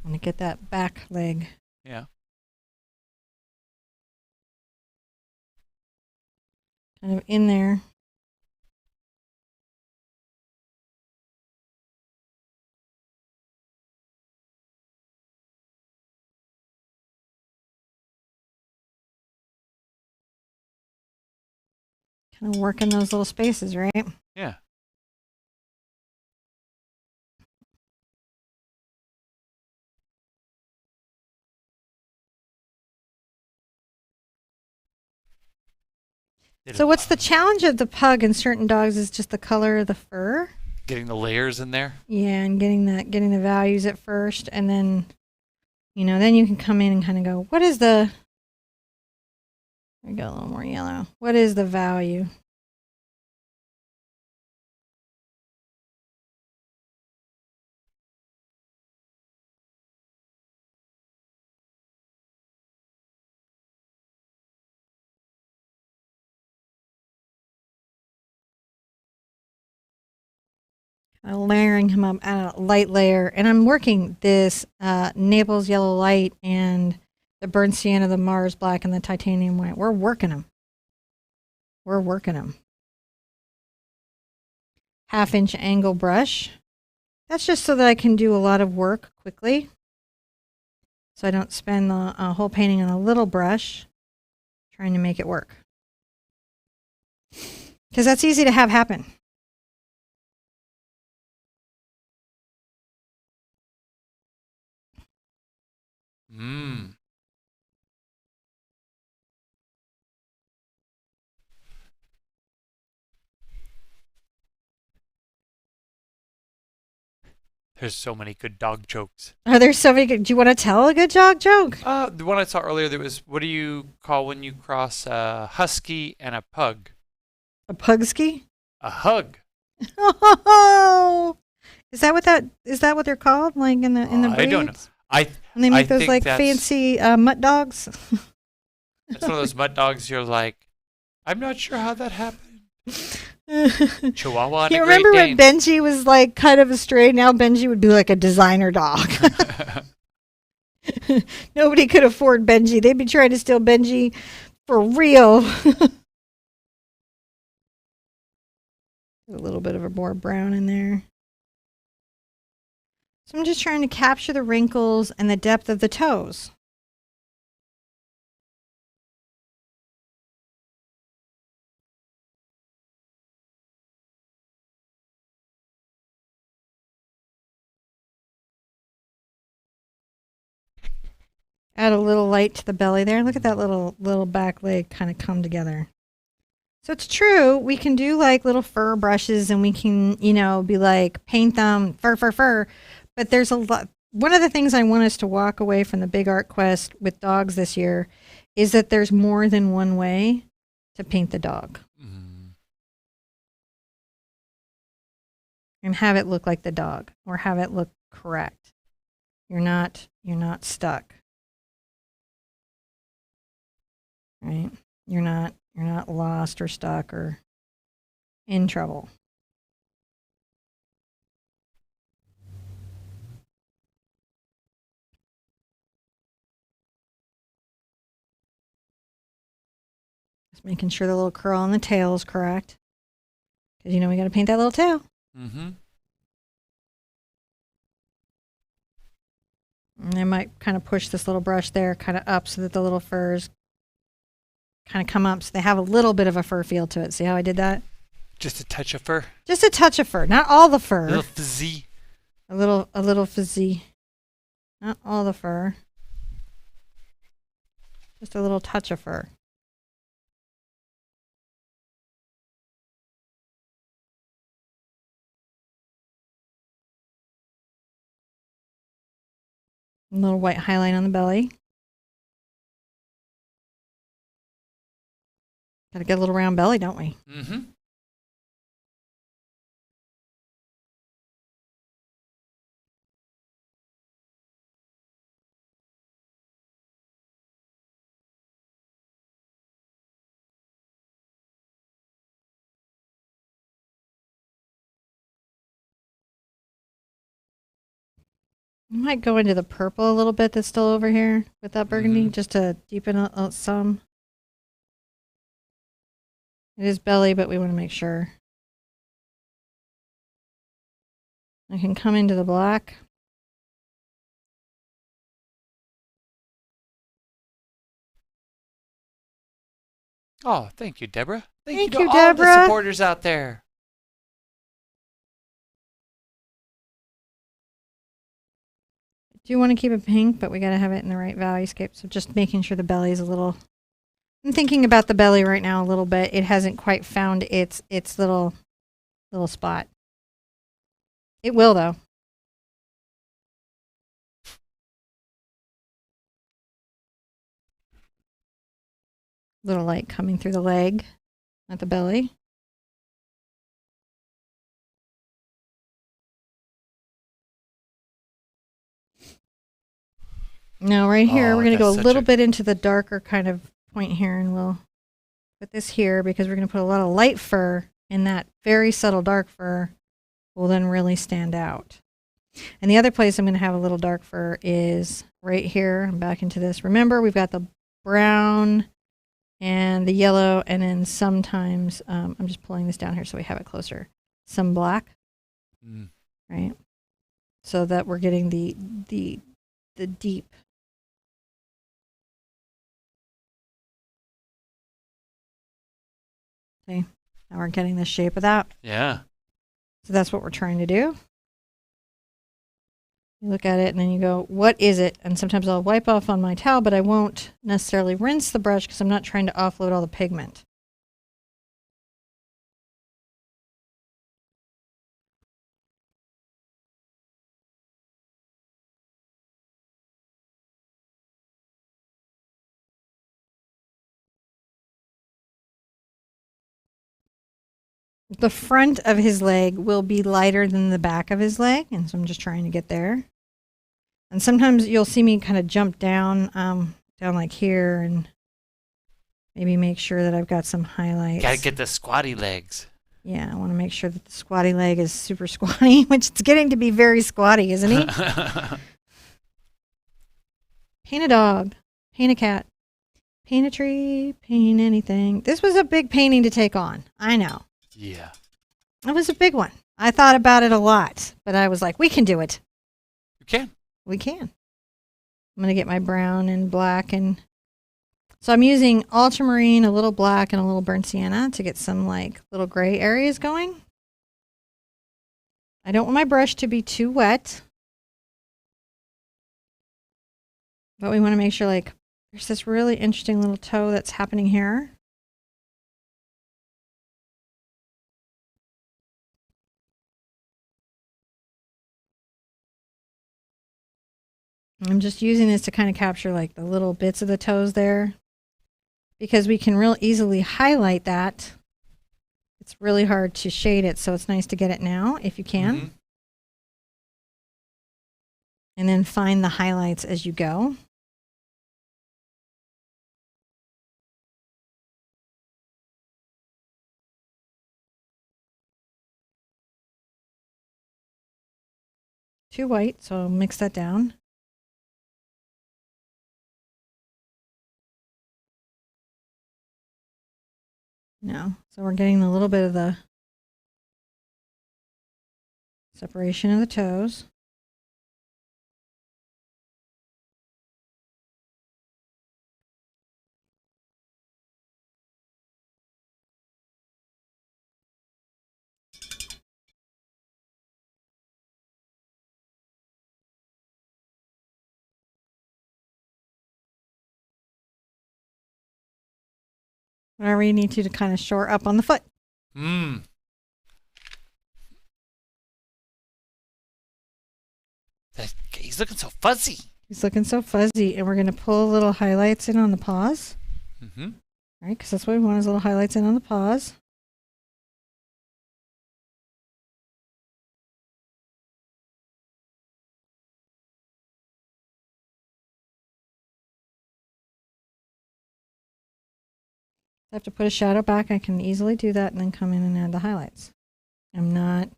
I'm going to get that back leg. Yeah. Kind of in there. Kind of working those little spaces, right? Yeah. So what's the challenge of the pug in certain dogs is just the color of the fur. Getting the layers in there. Yeah, and getting the values at first, and then, then you can come in and kind of go, what is the, there we go, a little more yellow. What is the value? Layering him up at a light layer, and I'm working this Naples yellow light and the burnt sienna, the Mars black, and the titanium white. We're working them. We're working them. 1/2-inch angle brush. That's just so that I can do a lot of work quickly, so I don't spend the whole painting on a little brush trying to make it work, because that's easy to have happen. There's so many good dog jokes. Are there so many good? Do you want to tell a good dog joke? The one I saw earlier, there was, what do you call when you cross a husky and a pug? A pugski? A hug. Oh, is that what they're called? Like in the breeds? I don't know. And they make those think like that's- fancy mutt dogs. It's one of those mud dogs. You're like, I'm not sure how that happened. Chihuahua and You a remember Great when Dane. Benji was like kind of a stray? Now Benji would be like a designer dog. Nobody could afford Benji. They'd be trying to steal Benji for real. A little bit of a more brown in there. So I'm just trying to capture the wrinkles and the depth of the toes. Add a little light to the belly there. Look at that little back leg kind of come together. So it's true, we can do like little fur brushes, and we can, be like paint them fur, but there's a lot. one of the things I want us to walk away from the big art quest with dogs this year is that there's more than one way to paint the dog. And have it look like the dog, or have it look correct. You're not stuck. Right? You're not lost or stuck or in trouble. Just making sure the little curl on the tail is correct. Because we got to paint that little tail. Mm-hmm. And I might kind of push this little brush there kind of up so that the little furs kind of come up so they have a little bit of a fur feel to it. See how I did that? Just a touch of fur. Just a touch of fur, not all the fur. A little fuzzy. A little fuzzy. Not all the fur. Just a little touch of fur. A little white highlight on the belly. Gotta get a little round belly, don't we? Mm-hmm. I might go into the purple a little bit that's still over here with that burgundy, just to deepen some. It is belly, but we want to make sure. I can come into the black. Oh, thank you, Deborah. Thank to you, all Deborah. the supporters out there. Do want to keep it pink, but we got to have it in the right value scape. So just making sure the belly is a little. I'm thinking about the belly right now a little bit. It hasn't quite found its little spot. It will though. Little light coming through the leg, not the belly. Now right here, we're going to go a little bit into the darker kind of point here, and we'll put this here because we're going to put a lot of light fur in that very subtle dark fur will then really stand out. And the other place I'm going to have a little dark fur is right here. I'm back into this. Remember, we've got the brown and the yellow, and then sometimes, I'm just pulling this down here so we have it closer. Some black, right? So that we're getting the deep. See, now we're getting the shape of that. Yeah. So that's what we're trying to do. You look at it and then you go, what is it? And sometimes I'll wipe off on my towel, but I won't necessarily rinse the brush because I'm not trying to offload all the pigment. The front of his leg will be lighter than the back of his leg, and so I'm just trying to get there. And sometimes you'll see me kind of jump down, down like here, and maybe make sure that I've got some highlights. Gotta get the squatty legs. Yeah, I want to make sure that the squatty leg is super squatty, which it's getting to be very squatty, isn't he? Paint a dog, paint a cat, paint a tree, paint anything. This was a big painting to take on. I know. Yeah. It was a big one. I thought about it a lot, but I was like, we can do it. You can. We can. I'm going to get my brown and black. And so I'm using ultramarine, a little black, and a little burnt sienna to get some like little gray areas going. I don't want my brush to be too wet. But we want to make sure like there's this really interesting little toe that's happening here. I'm just using this to kind of capture like the little bits of the toes there, because we can real easily highlight that. It's really hard to shade it, so it's nice to get it now if you can. Mm-hmm. And then find the highlights as you go. Too white, so I'll mix that down. No, so we're getting a little bit of the separation of the toes. Whatever you need to kind of shore up on the foot. Mm. He's looking so fuzzy. He's looking so fuzzy, and we're going to pull little highlights in on the paws. Mm-hmm. All right, because that's what we want is little highlights in on the paws. If I have to put a shadow back, I can easily do that and then come in and add the highlights. I'm not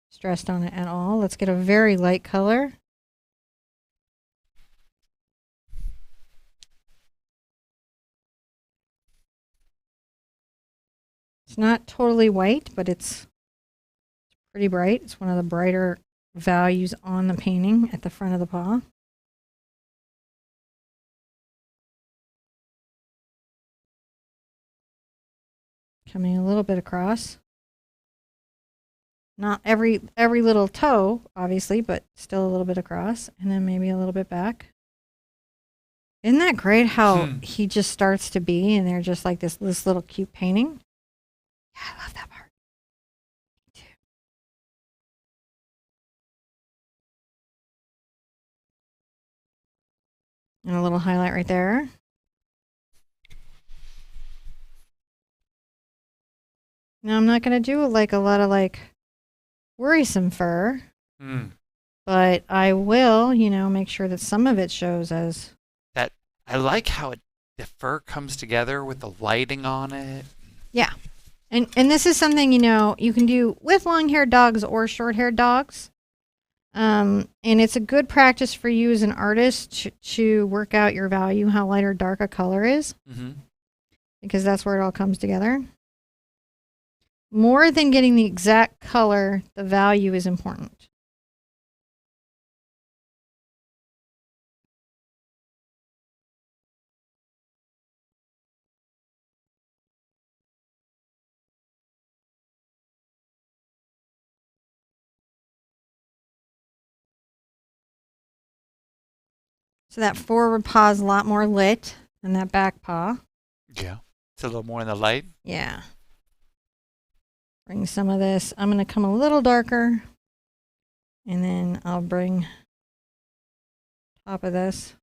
stressed on it at all. Let's get a very light color. It's not totally white, but it's pretty bright. It's one of the brighter values on the painting at the front of the paw. Coming a little bit across. Not every little toe, obviously, but still a little bit across, and then maybe a little bit back. Isn't that great how he just starts to be, and they're just like this little cute painting? Yeah, I love that part. Me too. And a little highlight right there. Now I'm not going to do like a lot of like worrisome fur, but I will, make sure that some of it shows as that. I like how the fur comes together with the lighting on it. Yeah. And this is something, you can do with long-haired dogs or short-haired dogs. And it's a good practice for you as an artist to work out your value, how light or dark a color is, because that's where it all comes together. More than getting the exact color, the value is important. So that forward paw is a lot more lit than that back paw. Yeah. It's a little more in the light. Yeah. Bring some of this. I'm going to come a little darker. And then I'll bring top of this.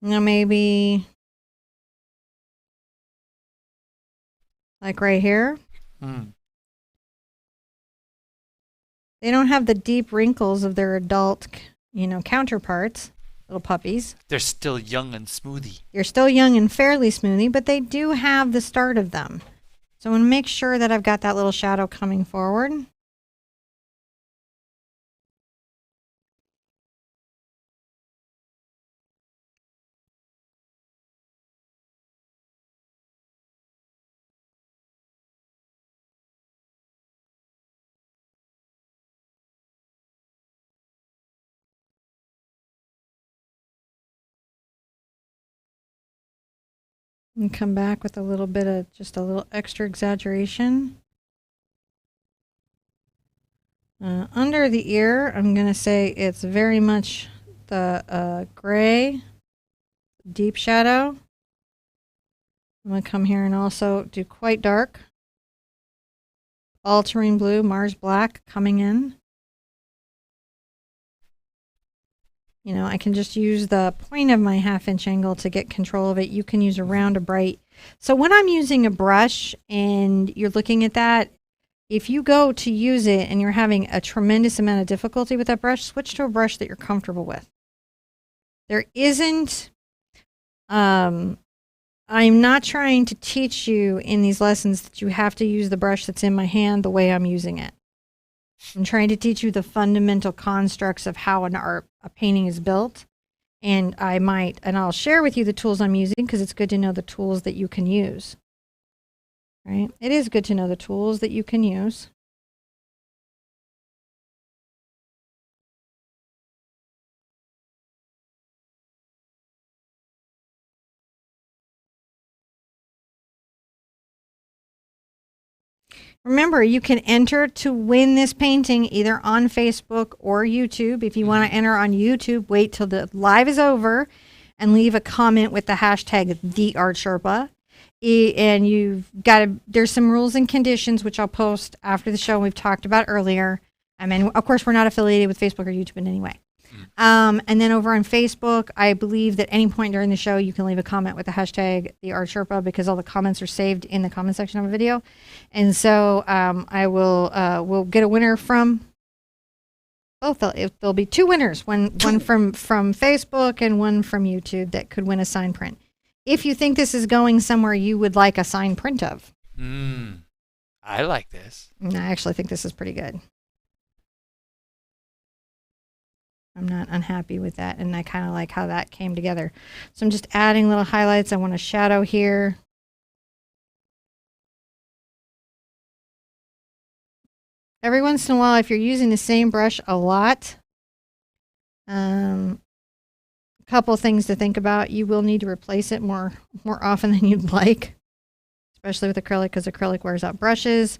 Now maybe like right here. They don't have the deep wrinkles of their adult, counterparts, little puppies. They're still young and smoothie. They're still young and fairly smoothie, but they do have the start of them. So I'm going to make sure that I've got that little shadow coming forward. And come back with a little bit of just a little extra exaggeration Under the ear, I'm going to say it's very much the gray, deep shadow. I'm going to come here and also do quite dark. Ultramarine blue, Mars black coming in. You know, I can just use the point of my 1/2 inch angle to get control of it. You can use a round, a bright. So when I'm using a brush and you're looking at that, if you go to use it and you're having a tremendous amount of difficulty with that brush, switch to a brush that you're comfortable with. There isn't, I'm not trying to teach you in these lessons that you have to use the brush that's in my hand the way I'm using it. I'm trying to teach you the fundamental constructs of how a painting is built. And I'll share with you the tools I'm using because it's good to know the tools that you can use. Right? It is good to know the tools that you can use. Remember, you can enter to win this painting either on Facebook or YouTube. If you want to enter on YouTube, wait till the live is over and leave a comment with the hashtag #TheArtSherpa. And there's some rules and conditions which I'll post after the show we've talked about earlier. I mean, of course, we're not affiliated with Facebook or YouTube in any way. And then over on Facebook, I believe that any point during the show, you can leave a comment with the hashtag #TheArtSherpa because all the comments are saved in the comment section of a video. And so I will get a winner from both. There'll be 2 winners, one from Facebook and one from YouTube that could win a signed print. If you think this is going somewhere you would like a signed print of. I like this. I actually think this is pretty good. I'm not unhappy with that, and I kind of like how that came together. So I'm just adding little highlights. I want a shadow here. Every once in a while, if you're using the same brush a lot, a couple things to think about. You will need to replace it more often than you'd like, especially with acrylic because acrylic wears out brushes.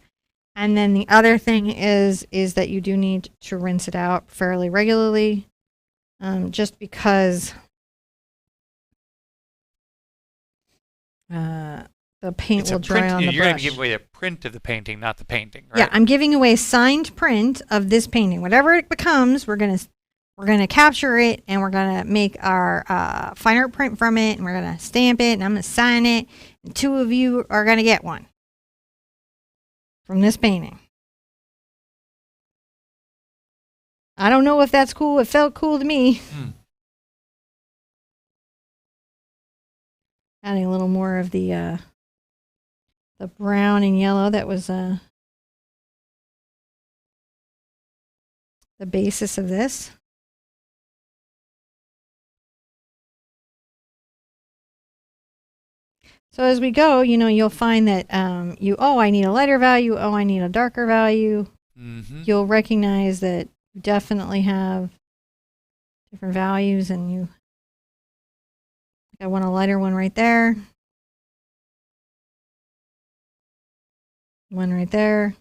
And then the other thing is that you do need to rinse it out fairly regularly, just because the paint will dry on the brush. You're going to give away a print of the painting, not the painting, right? Yeah, I'm giving away a signed print of this painting. Whatever it becomes, we're gonna capture it and we're gonna make our fine art print from it, and we're gonna stamp it, and I'm gonna sign it, and 2 of you are gonna get one from this painting. I don't know if that's cool. It felt cool to me. Adding a little more of the brown and yellow that was the basis of this. So as we go, you'll find that I need a lighter value, I need a darker value. You'll recognize that you definitely have different values, and I want a lighter one right there. One right there.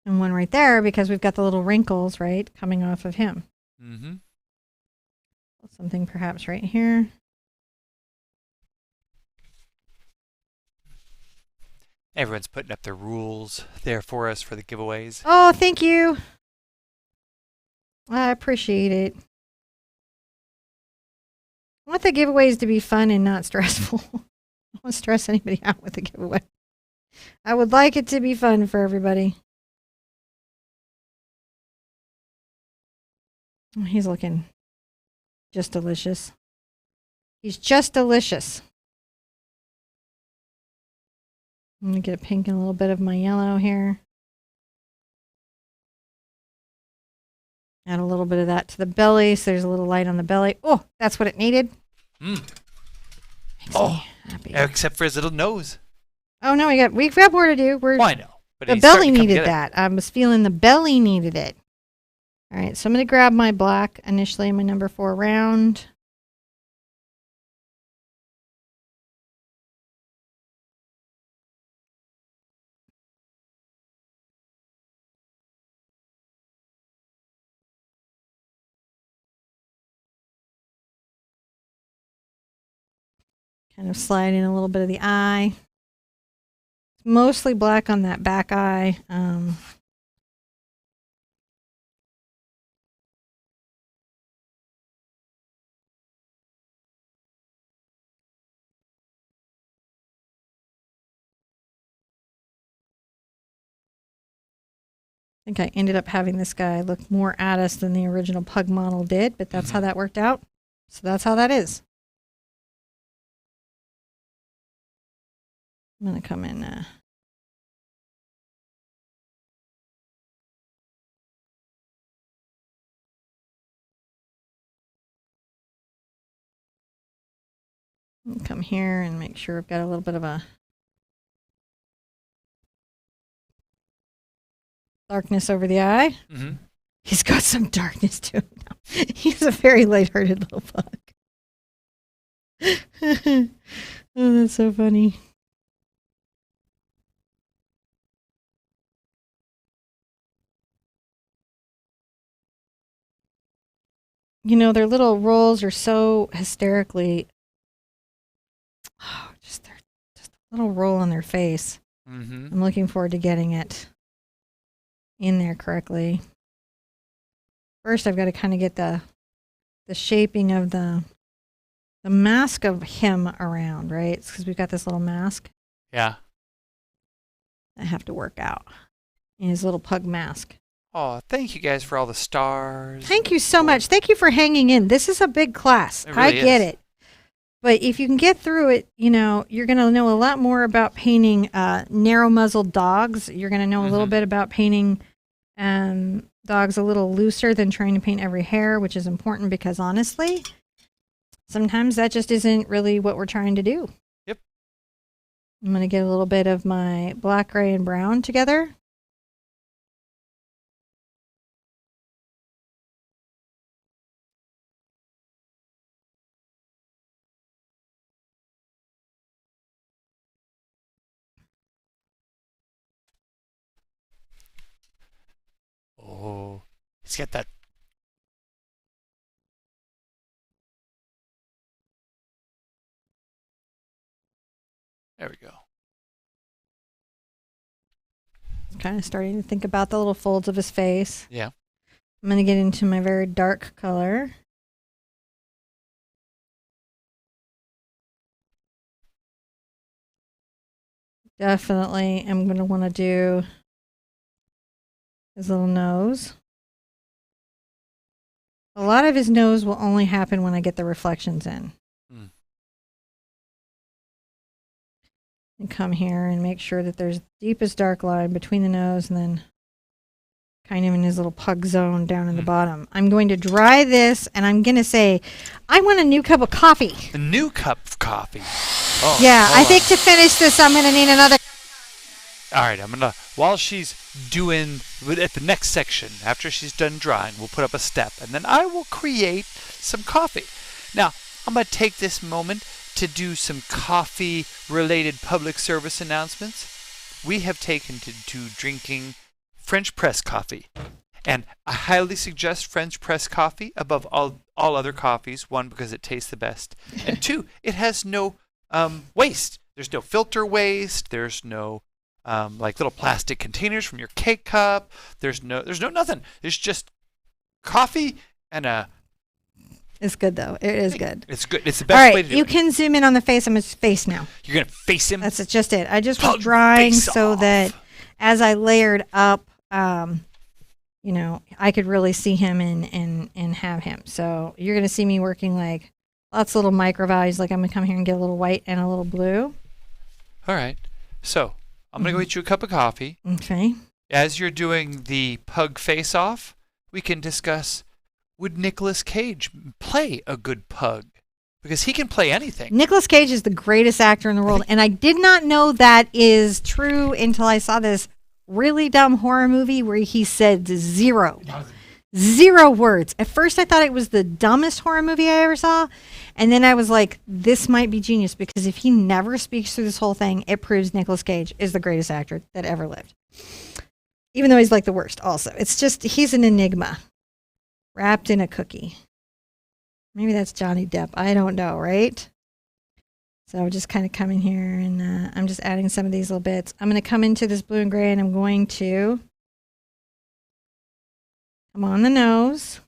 And one right there because we've got the little wrinkles, right, coming off of him. Something perhaps right here. Everyone's putting up their rules there for us for the giveaways. Oh, thank you. I appreciate it. I want the giveaways to be fun and not stressful. I don't want to stress anybody out with the giveaway. I would like it to be fun for everybody. Oh, he's looking just delicious. He's just delicious. I'm going to get a pink and a little bit of my yellow here. Add a little bit of that to the belly so there's a little light on the belly. Oh, that's what it needed. Makes me happy. Except for his little nose. Oh, no, we've got more to do. I know. But the belly needed that. I was feeling the belly needed it. All right, so I'm going to grab my black initially, my number 4 round. Kind of slide in a little bit of the eye. It's mostly black on that back eye. I think I ended up having this guy look more at us than the original pug model did, but that's how that worked out. So that's how that is. I'm going to come in. Come here and make sure I've got a little bit of a darkness over the eye. Mm-hmm. He's got some darkness to him now. He's a very lighthearted little pug. Oh, that's so funny. You know, their little rolls are so hysterically. Oh, just a little roll on their face. Mm-hmm. I'm looking forward to getting it in there correctly. First, I've got to kind of get the shaping of the mask of him around, right? It's because we've got this little mask Yeah. I have to work out in his little pug mask. Oh, thank you guys for all the stars. Thank you so much. Thank you for hanging in. This is a big class. It really I get is. it. But if you can get through it, you know, you're going to know a lot more about painting narrow-muzzled dogs. You're going to know a little bit about painting dogs a little looser than trying to paint every hair, which is important because, honestly, sometimes that just isn't really what we're trying to do. Yep. I'm going to get a little bit of my black, gray, and brown together. Oh, he's got that. There we go. Kind of starting to think about the little folds of his face. Yeah. I'm going to get into my very dark color. Definitely am going to want to do his little nose. A lot of his nose will only happen when I get the reflections in. Mm. And come here and make sure that there's the deepest dark line between the nose and then kind of in his little pug zone down in the bottom. I'm going to dry this and I'm going to say, I want a new cup of coffee. A new cup of coffee. Oh, Yeah, I hold think on. to finish this, I'm going to need another. All right, I'm gonna, while she's doing, at the next section, after she's done drying, we'll put up a step, and then I will create some coffee. Now, I'm gonna take this moment to do some coffee-related public service announcements. We have taken to drinking French press coffee, and I highly suggest French press coffee above all other coffees. One, because it tastes the best, and two, it has no waste. There's no filter waste. There's no like little plastic containers from your cake cup. There's no nothing. There's just coffee and a. It's good though. It is good. It's good. It's the All best right, way to do you it. can zoom in on the face. I'm his face now. You're gonna face him. That's just it. I just was Pug drying face so off. that as I layered up, you know, I could really see him and have him. So you're gonna see me working like lots of little micro values. Like I'm gonna come here and get a little white and a little blue. All right. So I'm gonna go get you a cup of coffee. Okay. As you're doing the pug face off, we can discuss: would Nicolas Cage play a good pug? Because he can play anything. Nicolas Cage is the greatest actor in the world, and I did not know that is true until I saw this really dumb horror movie where he said zero words. At first, I thought it was the dumbest horror movie I ever saw, and then I was like, this might be genius, because if he never speaks through this whole thing, it proves Nicolas Cage is the greatest actor that ever lived. Even though he's like the worst also. It's just, he's an enigma wrapped in a cookie. Maybe that's Johnny Depp. I don't know, right? So I'll just kind of come in here and I'm just adding some of these little bits. I'm going to come into this blue and gray and I'm going to come on the nose.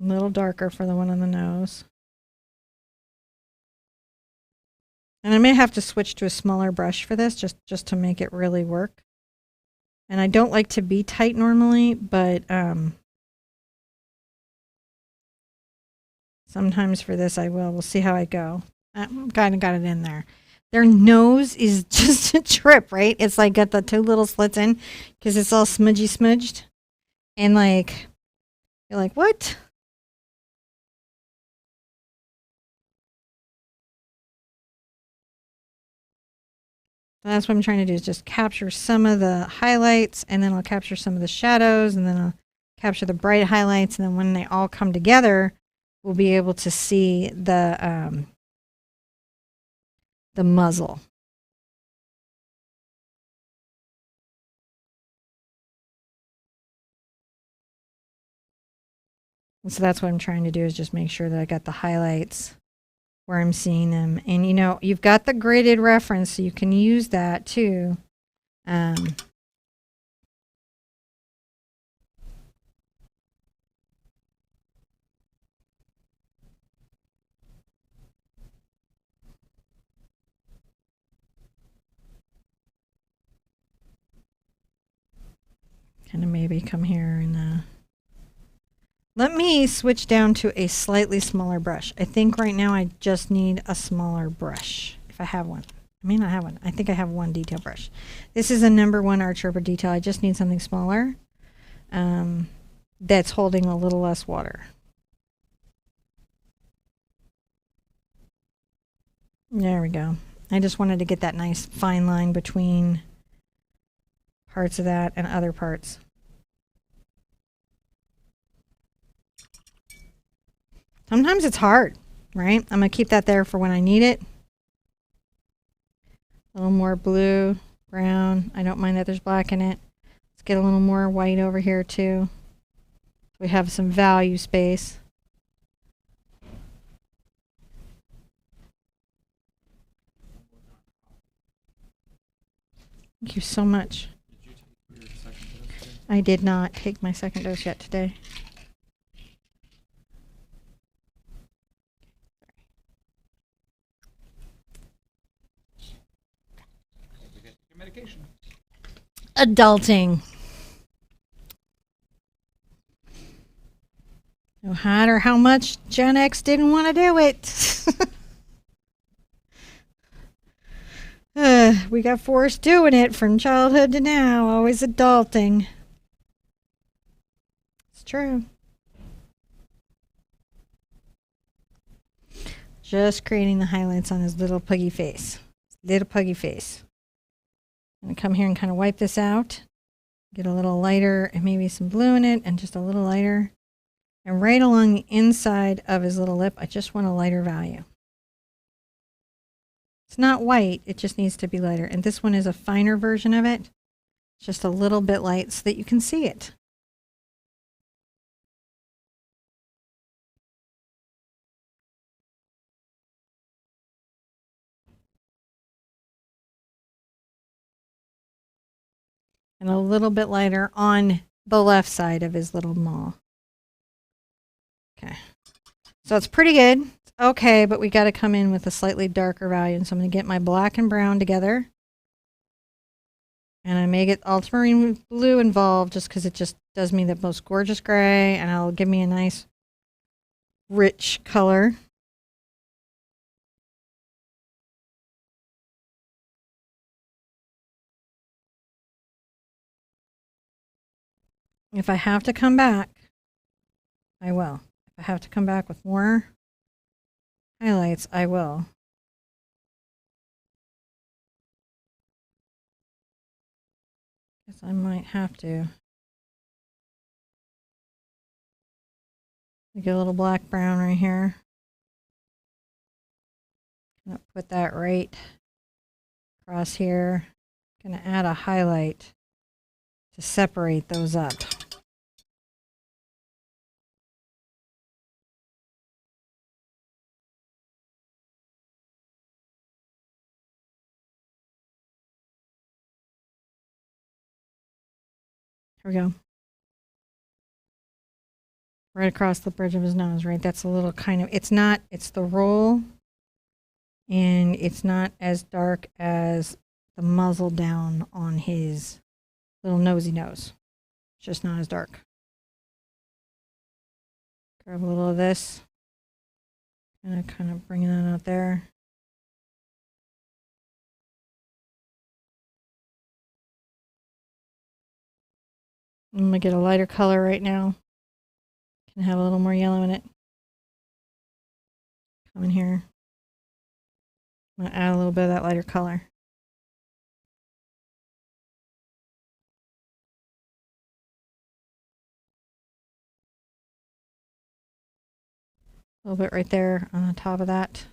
A little darker for the one on the nose. And I may have to switch to a smaller brush for this just to make it really work. And I don't like to be tight normally, but sometimes for this I will. We'll see how I go. Kind of got it in there. Their nose is just a trip, right? It's like got the two little slits in because it's all smudged. And like, you're like, what? That's what I'm trying to do is just capture some of the highlights and then I'll capture some of the shadows and then I'll capture the bright highlights. And then when they all come together, we'll be able to see the muzzle. And so that's what I'm trying to do is just make sure that I got the highlights where I'm seeing them. And you know, you've got the gridded reference, so you can use that too. Kind of maybe come here and let me switch down to a slightly smaller brush. I think right now I just need a smaller brush, if I have one. I may not have one. I think I have one detail brush. This is a number 1 Art Sherpa detail. I just need something smaller that's holding a little less water. There we go. I just wanted to get that nice fine line between parts of that and other parts. Sometimes it's hard, right? I'm going to keep that there for when I need it. A little more blue, brown. I don't mind that there's black in it. Let's get a little more white over here too. We have some value space. Thank you so much. Did you take your second dose today? I did not take my second dose yet today. We get your medication. Adulting. No matter how much Gen X didn't want to do it. We got forced doing it from childhood to now, always adulting. It's true. Just creating the highlights on his little puggy face. Little puggy face. I'm going to come here and kind of wipe this out. Get a little lighter and maybe some blue in it and just a little lighter. And right along the inside of his little lip, I just want a lighter value. It's not white, it just needs to be lighter. And this one is a finer version of it. It's just a little bit light so that you can see it. And a little bit lighter on the left side of his little maw. Okay. So it's pretty good. It's okay, but we got to come in with a slightly darker value. And so I'm going to get my black and brown together. And I may get ultramarine blue involved just because it just does me the most gorgeous gray. And it'll give me a nice rich color. If I have to come back, I will. If I have to come back with more highlights, I will. Guess I might have to. Get a little black brown right here. Put that right across here. Gonna add a highlight to separate those up. Here we go. Right across the bridge of his nose, right? That's a little kind of, it's not, it's the roll, and it's not as dark as the muzzle down on his little nosy nose. It's just not as dark. Grab a little of this. And kind of bringing that out there. I'm going to get a lighter color right now. Can have a little more yellow in it. Come in here. I'm going to add a little bit of that lighter color. A little bit right there on the top of that.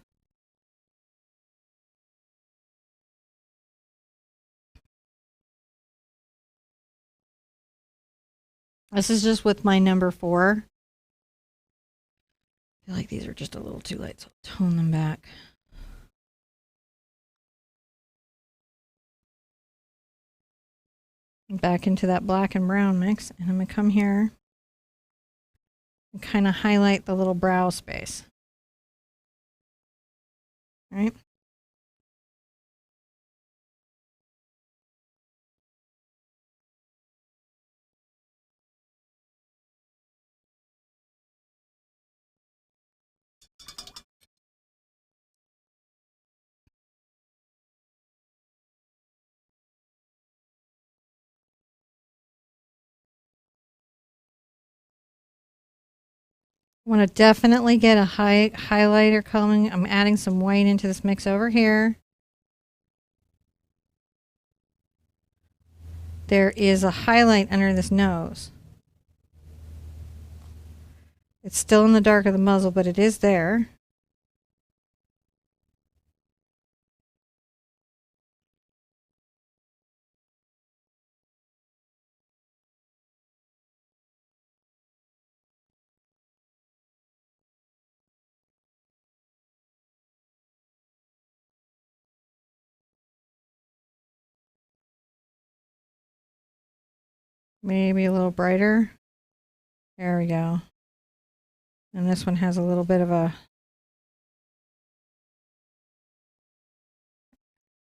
This is just with my number 4. I feel like these are just a little too light, so I'll tone them back. Back into that black and brown mix, and I'm going to come here and kind of highlight the little brow space. All right. Want to definitely get a highlighter coming. I'm adding some white into this mix over here. There is a highlight under this nose. It's still in the dark of the muzzle, but it is there. Maybe a little brighter. There we go. And this one has a little bit of a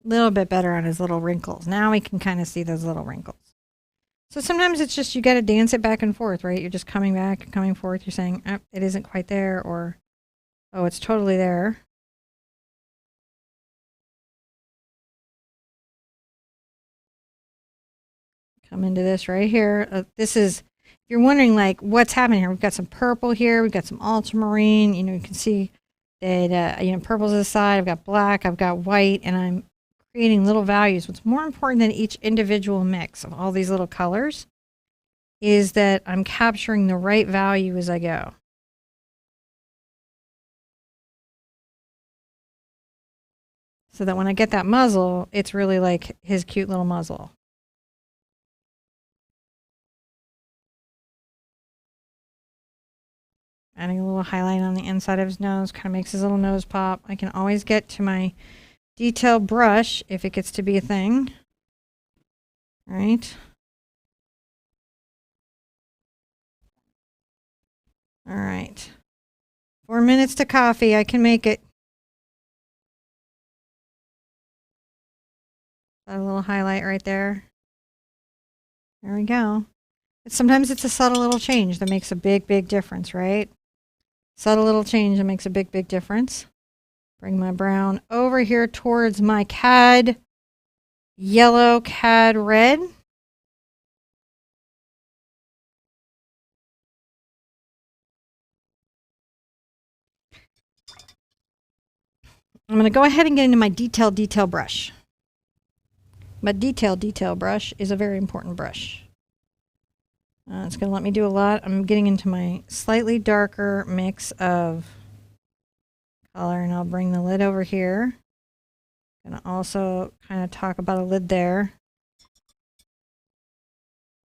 little bit better on his little wrinkles. Now we can kind of see those little wrinkles. So sometimes it's just you got to dance it back and forth, right? You're just coming back, coming forth. You're saying, oh, it isn't quite there, or, oh, it's totally there. Come into this right here. This is, if you're wondering, like, what's happening here, we've got some purple here. We've got some ultramarine. You know, you can see that, you know, purple's to the side. I've got black. I've got white. And I'm creating little values. What's more important than each individual mix of all these little colors is that I'm capturing the right value as I go. So that when I get that muzzle, it's really like his cute little muzzle. Adding a little highlight on the inside of his nose, kind of makes his little nose pop. I can always get to my detail brush if it gets to be a thing. All right. All right. 4 minutes to coffee. I can make it. Got a little highlight right there. There we go. Sometimes it's a subtle little change that makes a big, big difference, right? Subtle little change that makes a big, big difference. Bring my brown over here towards my cad yellow, cad red. I'm going to go ahead and get into my detail brush. My detail brush is a very important brush. It's going to let me do a lot. I'm getting into my slightly darker mix of color, and I'll bring the lid over here. Going to also kind of talk about a lid there.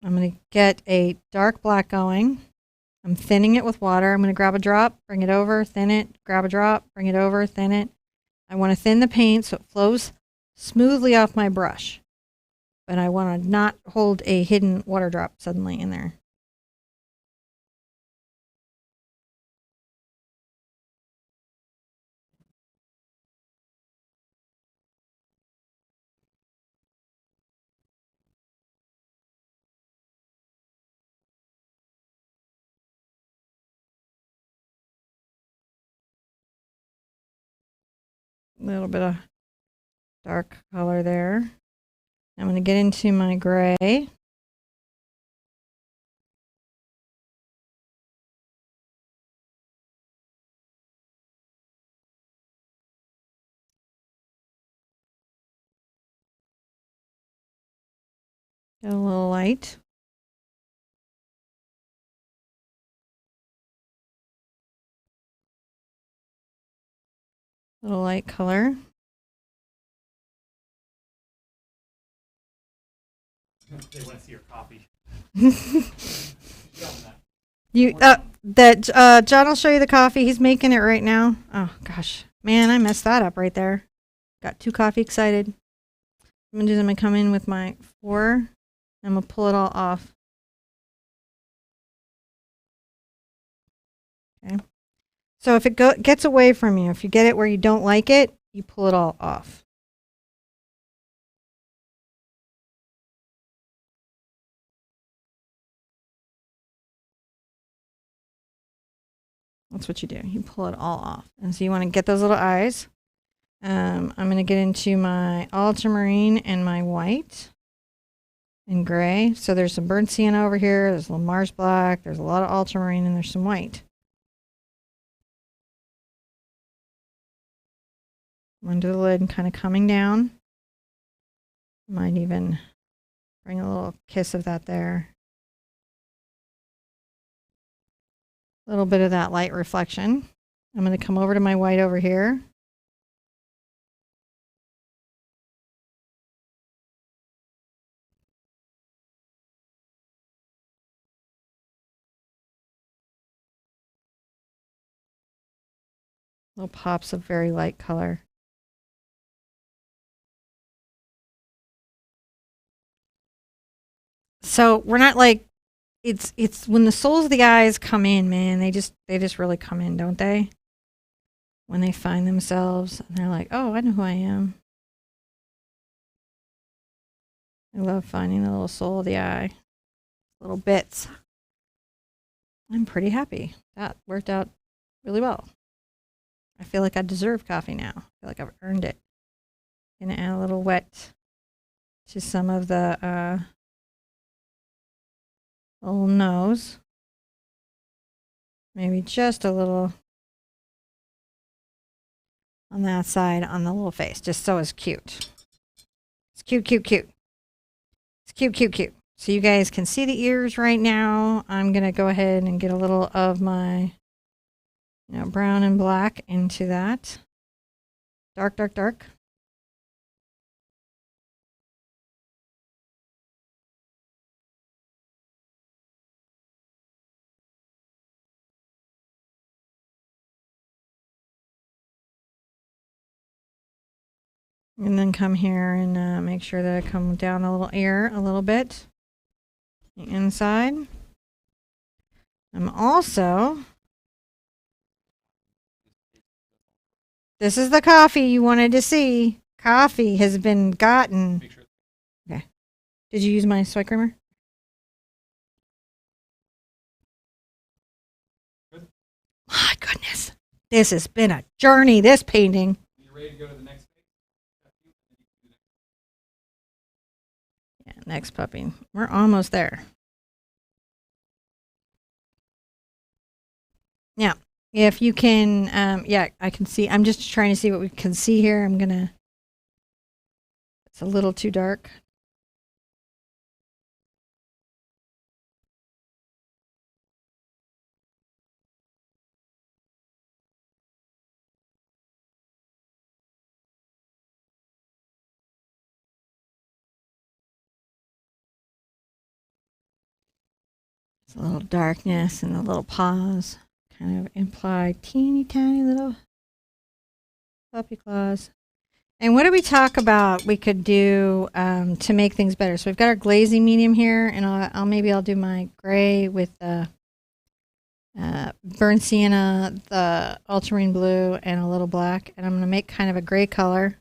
I'm going to get a dark black going. I'm thinning it with water. I'm going to grab a drop, bring it over, thin it, grab a drop, bring it over, thin it. I want to thin the paint so it flows smoothly off my brush. But I want to not hold a hidden water drop suddenly in there. A little bit of dark color there. I'm going to get into my gray. A little light. A little light color. They want to see your coffee. John will show you the coffee. He's making it right now. Oh gosh, man, I messed that up right there. Got too coffee excited. I'm gonna come in with my 4. And I'm gonna pull it all off. Okay. So if it gets away from you, if you get it where you don't like it, you pull it all off. That's what you do. You pull it all off. And so you want to get those little eyes. I'm going to get into my ultramarine and my white and gray. So there's some burnt sienna over here. There's a little Mars black. There's a lot of ultramarine and there's some white. Under the lid and kind of coming down. Might even bring a little kiss of that there. A little bit of that light reflection. I'm going to come over to my white over here. Little pops of very light color. So we're not like, it's when the soles of the eyes come in, man, they just really come in, don't they? When they find themselves and they're like, oh, I know who I am. I love finding the little sole of the eye. Little bits. I'm pretty happy. That worked out really well. I feel like I deserve coffee now. I feel like I've earned it. Gonna add a little wet to some of the little nose. Maybe just a little on that side on the little face, just so it's cute. It's cute, cute, cute. It's cute, cute, cute. So you guys can see the ears right now. I'm gonna go ahead and get a little of my brown and black into that. Dark, dark, dark. And then come here and make sure that I come down the little ear a little bit. The inside. I'm also... This is the coffee you wanted to see. Coffee has been gotten. Okay. Did you use my soy creamer? Good. My goodness. This has been a journey, this painting. You ready to go to the next page? Yeah, next puppy. We're almost there. Now, if you can, yeah, I can see. I'm just trying to see what we can see here. I'm going to, it's a little too dark. a little darkness and the little paws kind of imply teeny tiny little puppy claws. And what did we talk about we could do to make things better? So we've got our glazing medium here, and I'll do my gray with the burnt sienna, the ultramarine blue, and a little black. And I'm going to make kind of a gray color.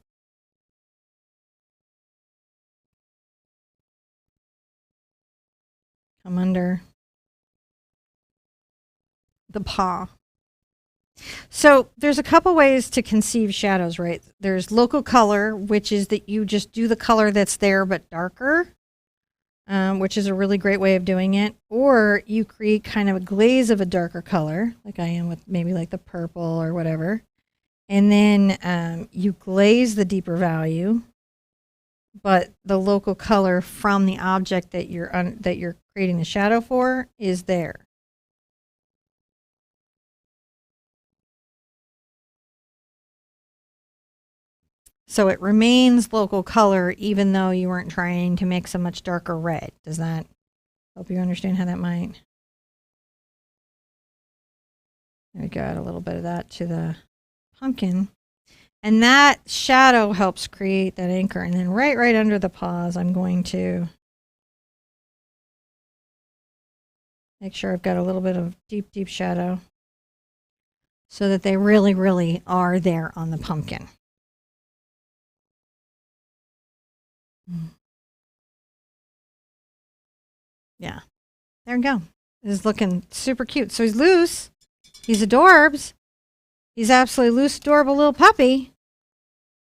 Come under the paw. So there's a couple ways to conceive shadows, right? There's local color, which is that you just do the color that's there but darker, which is a really great way of doing it. Or you create kind of a glaze of a darker color, like I am with maybe like the purple or whatever. And then you glaze the deeper value, but the local color from the object that you're creating the shadow for is there. So it remains local color even though you weren't trying to mix a much darker red. Does that help you understand how that might? There we go, add a little bit of that to the pumpkin. And that shadow helps create that anchor. And then right under the paws, I'm going to make sure I've got a little bit of deep shadow so that they really are there on the pumpkin. Yeah, there we go. This is looking super cute. So he's loose. He's adorbs. He's absolutely loose, adorable little puppy.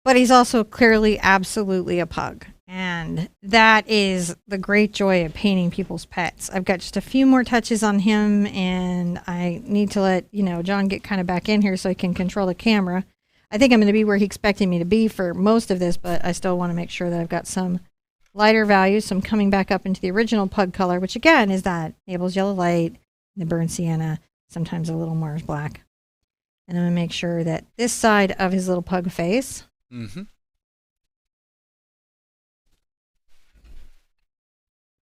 But he's also clearly absolutely a pug. And that is the great joy of painting people's pets. I've got just a few more touches on him, and I need to let, John get kind of back in here so he can control the camera. I think I'm going to be where he expected me to be for most of this, but I still want to make sure that I've got some lighter values. So I'm coming back up into the original pug color, which again is that Naples yellow light, the burnt sienna, sometimes a little Mars black. And I'm going to make sure that this side of his little pug face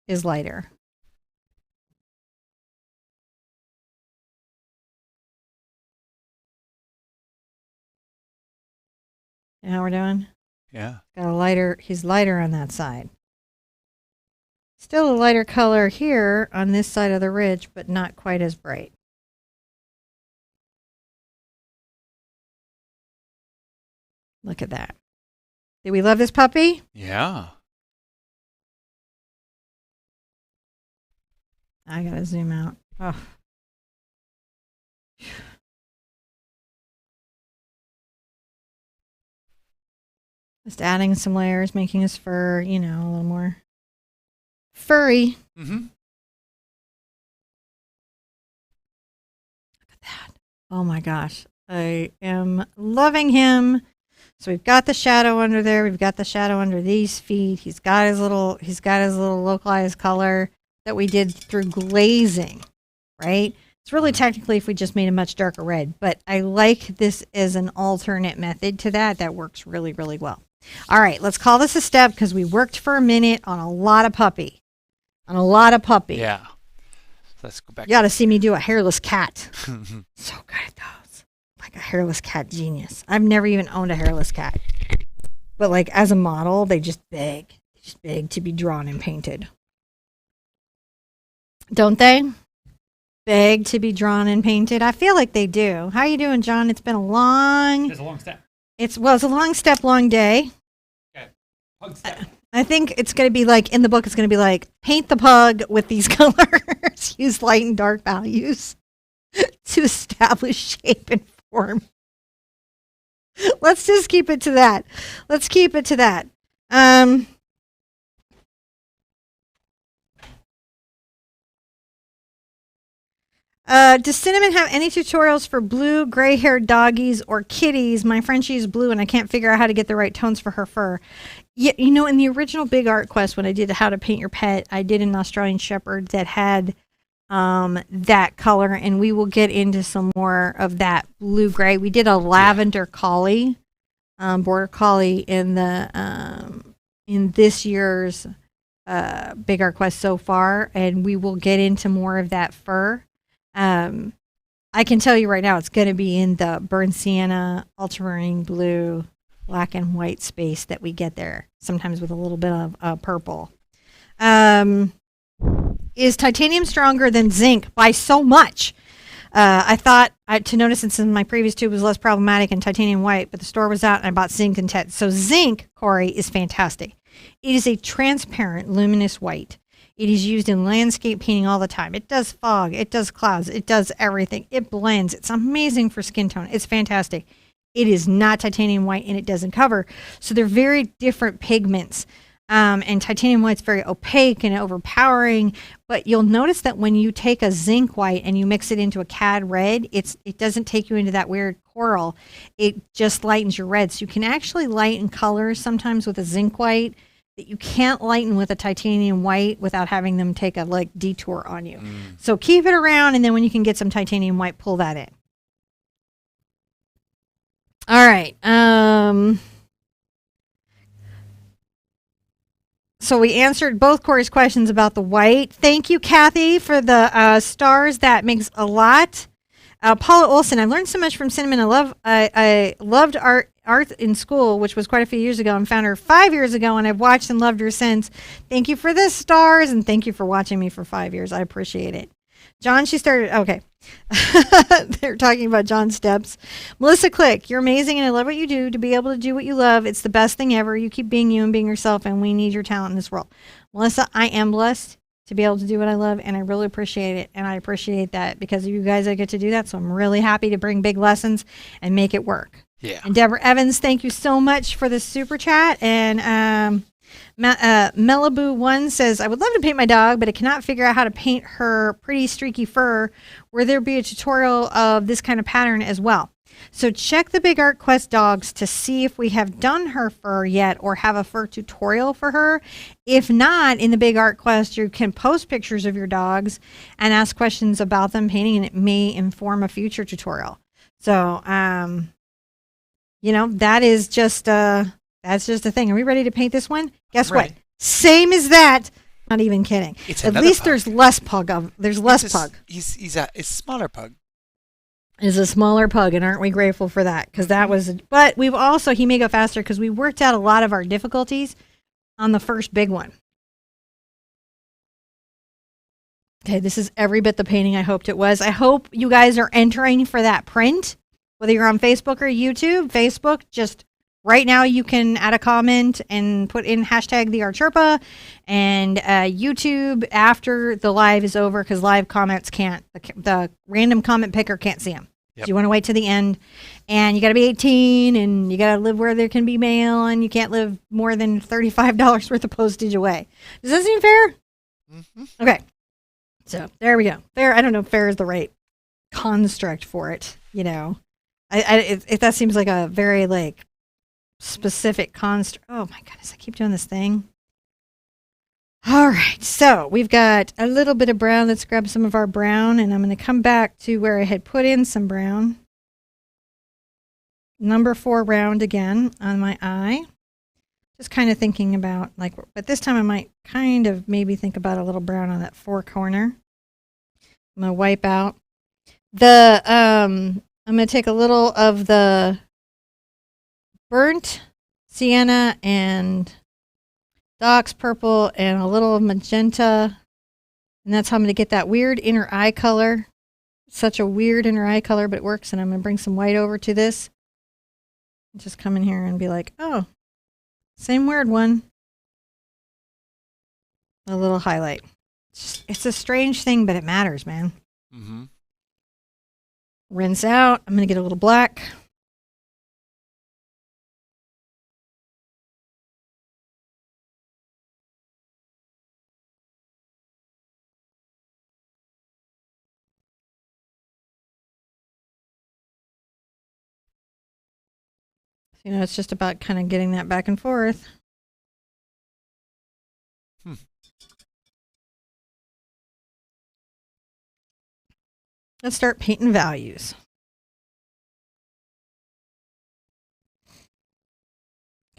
is lighter. You know how we're doing? Yeah. Got a lighter, he's lighter on that side. Still a lighter color here on this side of the ridge, but not quite as bright. Look at that. Did we love this puppy? Yeah. I gotta zoom out. Oh. Just adding some layers, making his fur, a little more furry. Mm-hmm. Look at that. Oh my gosh. I am loving him. So we've got the shadow under there. We've got the shadow under these feet. He's got his little localized color that we did through glazing, right? It's really technically if we just made a much darker red, but I like this as an alternate method to that. That works really well. All right, let's call this a step because we worked for a minute on a lot of puppy. Yeah. Let's go back. You got to see me do a hairless cat. So good at those. Like a hairless cat genius. I've never even owned a hairless cat. But like as a model, they just beg to be drawn and painted. Don't they? Beg to be drawn and painted. I feel like they do. How are you doing, John? It's been a long... It's a long step. It's a long step, long day. Okay. Pug step. I think it's going to be like, in the book, it's going to be like, paint the pug with these colors. Use light and dark values to establish shape and form. Let's just keep it to that. Does Cinnamon have any tutorials for blue, gray-haired doggies or kitties? My Frenchie is blue, and I can't figure out how to get the right tones for her fur. Yeah, in the original Big Art Quest, when I did How to Paint Your Pet, I did an Australian Shepherd that had that color, and we will get into some more of that blue-gray. We did a lavender collie, border collie in this year's Big Art Quest so far, and we will get into more of that fur. I can tell you right now, it's going to be in the burnt sienna, ultramarine blue, black and white space that we get there, sometimes with a little bit of purple. Is titanium stronger than zinc? By so much. I thought to notice since my previous tube was less problematic and titanium white, but the store was out and I bought zinc instead. So zinc, Corey, is fantastic. It is a transparent, luminous white. It is used in landscape painting all the time. It does fog, it does clouds, it does everything. It blends. It's amazing for skin tone. It's fantastic. It is not titanium white and it doesn't cover. So they're very different pigments. And titanium white's very opaque and overpowering. But you'll notice that when you take a zinc white and you mix it into a cad red, it doesn't take you into that weird coral. It just lightens your red. So you can actually lighten colors sometimes with a zinc white that you can't lighten with a titanium white without having them take a detour on you. So keep it around, and then when you can get some titanium white, pull that in. All right. So we answered both Corey's questions about the white. Thank you, Kathy, for the stars. That makes a lot. Paula Olson, I've learned so much from Cinnamon. I loved art in school, which was quite a few years ago, and found her 5 years ago, and I've watched and loved her since. Thank you for the stars, and thank you for watching me for 5 years. I appreciate it. John, she started, okay. They're talking about John's steps. Melissa Click, you're amazing, and I love what you do. To be able to do what you love, it's the best thing ever. You keep being you and being yourself, and we need your talent in this world. Melissa, I am blessed to be able to do what I love, and I really appreciate it, and I appreciate that because of you guys I get to do that, so I'm really happy to bring big lessons and make it work. Yeah. And Deborah Evans, thank you so much for the super chat. And Malibu One says, I would love to paint my dog, but I cannot figure out how to paint her pretty streaky fur. Will there be a tutorial of this kind of pattern as well? So check the Big Art Quest dogs to see if we have done her fur yet or have a fur tutorial for her. If not, in the Big Art Quest, you can post pictures of your dogs and ask questions about them painting, and it may inform a future tutorial. So, that is just that's just a thing. Are we ready to paint this one? Guess what? Same as that. Not even kidding. At least pug. There's less pug. There's less pug. He's a smaller pug. Is a smaller pug, and aren't we grateful for that? Because that was, but we've also, he may go faster because we worked out a lot of our difficulties on the first big one. Okay, this is every bit the painting I hoped it was. I hope you guys are entering for that print, whether you're on Facebook or YouTube. Facebook, just right now you can add a comment and put in hashtag the Art Sherpa, and YouTube after the live is over, because live comments can't, the random comment picker can't see them. Yep. So you want to wait to the end, and you got to be 18, and you got to live where there can be mail, and you can't live more than $35 worth of postage away. Does that seem fair? Mm-hmm. Okay. So there we go. Fair. I don't know if fair is the right construct for it. If that seems like a very specific construct. Oh my goodness, I keep doing this thing. All right, so we've got a little bit of brown. Let's grab some of our brown, and I'm going to come back to where I had put in some brown. Number 4 round again on my eye. Just kind of thinking about, but this time I might kind of maybe think about a little brown on that 4 corner. I'm going to wipe out. I'm going to take a little of the burnt sienna and Doc's purple and a little of magenta, and that's how I'm going to get that weird inner eye color. Such a weird inner eye color, but it works. And I'm going to bring some white over to this. Just come in here and be like, oh, same weird one. A little highlight. It's a strange thing, but it matters, man. Mm-hmm. Rinse out. I'm going to get a little black. It's just about kind of getting that back and forth. Let's start painting values.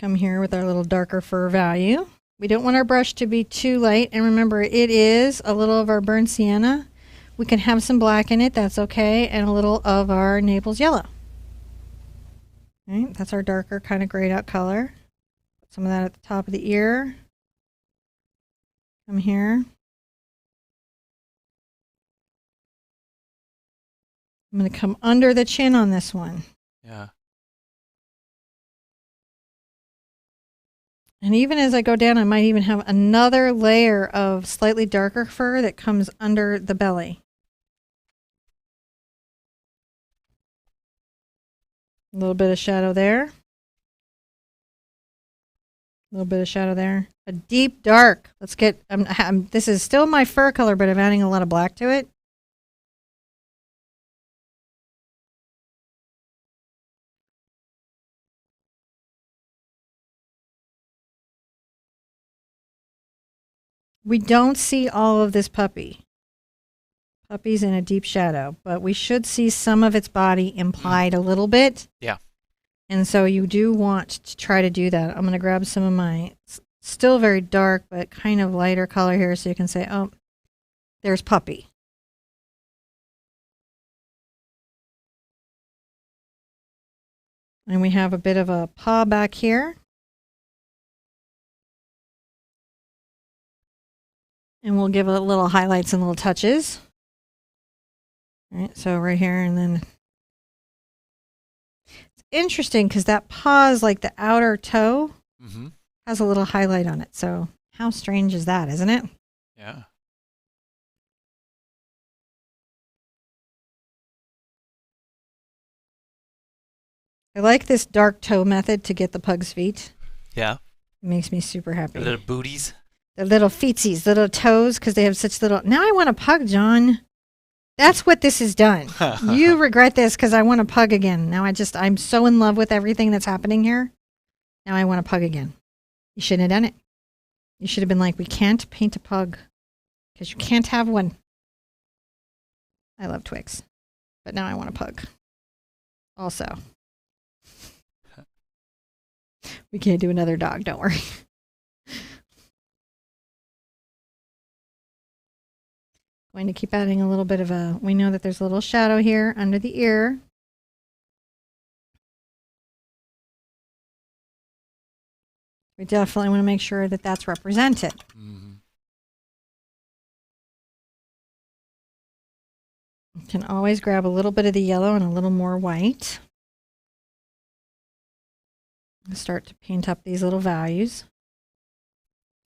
Come here with our little darker fur value. We don't want our brush to be too light. And remember, it is a little of our burnt sienna. We can have some black in it. That's okay. And a little of our Naples yellow. All right, that's our darker kind of grayed out color. Put some of that at the top of the ear. Come here. I'm going to come under the chin on this one. Yeah. And even as I go down, I might even have another layer of slightly darker fur that comes under the belly. A little bit of shadow there. A little bit of shadow there. A deep dark. Let's get, this is still my fur color, but I'm adding a lot of black to it. We don't see all of this puppy. Puppy's in a deep shadow, but we should see some of its body implied a little bit. Yeah. And so you do want to try to do that. I'm going to grab some of my still very dark, but kind of lighter color here so you can say, oh, there's puppy. And we have a bit of a paw back here. And we'll give it little highlights and little touches. All right, so right here, and then it's interesting because that paw is like the outer toe has a little highlight on it. So how strange is that, isn't it? Yeah. I like this dark toe method to get the pug's feet. Yeah. It makes me super happy. The little booties. The little feetsies, little toes, because they have such little. Now I want a pug, John. That's what this has done. You regret this because I want a pug again. Now I'm so in love with everything that's happening here. Now I want a pug again. You shouldn't have done it. You should have been like, we can't paint a pug because you can't have one. I love Twix, but now I want a pug. Also, we can't do another dog. Don't worry. Going to keep adding a little bit of a, we know that there's a little shadow here under the ear. We definitely want to make sure that that's represented. You can always grab a little bit of the yellow and a little more white. Start to paint up these little values.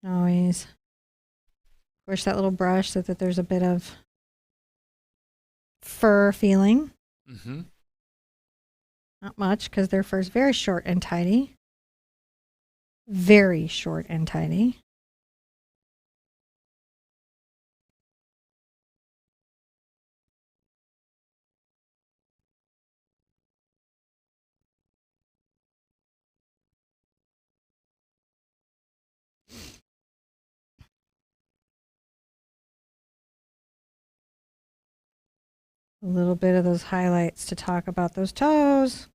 Always push that little brush so that there's a bit of fur feeling. Not much because their fur is very short and tidy. Very short and tidy. A little bit of those highlights to talk about those toes.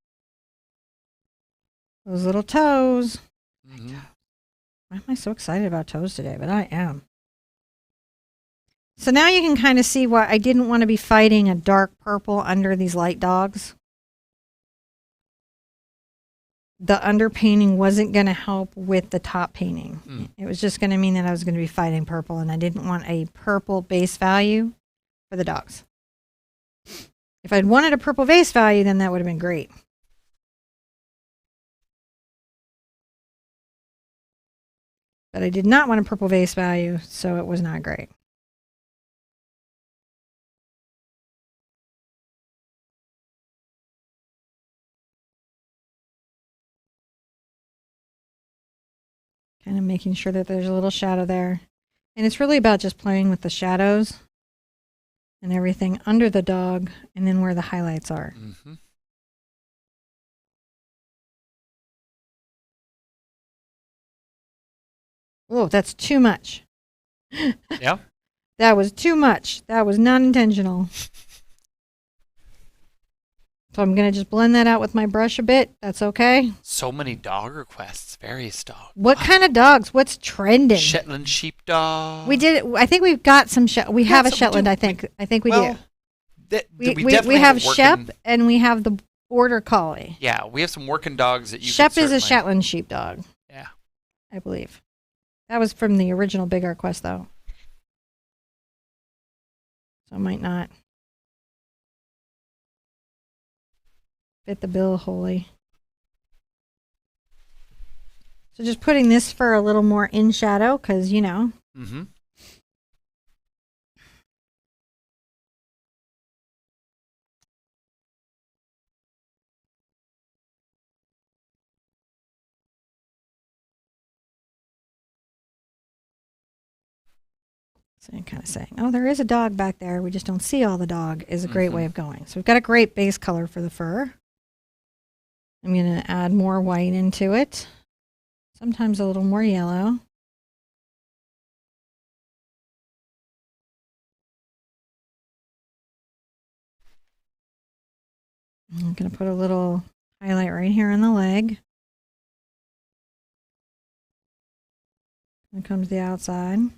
Those little toes. Why am I so excited about toes today? But I am. So now you can kind of see why I didn't want to be fighting a dark purple under these light dogs. The underpainting wasn't going to help with the top painting. It was just going to mean that I was going to be fighting purple, and I didn't want a purple base value for the dogs. If I'd wanted a purple base value, then that would have been great. But I did not want a purple base value, so it was not great. Kind of making sure that there's a little shadow there. And it's really about just playing with the shadows and everything under the dog and then where the highlights are. Oh, that's too much. Yeah. That was too much. That was not intentional. So I'm going to just blend that out with my brush a bit. That's okay. So many dog requests. Various dogs. What kind of dogs? What's trending? Shetland sheepdog. We did. I think we've got some. We have a some- Shetland. do- I think. I think we well, do. We We definitely have a Shep working- and we have the Border Collie. Yeah, we have some working dogs that you. Shep could is a certainly- Shetland sheepdog, Yeah. I believe. That was from the original Big Art Quest, though. So it might not fit the bill wholly. So just putting this fur a little more in shadow, because, you know. Mm-hmm. So I'm kind of saying, oh, there is a dog back there. We just don't see all the dog is a great way of going. So we've got a great base color for the fur. I'm going to add more white into it. Sometimes a little more yellow. I'm going to put a little highlight right here on the leg. And comes the outside.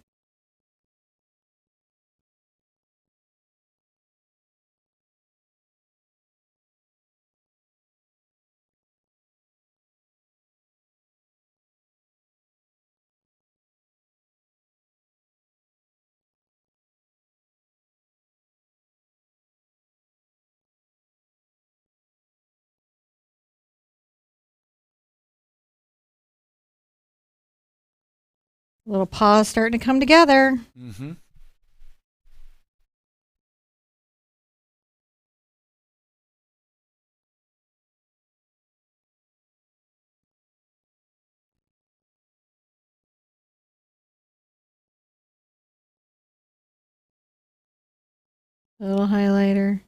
Little paws starting to come together. Mm-hmm. A little highlighter.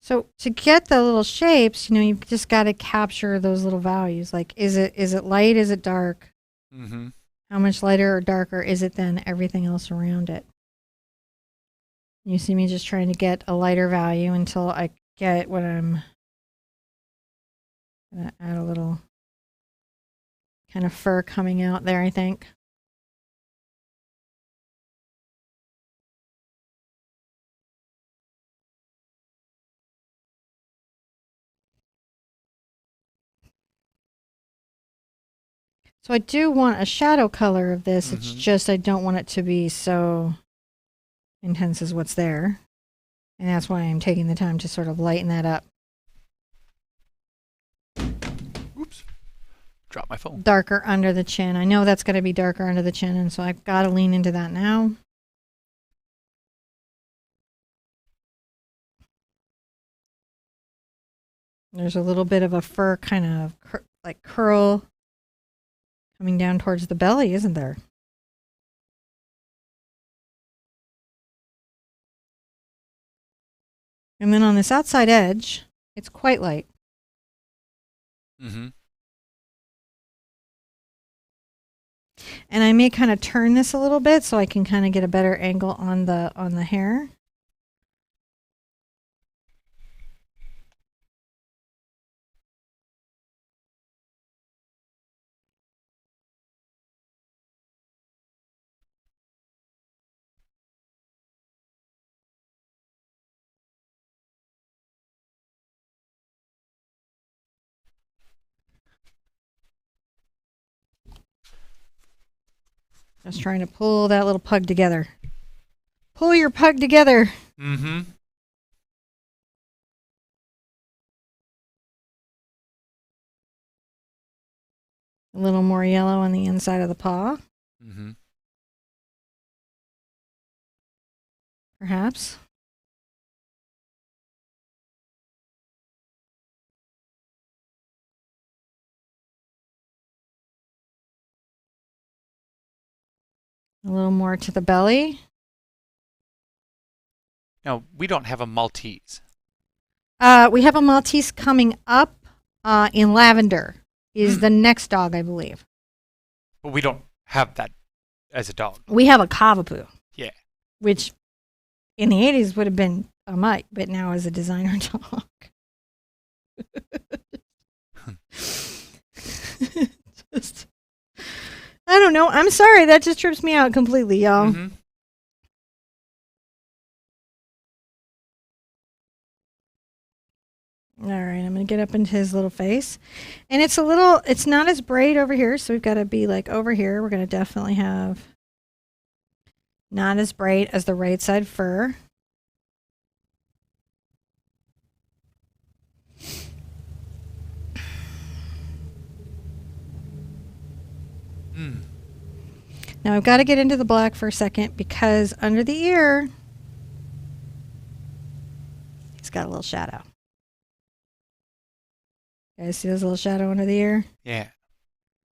So to get the little shapes, you know, you've just got to capture those little values. Like, is it light? Is it dark? Mm-hmm. How much lighter or darker is it than everything else around it? You see me just trying to get a lighter value until I get what I'm going to add a little kind of fur coming out there, I think. So I do want a shadow color of this. It's just I don't want it to be so intense as what's there. And that's why I'm taking the time to sort of lighten that up. Oops. Drop my phone. Darker under the chin. I know that's going to be darker under the chin, and so I've got to lean into that now. There's a little bit of a fur kind of like curl coming down towards the belly, isn't there? And then on this outside edge, it's quite light. Mm-hmm. And I may kind of turn this a little bit so I can kind of get a better angle on the hair. Just trying to pull that little pug together. Pull your pug together. Mm-hmm. A little more yellow on the inside of the paw, Mm-hmm. perhaps. A little more to the belly. Now, we don't have a Maltese. We have a Maltese coming up in lavender. Is the next dog, I believe. But we don't have that as a dog. We have a Cavapoo. Yeah. Which in the 80s would have been a mite, but now is a designer dog. Just, I don't know. I'm sorry. That just trips me out completely, y'all. Mm-hmm. All right, I'm going to get up into his little face. And it's not as bright over here, so we've got to be like over here. We're going to definitely have not as bright as the right side fur. Mm. Now I've got to get into the black for a second because under the ear, he's got a little shadow. You guys see this little shadow under the ear? Yeah.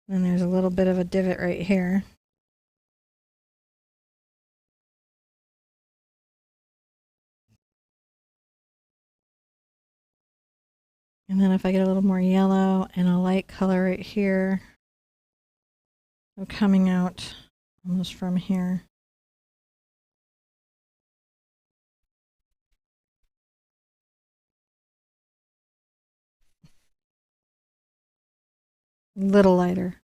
And there's a little bit of a divot right here. And then if I get a little more yellow and a light color right here, I'm coming out almost from here. Little lighter.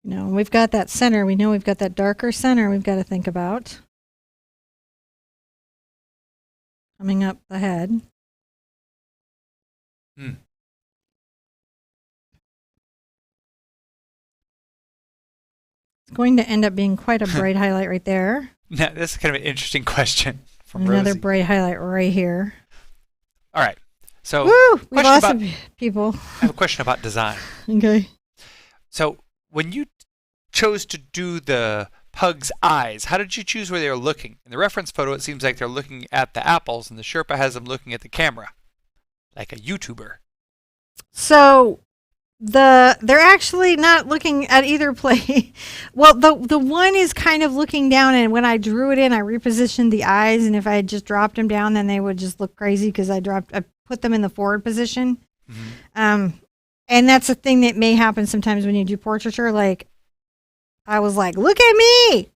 You know, we've got that center. We know we've got that darker center we've got to think about. Coming up the head. Mm. It's going to end up being quite a bright highlight right there. Now, this is kind of an interesting question from Another Rosie. bright highlight right here. All right. So, Woo! We question lost about- some people. I have a question about design. Okay. So, when you chose to do the pug's eyes, how did you choose where they were looking? In the reference photo, it seems like they're looking at the apples, and the Sherpa has them looking at the camera, like a YouTuber. So they're actually not looking at either place. Well, the one is kind of looking down, and when I drew it in, I repositioned the eyes, and if I had just dropped them down, then they would just look crazy because I put them in the forward position. Mm-hmm. And that's a thing that may happen sometimes when you do portraiture. Like, I was like, look at me.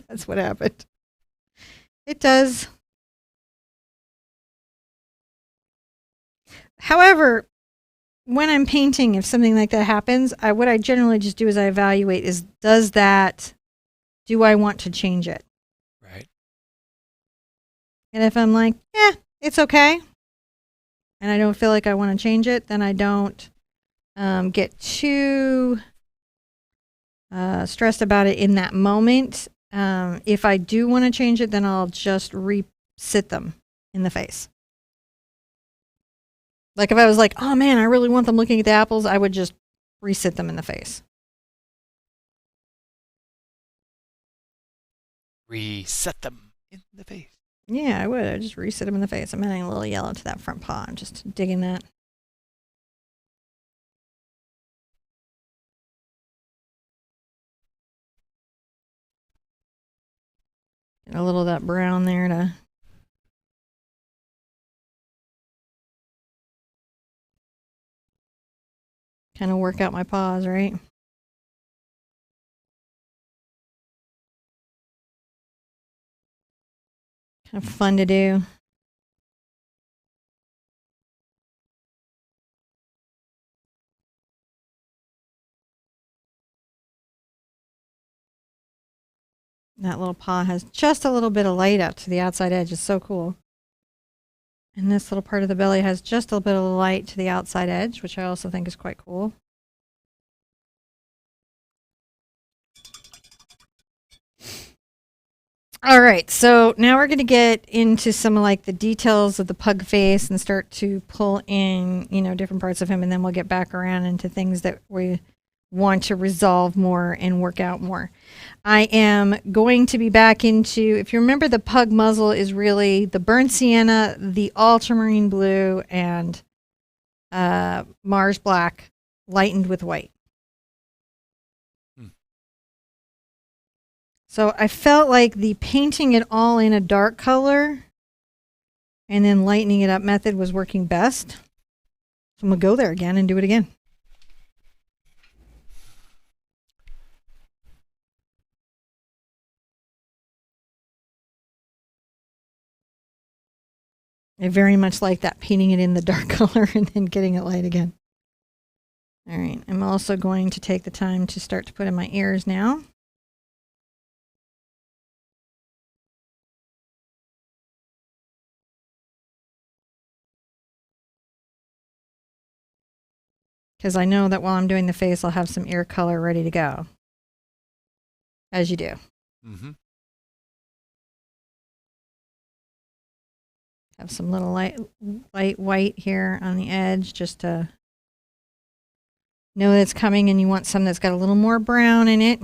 That's what happened. It does. However, when I'm painting, if something like that happens, what I generally just do is I evaluate is, do I want to change it? Right. And if I'm like, it's okay, and I don't feel like I want to change it, then I don't get too stressed about it in that moment. If I do want to change it, then I'll just resit them in the face. Like if I was like, oh man, I really want them looking at the apples, I would just resit them in the face. Reset them in the face. Yeah, I would. I'd just resit them in the face. I'm adding a little yellow to that front paw. I'm just digging that. And a little of that brown there to kind of work out my paws, right? Kind of fun to do. That little paw has just a little bit of light out to the outside edge. It's so cool. And this little part of the belly has just a little bit of light to the outside edge, which I also think is quite cool. All right, so now we're going to get into some of like the details of the pug face and start to pull in, different parts of him, and then we'll get back around into things that we want to resolve more and work out more. I am going to be back into, if you remember, the pug muzzle is really the burnt sienna, the ultramarine blue, and Mars black lightened with white. So I felt like the painting it all in a dark color And then lightening it up method was working best. So I'm going to go there again and do it again. I very much like that, painting it in the dark color and then getting it light again. All right, I'm also going to take the time to start to put in my ears now. Because I know that while I'm doing the face, I'll have some ear color ready to go. As you do. Mm-hmm. Have some little light white here on the edge just to know that it's coming, and you want some that's got a little more brown in it.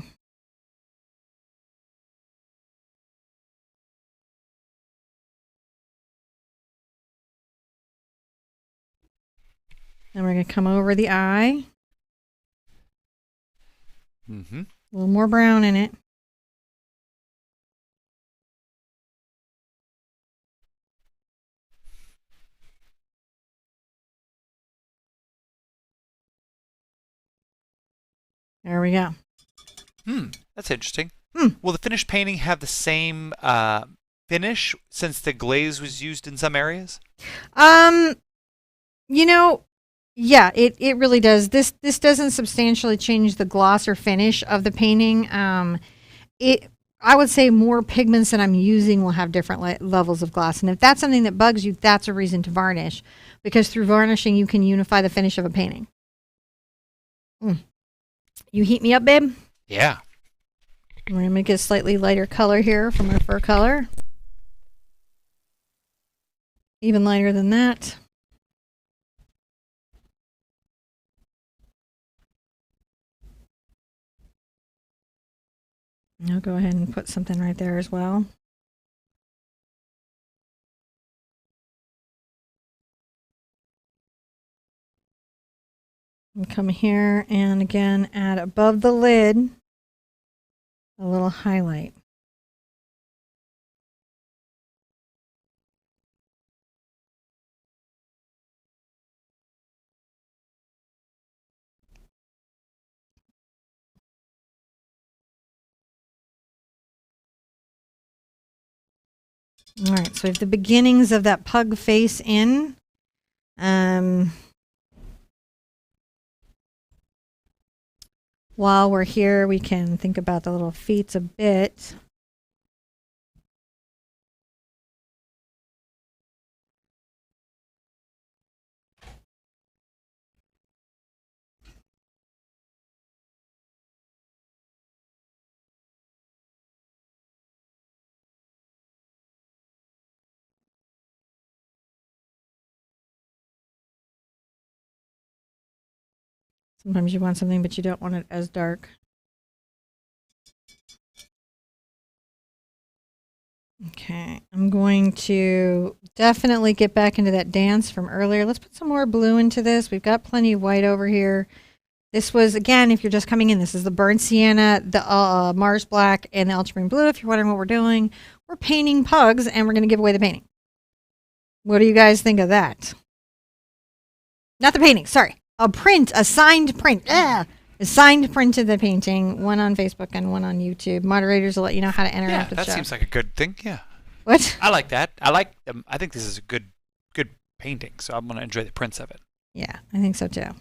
Then we're going to come over the eye. Mm-hmm. A little more brown in it. There we go. That's interesting. Will the finished painting have the same finish since the glaze was used in some areas? You know, yeah, it really does. This doesn't substantially change the gloss or finish of the painting. I would say more pigments that I'm using will have different levels of gloss. And if that's something that bugs you, that's a reason to varnish, because through varnishing you can unify the finish of a painting. You heat me up, babe? Yeah. We're going to make a slightly lighter color here from our fur color. Even lighter than that. I'll go ahead and put something right there as well. And come here and again add above the lid a little highlight. All right, so we have the beginnings of that pug face in. While we're here, we can think about the little feet a bit. Sometimes you want something, but you don't want it as dark. Okay, I'm going to definitely get back into that dance from earlier. Let's put some more blue into this. We've got plenty of white over here. This was, again, if you're just coming in, this is the burnt sienna, the Mars black, and the ultramarine blue. If you're wondering what we're doing, we're painting pugs, and we're going to give away the painting. What do you guys think of that? Not the painting, sorry. A print, a signed print. A signed print of the painting, one on Facebook and one on YouTube. Moderators will let you know how to enter after the show. That seems like a good thing. Yeah. What? I like that. I think this is a good painting, so I'm going to enjoy the prints of it. Yeah, I think so too. So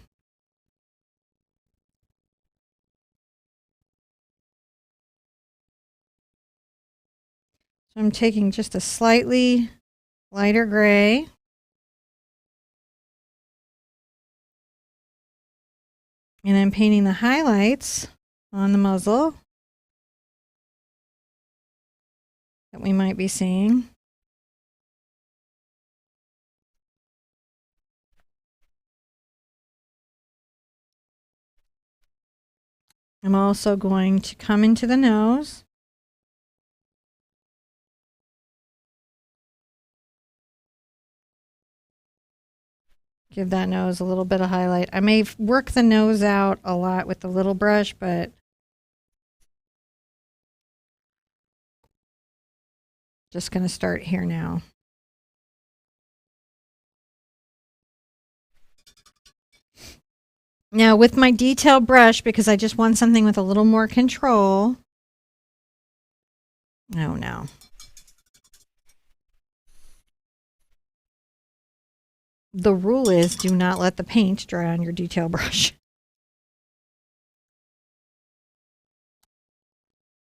I'm taking just a slightly lighter gray. And I'm painting the highlights on the muzzle that we might be seeing. I'm also going to come into the nose. Give that nose a little bit of highlight. I may work the nose out a lot with the little brush, but just going to start here now. Now with my detail brush, because I just want something with a little more control. Oh no. The rule is do not let the paint dry on your detail brush.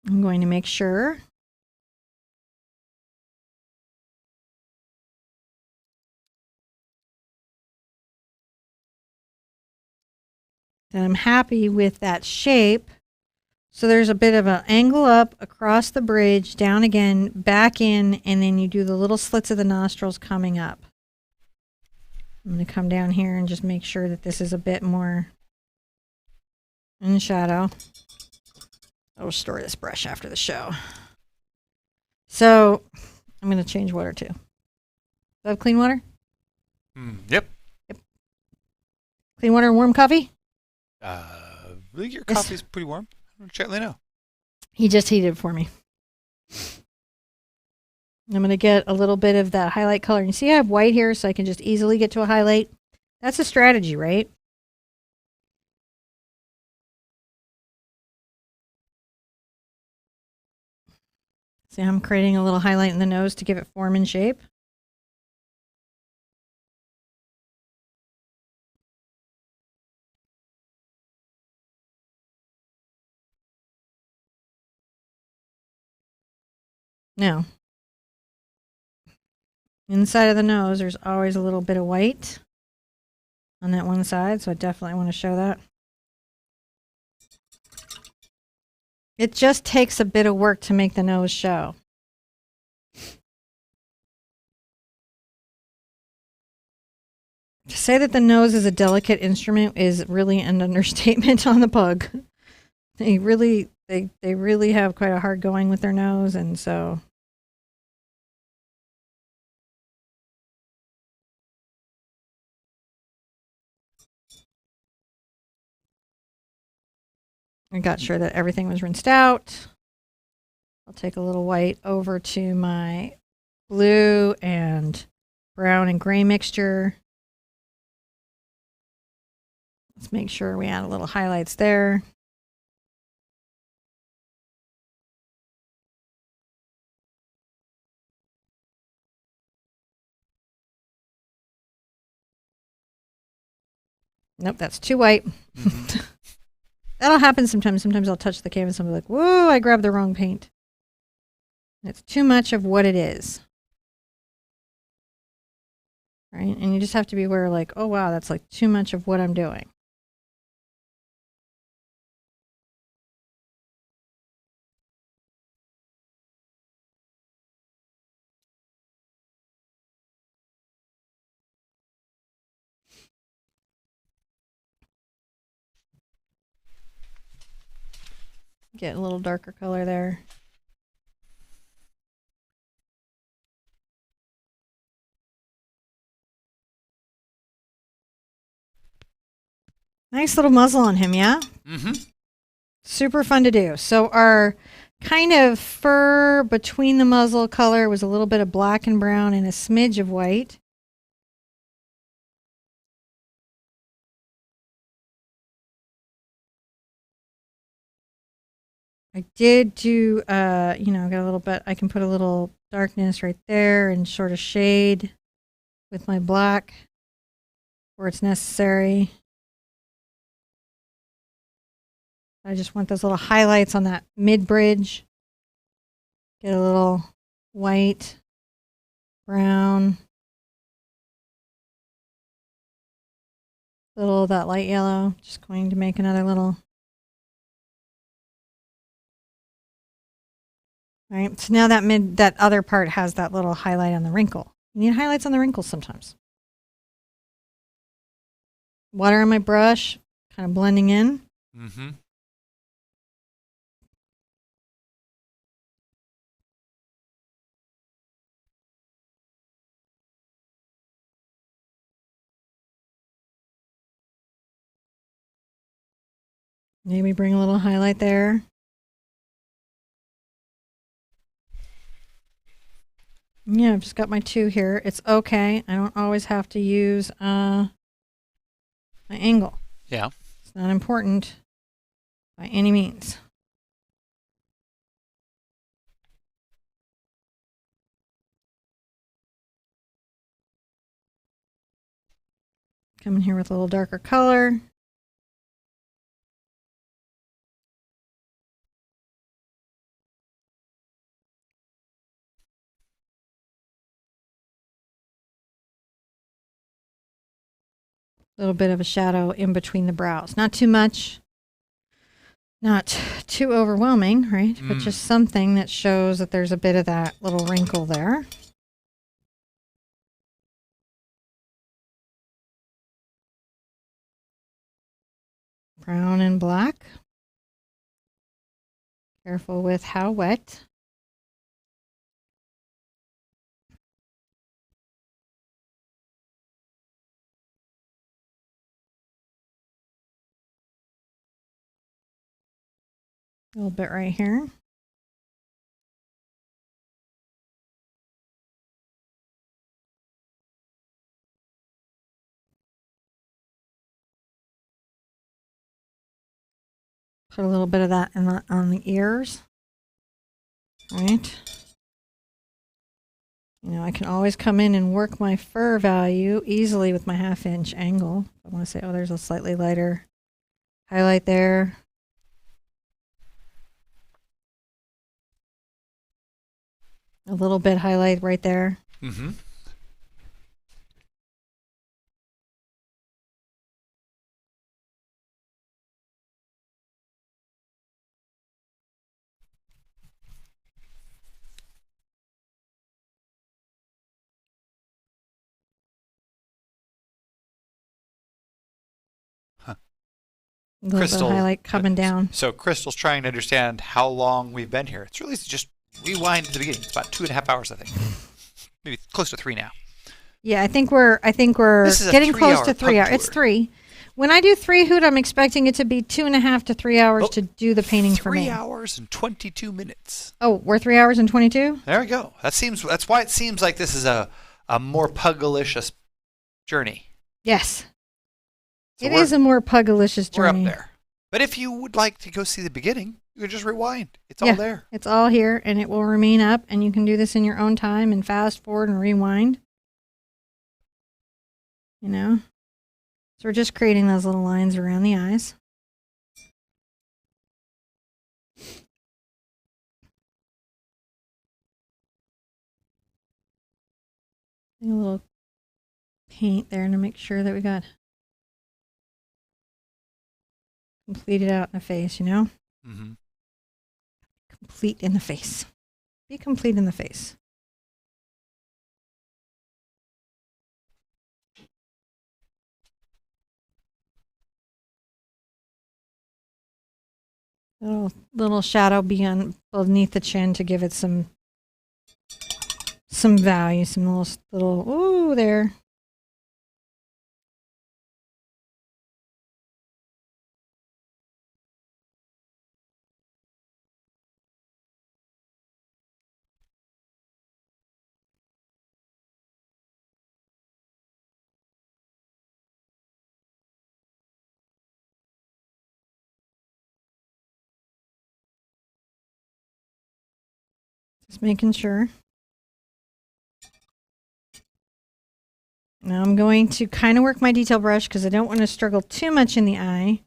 I'm going to make sure that I'm happy with that shape. So there's a bit of an angle up, across the bridge, down again, back in, and then you do the little slits of the nostrils coming up. I'm going to come down here and just make sure that this is a bit more in shadow. I'll store this brush after the show. So I'm going to change water too. Do I have clean water? Yep. Clean water and warm coffee? I think your coffee's pretty warm. Gently know. He just heated it for me. I'm going to get a little bit of that highlight color. And you see I have white here, so I can just easily get to a highlight. That's a strategy, right? See, I'm creating a little highlight in the nose to give it form and shape. Now, inside of the nose, there's always a little bit of white on that one side, so I definitely want to show that. It just takes a bit of work to make the nose show. To say that the nose is a delicate instrument is really an understatement on the pug. They really have quite a hard going with their nose, and so I got sure that everything was rinsed out. I'll take a little white over to my blue and brown and gray mixture. Let's make sure we add a little highlights there. Nope, that's too white. That'll happen sometimes. Sometimes I'll touch the canvas and I'll be like, whoa, I grabbed the wrong paint. It's too much of what it is. Right? And you just have to be aware, like, oh, wow, that's like too much of what I'm doing. Get a little darker color there. Nice little muzzle on him, yeah? Mm-hmm. Super fun to do. So our kind of fur between the muzzle color was a little bit of black and brown and a smidge of white. I did do, got a little bit, I can put a little darkness right there and sort of shade with my black where it's necessary. I just want those little highlights on that mid-bridge. Get a little white, brown, little of that light yellow. Just going to make another little. All right, so now that other part has that little highlight on the wrinkle. You need highlights on the wrinkles sometimes. Water on my brush, kind of blending in. Mm-hmm. Maybe bring a little highlight there. Yeah, I've just got my 2 here. It's okay. I don't always have to use my angle. Yeah. It's not important by any means. Come in here with a little darker color. A little bit of a shadow in between the brows. Not too much. Not too overwhelming, right? But just something that shows that there's a bit of that little wrinkle there. Brown and black. Careful with how wet. A little bit right here. Put a little bit of that on the ears. Right. You know, I can always come in and work my fur value easily with my 1/2 inch angle. I want to say, oh, there's a slightly lighter highlight there. A little bit highlight right there. Mm-hmm. Huh. A little bit of highlight coming down. So Crystal's trying to understand how long we've been here. It's really just rewind to the beginning. It's about 2.5 hours, I think. Maybe close to 3 now. Yeah, I think we're getting close to 3 hours. It's 3. When I do 3 Hoot, I'm expecting it to be 2.5 to 3 hours to do the painting for me. 3 hours and 22 minutes. Oh, we're 3 hours and 22? There we go. That's why it seems like this is a more pugalicious journey. Yes. So it is a more pugalicious journey. We're up there. But if you would like to go see the beginning, you can just rewind. It's all there. It's all here, and it will remain up, and you can do this in your own time and fast forward and rewind. You know? So we're just creating those little lines around the eyes. A little paint there to make sure that we got completed out in the face, you know? Mm-hmm. Complete in the face. Be complete in the face. Little shadow beneath the chin to give it some value, some little ooh there. Just making sure. Now I'm going to kind of work my detail brush because I don't want to struggle too much in the eye.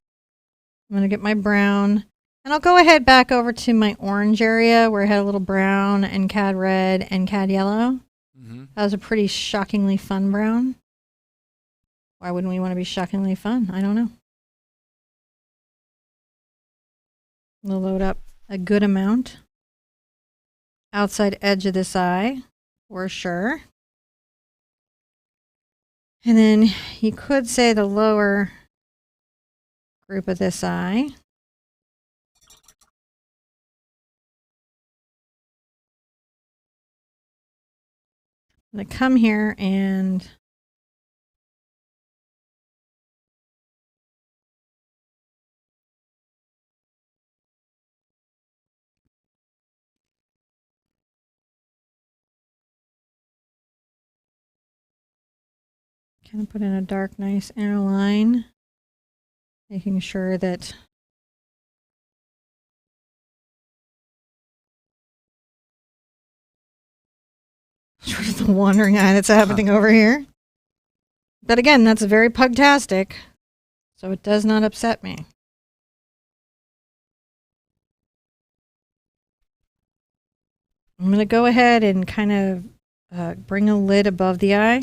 I'm going to get my brown. And I'll go ahead back over to my orange area where I had a little brown and cad red and cad yellow. Mm-hmm. That was a pretty shockingly fun brown. Why wouldn't we want to be shockingly fun? I don't know. We'll load up a good amount. Outside edge of this eye, for sure. And then you could say the lower group of this eye. I'm going to come here and kind of put in a dark, nice inner line Making sure that sort of the wandering eye that's happening over here. But again, that's very pugtastic, so it does not upset me. I'm going to go ahead and kind of bring a lid above the eye.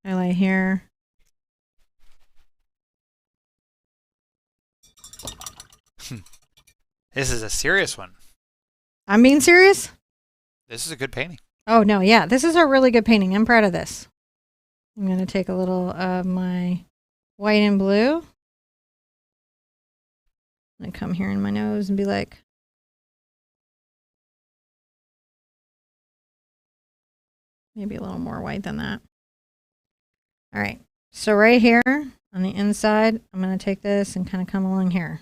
Highlight here. This is a serious one. I'm being serious? This is a good painting. Oh, no, yeah. This is a really good painting. I'm proud of this. I'm going to take a little of my white and blue. And come here in my nose and be like, maybe a little more white than that. All right. So right here on the inside, I'm going to take this and kind of come along here.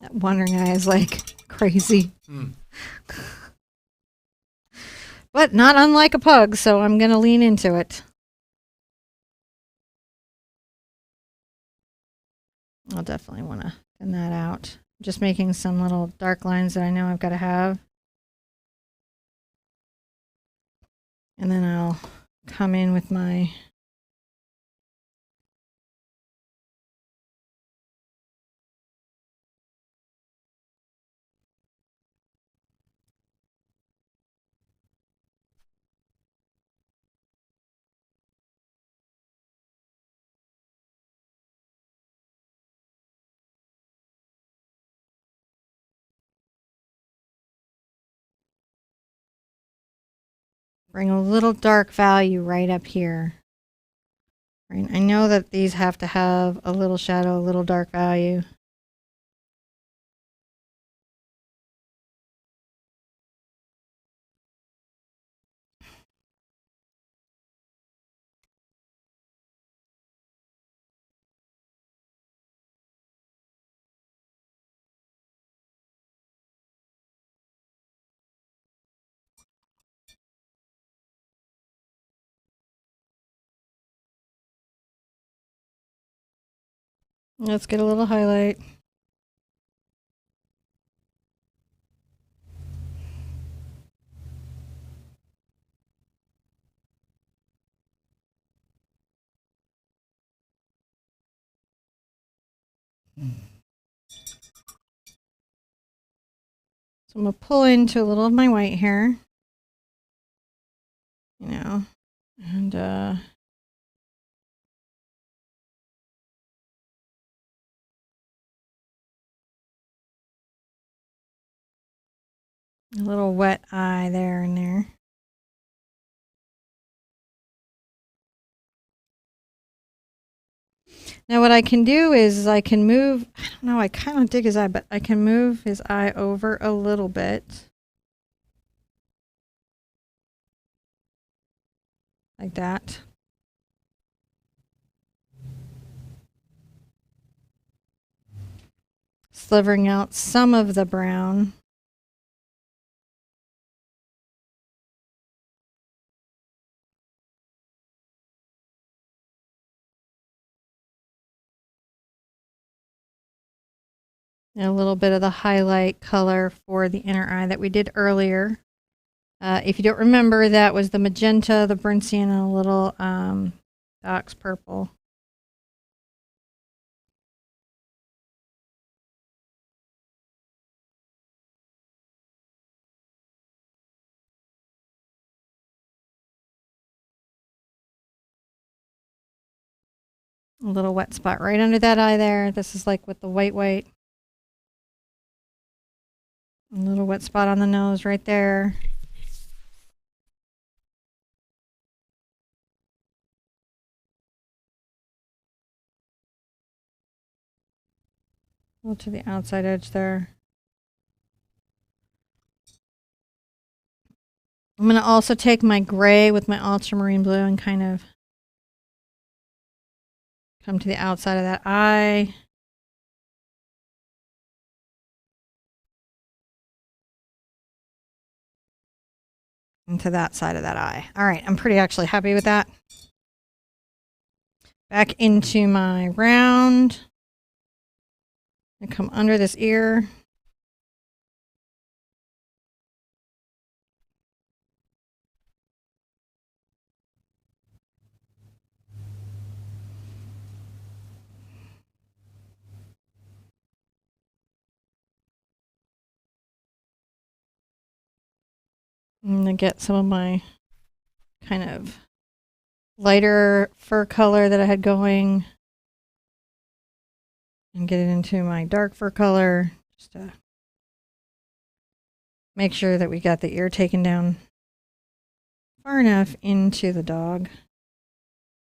That wandering eye is like crazy. But not unlike a pug, so I'm going to lean into it. I'll definitely want to thin that out. Just making some little dark lines that I know I've got to have. And then I'll come in with my bring a little dark value right up here. Right? I know that these have to have a little shadow, a little dark value. Let's get a little highlight. So I'm going to pull into a little of my white here. You know, and a little wet eye there and there. Now what I can do is I can move, I don't know, I kind of dig his eye, but I can move his eye over a little bit. Like that. Slivering out some of the brown. And a little bit of the highlight color for the inner eye that we did earlier. If you don't remember, that was the magenta, the Brinsian, and a little Dox purple. A little wet spot right under that eye there. This is like with the white. A little wet spot on the nose right there. A little to the outside edge there. I'm going to also take my gray with my ultramarine blue and kind of come to the outside of that eye. And to that side of that eye. All right, I'm pretty actually happy with that. Back into my round. And come under this ear. I'm going to get some of my kind of lighter fur color that I had going and get it into my dark fur color just to make sure that we got the ear taken down far enough into the dog.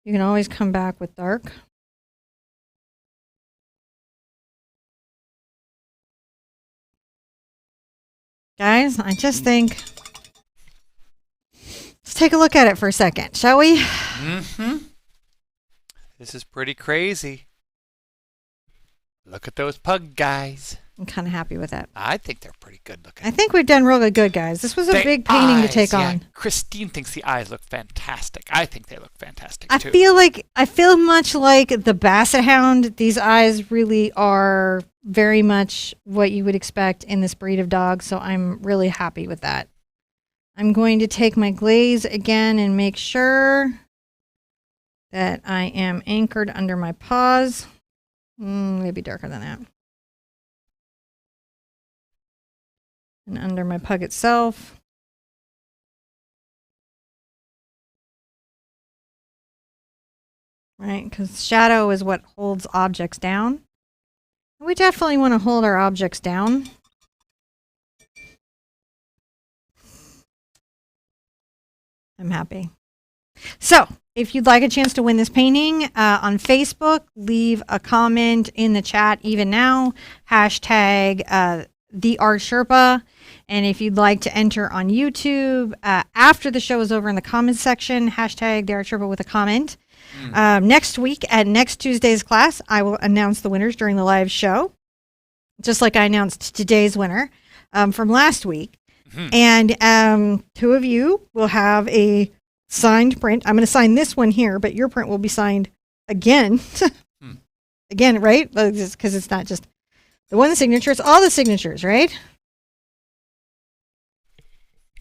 You can always come back with dark. Guys, I just think, let's take a look at it for a second, shall we? Mm-hmm. This is pretty crazy. Look at those pug guys. I'm kind of happy with that. I think they're pretty good looking. I think we've done really good, guys. This was a big painting to take on. Christine thinks the eyes look fantastic. I think they look fantastic too. I feel much like the Basset Hound. These eyes really are very much what you would expect in this breed of dog, so I'm really happy with that. I'm going to take my glaze again and make sure that I am anchored under my paws. Maybe darker than that. And under my pug itself. Right, because shadow is what holds objects down. We definitely want to hold our objects down. I'm happy. So, if you'd like a chance to win this painting on Facebook, leave a comment in the chat even now. Hashtag the Art Sherpa. And if you'd like to enter on YouTube after the show is over in the comments section, hashtag the Art Sherpa with a comment. Next week at next Tuesday's class, I will announce the winners during the live show, just like I announced today's winner from last week. And two of you will have a signed print. I'm going to sign this one here, but your print will be signed again. Again, right? Because it's not just the one signature, it's all the signatures, right?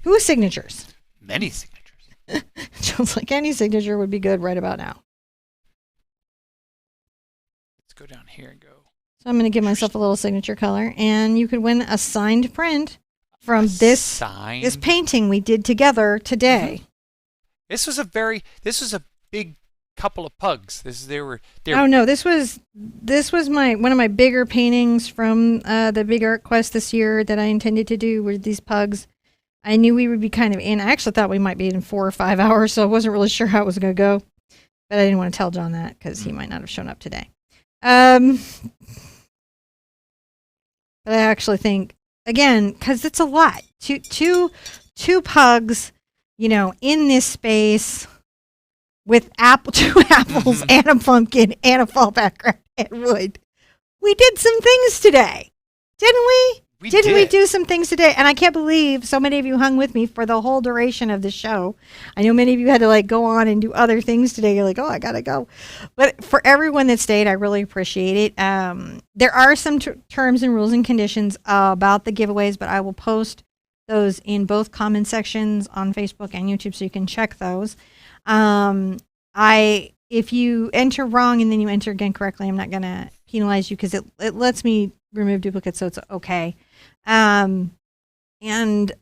Whose signatures? Many signatures. Sounds like any signature would be good right about now. Let's go down here and go. So I'm going to give myself a little signature color, and you could win a signed print from this painting we did together today. This was a big couple of pugs. They were Oh no, this was one of my bigger paintings from the Big Art Quest this year that I intended to do with these pugs. I knew we would be kind of in. I actually thought we might be in 4 or 5 hours, so I wasn't really sure how it was going to go. But I didn't want to tell John that because he might not have shown up today. But I actually think, again, because it's a lot. Two pugs, in this space with two apples and a pumpkin and a fall background and wood. We did some things today, didn't we? Didn't we do some things today? And I can't believe so many of you hung with me for the whole duration of the show. I know many of you had to go on and do other things today. You're like, oh, I got to go. But for everyone that stayed, I really appreciate it. There are some terms and rules and conditions about the giveaways, but I will post those in both comment sections on Facebook and YouTube so you can check those. If you enter wrong and then you enter again correctly, I'm not going to penalize you because it lets me remove duplicates, so it's okay. And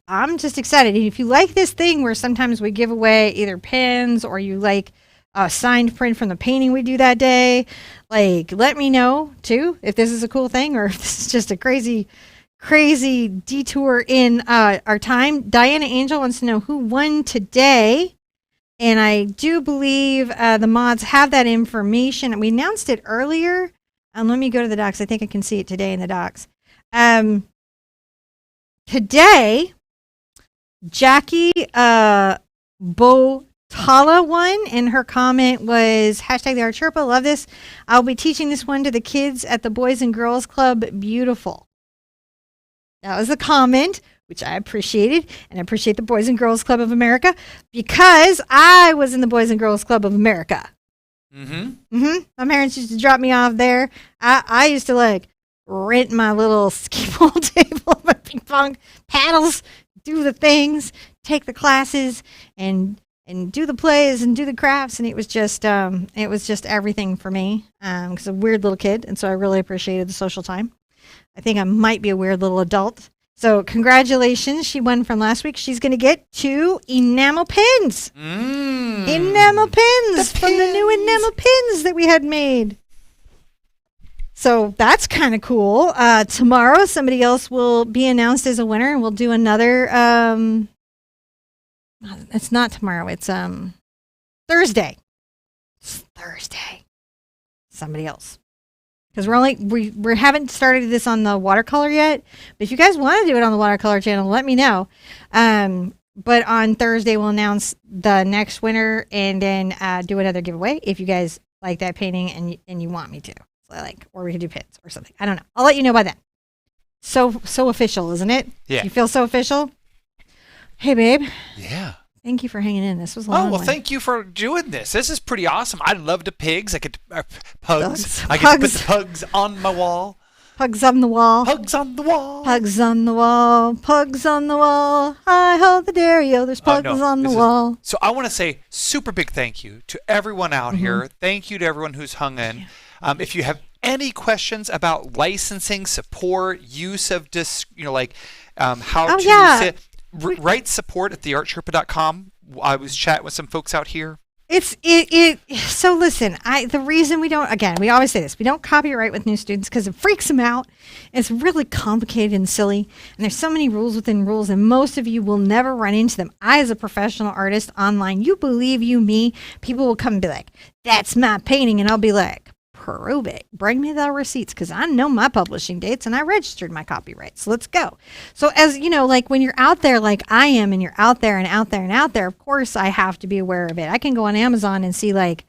I'm just excited. If you like this thing where sometimes we give away either pins or you like a signed print from the painting we do that day. Like, let me know too if this is a cool thing or if this is just a crazy detour in our time. Diana Angel wants to know who won today. And I do believe the mods have that information. We announced it earlier. Let me go to the docs. I think I can see it today in the docs. Today, Jackie Botala won, and her comment was hashtag the Art Sherpa. Love this. I'll be teaching this one to the kids at the Boys and Girls Club. Beautiful. That was the comment, which I appreciated, and I appreciate the Boys and Girls Club of America because I was in the Boys and Girls Club of America. My parents used to drop me off there. I used to like rent my little skee ball table, my ping pong paddles, do the things, take the classes, and do the plays and do the crafts, and it was just everything for me. Because I'm a weird little kid, and so I really appreciated the social time. I think I might be a weird little adult. So congratulations. She won from last week. She's going to get 2 enamel pins. Enamel pins from the new enamel pins that we had made. So that's kind of cool. Tomorrow, somebody else will be announced as a winner, and we'll do another. It's not tomorrow. It's Thursday. It's Thursday. Somebody else. Because we haven't started this on the watercolor yet. But if you guys want to do it on the watercolor channel, let me know. But on Thursday, we'll announce the next winner and then do another giveaway if you guys like that painting and you want me to. So or we could do pins or something. I don't know. I'll let you know by then. So official, isn't it? Yeah. You feel so official? Hey, babe. Yeah. Thank you for hanging in. This was a long one. Thank you for doing this. This is pretty awesome. I love the pigs. I get pugs. I get to put Pugs. the pugs on my wall. Pugs on the wall. Pugs on the wall. Pugs on the wall. Pugs on the wall. Hi ho the dairy-o. There's pugs on the wall. So I want to say super big thank you to everyone out here. Thank you to everyone who's hung in. If you have any questions about licensing, support, use of how to use it, write support at theartsherpa.com. I was chatting with some folks out here. So listen, the reason we always say this, we don't copyright with new students because it freaks them out. It's really complicated and silly, and there's so many rules within rules, and most of you will never run into them. I, as a professional artist online, you believe you me, people will come and be like, that's my painting, and I'll be like, prove it. Bring me the receipts because I know my publishing dates and I registered my copyrights. Let's go. So as you know, like when you're out there like I am and you're out there and out there and out there, of course I have to be aware of it. I can go on Amazon and see like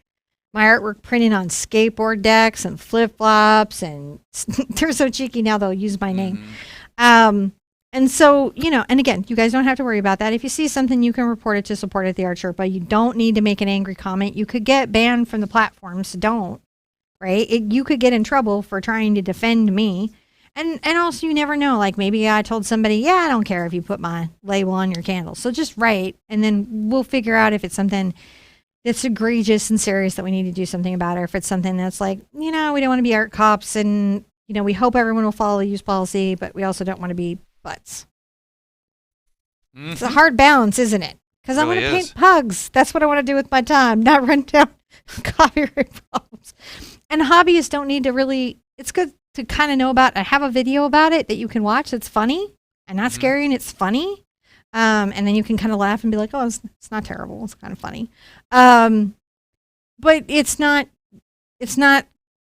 my artwork printed on skateboard decks and flip-flops, and they're so cheeky now they'll use my name. And so, and again, you guys don't have to worry about that. If you see something, you can report it to support at the Art Sherpa. You don't need to make an angry comment. You could get banned from the platform, so don't. Right? You could get in trouble for trying to defend me. And also, you never know. Like maybe I told somebody, I don't care if you put my label on your candle. So just write, and then we'll figure out if it's something that's egregious and serious that we need to do something about, or if it's something that's like, we don't want to be art cops, and, we hope everyone will follow the use policy, but we also don't want to be butts. It's a hard balance, isn't it? Because I want to paint pugs. That's what I want to do with my time, not run down copyright problems. And hobbyists don't need to really, it's good to kind of know about. I have a video about it that you can watch that's funny and not scary, and it's funny. And then you can kind of laugh and be like, oh, it's not terrible. It's kind of funny. But it's not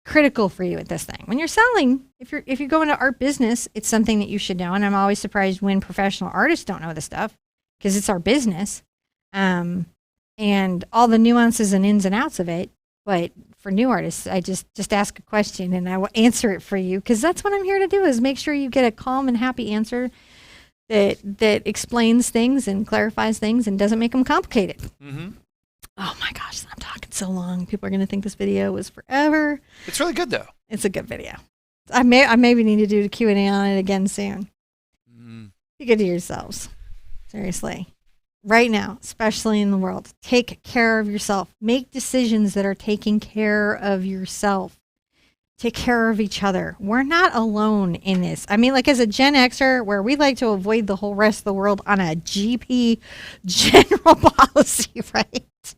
critical for you at this thing. When you're selling, if you go into art business, it's something that you should know. And I'm always surprised when professional artists don't know this stuff because it's our business. And all the nuances and ins and outs of it. But for new artists, I just ask a question and I will answer it for you, because that's what I'm here to do, is make sure you get a calm and happy answer that explains things and clarifies things and doesn't make them complicated. Oh my gosh, I'm talking so long. People are going to think this video was forever. It's really good though. It's a good video. I maybe need to do the Q&A on it again soon. Be good to yourselves. Seriously. Right now, especially in the world, take care of yourself. Make decisions that are taking care of yourself. Take care of each other. We're not alone in this. I mean, like as a Gen Xer, where we like to avoid the whole rest of the world on a GP general policy, right?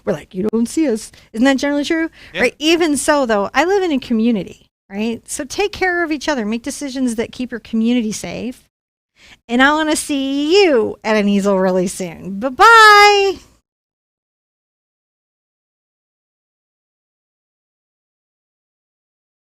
We're like, you don't see us. Isn't that generally true? Yeah. Right. Even so, though, I live in a community, right? So take care of each other. Make decisions that keep your community safe. And I want to see you at an easel really soon. Bye-bye.